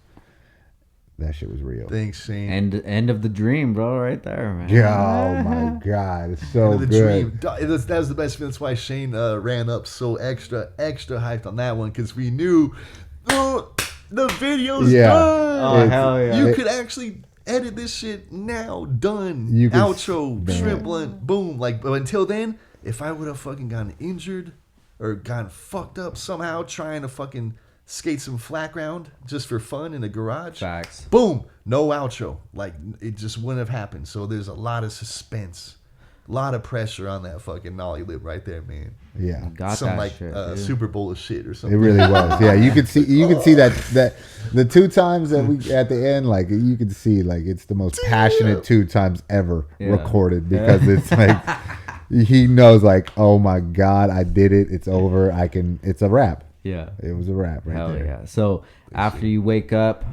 that shit was real. Thanks, Shane. End of the dream, bro, right there, man. Yeah, oh my god, it's so end of the good. Dream. That was the best feeling. That's why Shane ran up so extra hyped on that one, because we knew the video's done. Oh hell yeah! You could actually edit this shit now. Done. You could, outro, shrimp blunt, boom. Like, but until then, if I would have fucking gotten injured or gotten fucked up somehow trying to fucking skate some flat ground just for fun in a garage, Facts. boom, no outro. Like, it just wouldn't have happened. So there's a lot of suspense, a lot of pressure on that fucking nollie lip right there, man. Yeah, Got some that like shit, Super Bowl of shit or it something. really was. Yeah, you could see that the 2 times that we at the end, like you could see like it's the most passionate 2 times ever recorded, because it's like he knows like, oh my god, I did it. It's over. It's a wrap. Yeah, it was a wrap right Hell there. yeah. So after you wake up,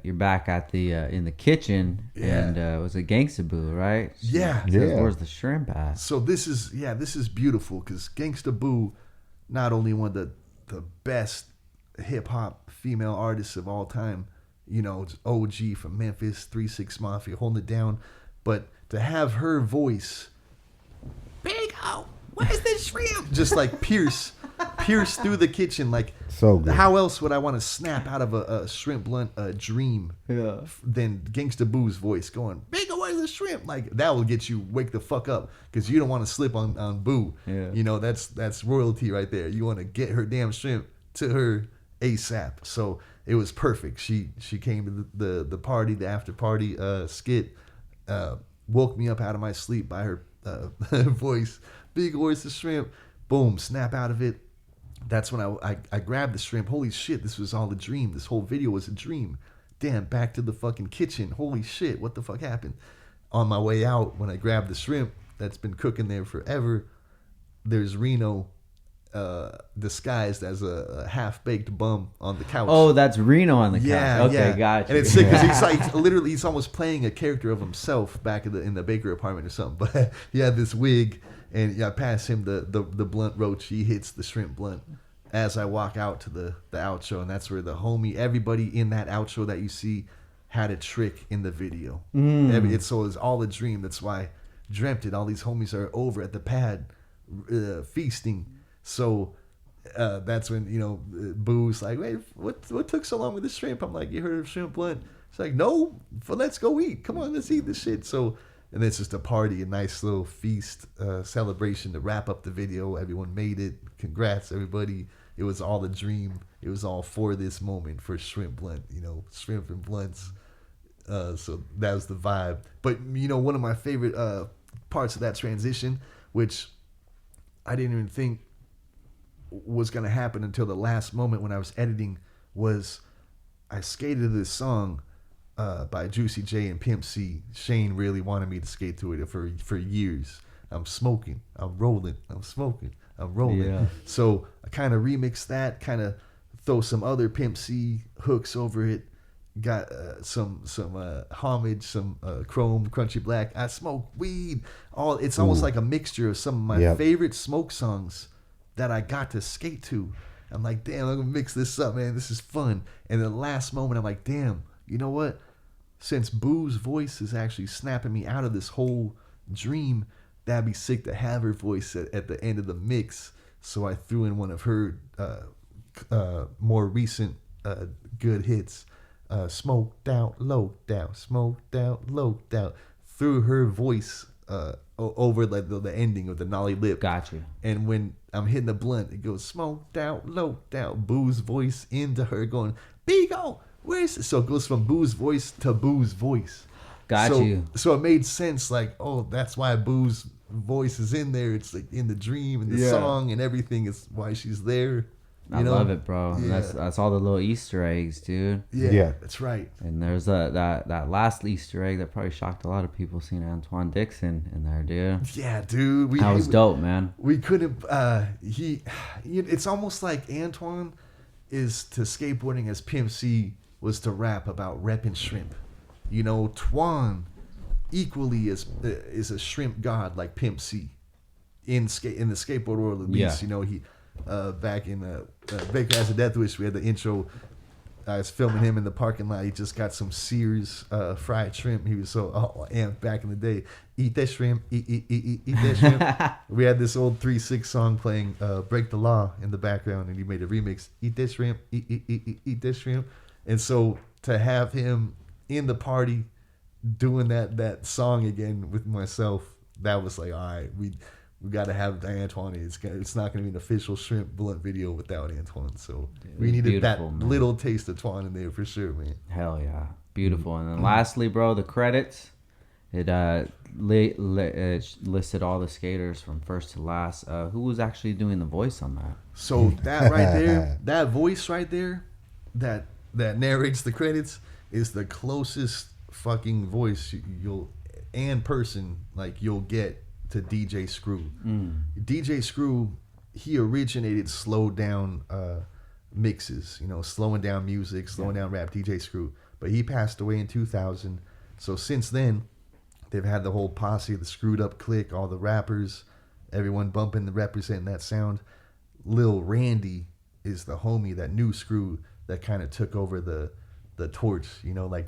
you're back at the in the kitchen, and it was a Gangsta Boo, right? Yeah. Where's the shrimp at? So this is beautiful, because Gangsta Boo, not only one of the best hip hop female artists of all time, you know, OG from Memphis, 3 6 Mafia, holding it down, but to have her voice, Beagle, where's the shrimp? Just like pierce through the kitchen, like, so good. How else would I want to snap out of a shrimp blunt dream than Gangsta Boo's voice going, Beagle, where's the shrimp? Like, that will get you wake the fuck up, because you don't want to slip on Boo. Yeah. You know, that's royalty right there. You want to get her damn shrimp to her ASAP. So it was perfect. She came to the party, the after party skit. woke me up out of my sleep by her voice. Big oyster shrimp. Boom, snap out of it. That's when I grabbed the shrimp. Holy shit, this was all a dream. This whole video was a dream. Damn, back to the fucking kitchen. Holy shit, what the fuck happened? On my way out, when I grabbed the shrimp that's been cooking there forever, there's Reno disguised as a half-baked bum on the couch. Oh, that's Reno on the couch. Okay, gotcha. And it's sick because he's like literally, he's almost playing a character of himself back in the Baker apartment or something. But he had this wig, and I pass him the blunt roach. He hits the shrimp blunt as I walk out to the outro, and that's where the homie, everybody in that outro that you see had a trick in the video. So it's all a dream. That's why I dreamt it. All these homies are over at the pad feasting. So that's when, Boo's like, wait, what took so long with the shrimp? I'm like, you heard of shrimp blunt? It's like, no, let's go eat. Come on, let's eat this shit. So, and it's just a party, a nice little feast celebration to wrap up the video. Everyone made it. Congrats, everybody. It was all a dream. It was all for this moment, for shrimp blunt, shrimp and blunts. So that was the vibe. But, one of my favorite parts of that transition, which I didn't even think was going to happen until the last moment when I was editing, was I skated this song by Juicy J and Pimp C. Shane really wanted me to skate to it for years. I'm smoking, I'm rolling, I'm smoking, I'm rolling. Yeah. So I kind of remixed that, kind of throw some other Pimp C hooks over it. Got some homage, some Chrome, Crunchy Black. I smoke weed. It's almost like a mixture of some of my favorite smoke songs that I got to skate to. I'm like, damn, I'm gonna mix this up, man. This is fun. And the last moment, I'm like, damn, you know what? Since Boo's voice is actually snapping me out of this whole dream, that'd be sick to have her voice at the end of the mix. So I threw in one of her more recent good hits. Smoked out, loped out, smoked out, loped out. Threw her voice over like the ending of the Nolly Lip. Gotcha. And when I'm hitting the blunt, it goes smoked out, loped out. Boo's voice into her going, Beagle, where's it? So it goes from Boo's voice to Boo's voice. Got you. So it made sense, like, oh, that's why Boo's voice is in there. It's like in the dream and the song and everything is why she's there. I love it, bro. Yeah. That's all the little Easter eggs, dude. Yeah, that's right. And there's that last Easter egg that probably shocked a lot of people, seeing Antoine Dixon in there, dude. Yeah, dude. That was dope, man. We couldn't. It's almost like Antoine is to skateboarding as Pimp C was to rap about repping shrimp. Twan equally is a shrimp god like Pimp C in the skateboard world at least. He. Back in Baker Has a Death Wish, we had the intro. I was filming him in the parking lot. He just got some Sears fried shrimp. He was so amped back in the day. Eat that shrimp, eat that shrimp. We had this old 3-6 song playing, Break the Law, in the background, and he made a remix. Eat that shrimp, eat that shrimp. And so to have him in the party doing that song again with myself, that was like, all right, we got to have Antoine. It's not going to be an official shrimp blunt video without Antoine. So we needed that little taste of Twan in there for sure, man. Hell yeah. Beautiful. And then lastly, bro, the credits. It listed all the skaters from first to last. Who was actually doing the voice on that? So that right there, that voice right there, that narrates the credits is the closest fucking voice you'll get to DJ Screw. DJ Screw, he originated slow down mixes, slowing down music, slowing down rap, DJ Screw. But he passed away in 2000. So since then, they've had the whole posse, the Screwed Up Clique, all the rappers, everyone bumping, representing that sound. Lil Randy is the homie, that new Screw that kind of took over the torch,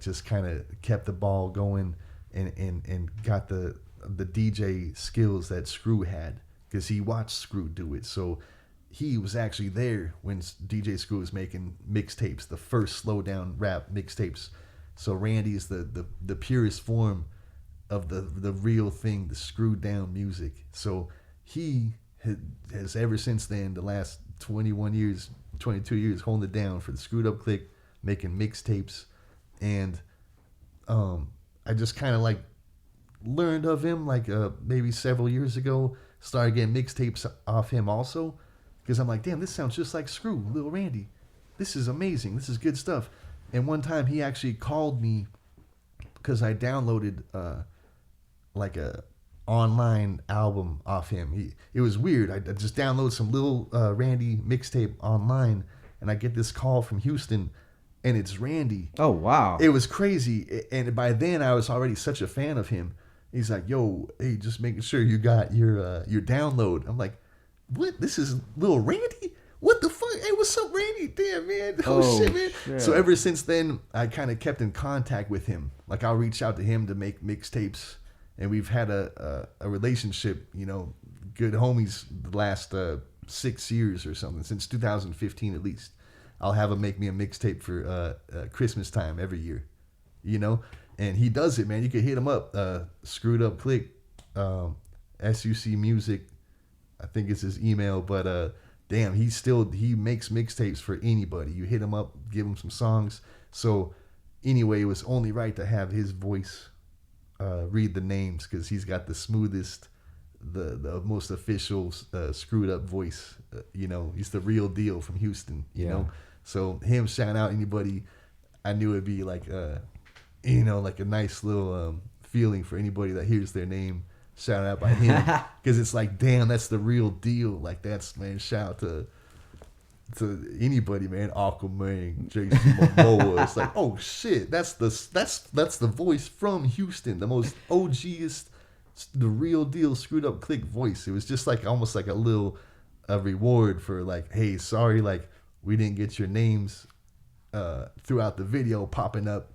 just kind of kept the ball going and got the DJ skills that Screw had, because he watched Screw do it. So he was actually there when DJ Screw was making mixtapes, the first slow down rap mixtapes. So Randy is the purest form of the real thing, the screwed down music. So he has ever since then, the last 21 years, 22 years, holding it down for the Screwed Up Clique, making mixtapes. And I just kind of like learned of him like maybe several years ago. Started getting mixtapes off him also, because I'm like, damn, this sounds just like Screw, Lil Randy. This is amazing. This is good stuff. And one time he actually called me because I downloaded like a online album off him. It was weird. I just downloaded some Lil Randy mixtape online, and I get this call from Houston, and it's Randy. Oh, wow. It was crazy. And by then I was already such a fan of him. He's like, yo, hey, just making sure you got your download. I'm like, what? This is Lil Randy? What the fuck? Hey, what's up, Randy? Damn, man. Oh, shit, man. Shit. So ever since then, I kind of kept in contact with him. Like, I'll reach out to him to make mixtapes. And we've had a relationship, you know, good homies the last 6 years or something, since 2015 at least. I'll have him make me a mixtape for Christmas time every year, you know? And he does it, man. You can hit him up. Screwed Up Click, SUC Music. I think it's his email. But damn, he makes mixtapes for anybody. You hit him up, give him some songs. So anyway, it was only right to have his voice read the names, because he's got the smoothest, the most official Screwed Up voice. You know, he's the real deal from Houston. You know, so him shouting out anybody, I knew it'd be like you know, like a nice little feeling for anybody that hears their name shouted out by him, because it's like, damn, that's the real deal. Like, that's, man, shout out to anybody, man. Aquaman, Jason Momoa. It's like, oh shit, that's the voice from Houston, the most OGest, the real deal Screwed Up Click voice. It was just like almost like a reward for like, hey, sorry, like we didn't get your names throughout the video popping up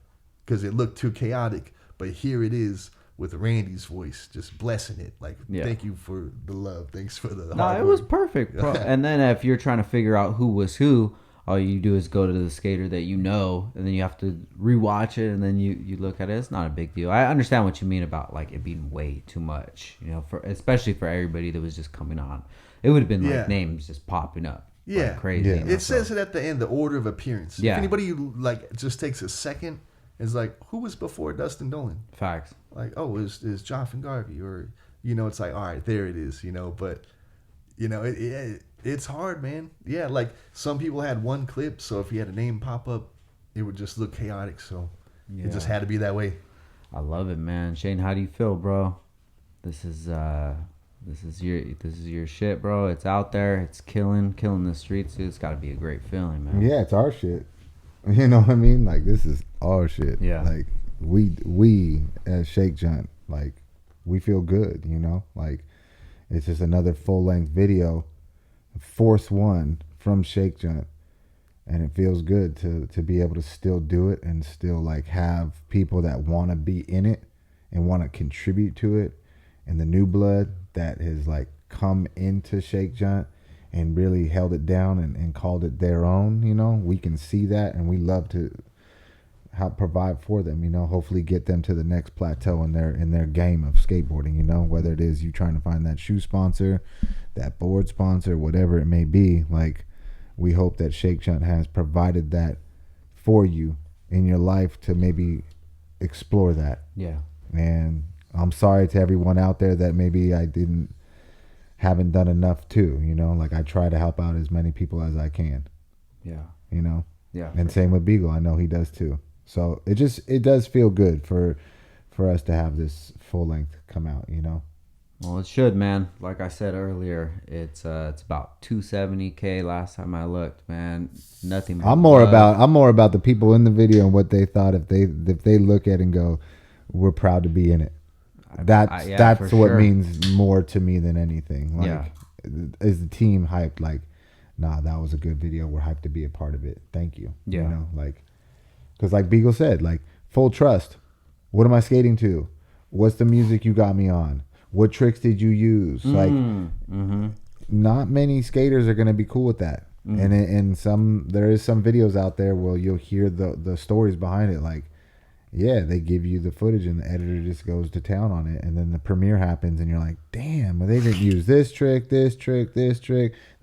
because it looked too chaotic, but here it is with Randy's voice, just blessing it. Like, thank you for the love. Thanks for the hard it work. was perfect. And then if you're trying to figure out who was who, all you do is go to the skater that you know, and then you have to rewatch it, and then you look at it. It's not a big deal. I understand what you mean about like it being way too much, you know, especially for everybody that was just coming on. It would have been like names just popping up. Like crazy. Yeah. It says it at the end, the order of appearance. If anybody like just takes a second, it's like, who was before Dustin Dolan? Facts. Like, oh, is Joff and Garvey, or, you know, it's like, all right, there it is, you know. But, you know, it's hard, man. Yeah, like some people had one clip, so if you had a name pop up, it would just look chaotic. So it just had to be that way. I love it, man. Shane, how do you feel, bro? This is your shit, bro. It's out there. It's killing the streets. It's got to be a great feeling, man. Yeah, it's our shit. You know what I mean? Like, this is our shit. Yeah. Like, we as Shake Junt, like, we feel good, you know? Like, it's just another full-length video, fourth one from Shake Junt. And it feels good to be able to still do it and still, like, have people that want to be in it and want to contribute to it. And the new blood that has, like, come into Shake Junt and really held it down and called it their own, you know, we can see that, and we love to help provide for them, you know, hopefully get them to the next plateau in their game of skateboarding, you know, whether it is you trying to find that shoe sponsor, that board sponsor, whatever it may be. Like, we hope that Shake Junt has provided that for you in your life to maybe explore that. Yeah. And I'm sorry to everyone out there that maybe I haven't done enough too, you know, like I try to help out as many people as I can. Yeah. You know? Yeah. And same with Beagle. I know he does too. So it does feel good for us to have this full length come out, you know? Well, it should, man. Like I said earlier, it's about 270K last time I looked, man. Nothing. I'm more about the people in the video and what they thought if they look at it and go, we're proud to be in it. That's what means more to me than anything. Like, is the team hyped? Like, nah, that was a good video. We're hyped to be a part of it. Thank you. Yeah. You know, like, because like Beagle said, like, full trust. What am I skating to? What's the music you got me on? What tricks did you use? Like, not many skaters are gonna be cool with that. And there is some videos out there where you'll hear the stories behind it. Like, yeah, they give you the footage and the editor just goes to town on it, and then the premiere happens and you're like, damn, well, they didn't use this trick. They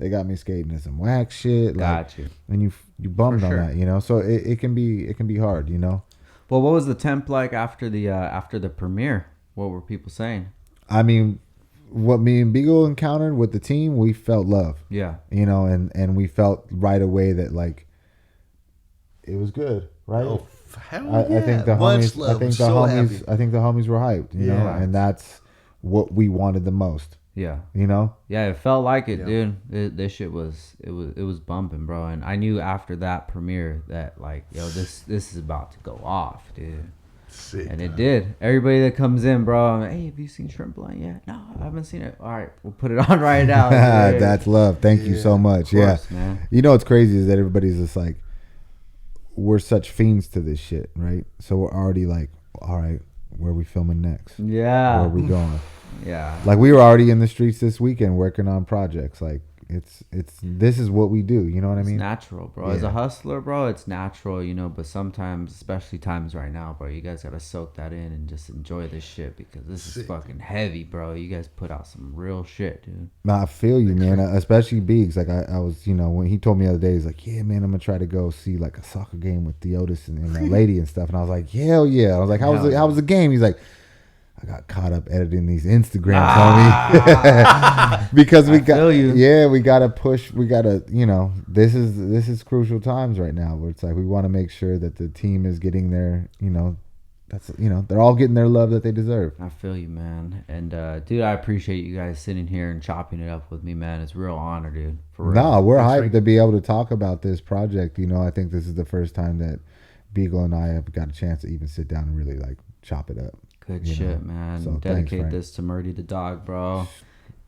got me skating to some whack shit. Like, and you bummed on that, you know. So it can be hard, you know. Well, what was the temp like after the premiere? What were people saying? I mean, what me and Beagle encountered with the team, we felt love. Yeah. You know, and we felt right away that like it was good, right? Oh, hell I think the Much homies. love. I think the So homies. happy. I think the homies were hyped. You know, Yeah. and that's what we wanted the most. Yeah. You know. Yeah, it felt like it, Yeah. dude. This shit was it was bumping, bro. And I knew after that premiere that like, yo, this is about to go off, dude. Sick. And it did. Everybody that comes in, bro, I'm like, hey, have you seen Shrimp Blunt yet? No, I haven't seen it. All right, we'll put it on right now. Yeah. That's love. Thank you so much. Of course, man. You know what's crazy is that everybody's just like, we're such fiends to this shit, right? So we're already like, all right, where are we filming next? Yeah. Where are we going? Yeah. Like we were already in the streets this weekend working on projects. Like it's this is what we do. You know what I mean? It's natural, bro. As a Yeah. hustler, bro, it's natural, you know, but sometimes, especially times right now, bro, you guys gotta soak that in and just enjoy this shit because this is Sick. fucking heavy, bro. You guys put out some real shit, dude. Nah, I feel you, man. Especially Beegs. Like I was, you know, when he told me the other day, he's like, yeah, man, I'm gonna try to go see like a soccer game with Theotis and that lady and stuff. And I was like, hell yeah. I was like, how was the game? He's like, I got caught up editing these Instagrams, homie. Because we gotta push. We gotta, you know, this is crucial times right now where it's like we want to make sure that the team is getting their, you know, that's, you know, they're all getting their love that they deserve. I feel you, man. And dude, I appreciate you guys sitting here and chopping it up with me, man. It's a real honor, dude. For real. No, we're Thanks, hyped Frank. to be able to talk about this project. You know, I think this is the first time that Beagle and I have got a chance to even sit down and really like chop it up. Good you shit, know. man. So, thanks, Dedicate Frank. this to Marty the dog, bro.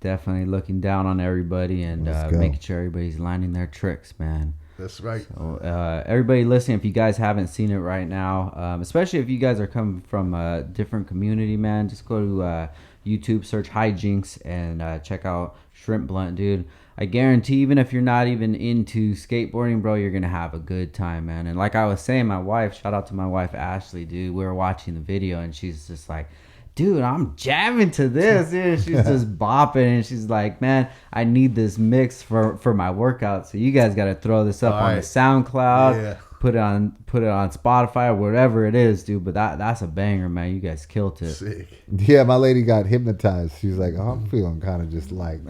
Definitely looking down on everybody and Let's go. making sure everybody's landing their tricks, man. That's right. So, everybody listening, if you guys haven't seen it right now, especially if you guys are coming from a different community, man, just go to YouTube, search Hijinx, and check out Shrimp Blunt, dude. I guarantee, even if you're not even into skateboarding, bro, you're gonna have a good time, man. And like I was saying, my wife, shout out to my wife Ashley, dude. We were watching the video, and she's just like, dude, I'm jamming to this, dude. She's just bopping, and she's like, man, I need this mix for my workout. So you guys got to throw this up All on the right. SoundCloud, Yeah. put it on Spotify or whatever it is, dude. But that's a banger, man. You guys killed it. Sick. Yeah, my lady got hypnotized. She's like, oh, I'm feeling kind of just like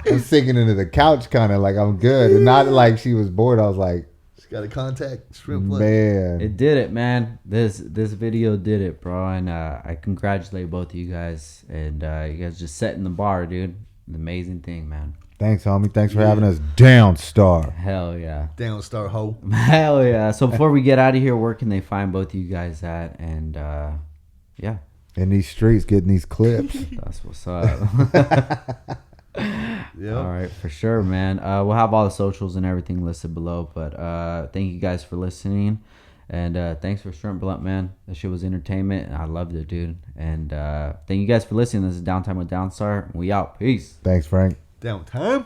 I'm sinking into the couch, kind of like I'm good, and not like she was bored. I was like, Just got to contact Shrimp Blunt. man, It did it, man. This video did it, bro. And I congratulate both of you guys. And you guys just setting the bar, dude. An amazing thing, man. thanks, homie. Thanks for having us, Downstar. Hell yeah. Downstar Ho. Hell yeah. So before we get out of here, where can they find both of you guys at? And yeah, In these streets, getting these clips. that's what's up. Yeah. All right, for sure, man. We'll have all the socials and everything listed below. But thank you guys for listening. And thanks for Shrimp Blunt, man. That shit was entertainment. And I loved it, dude. And thank you guys for listening. This is Downtime with Downstar. We out. Peace. Thanks, Frank. Downtime.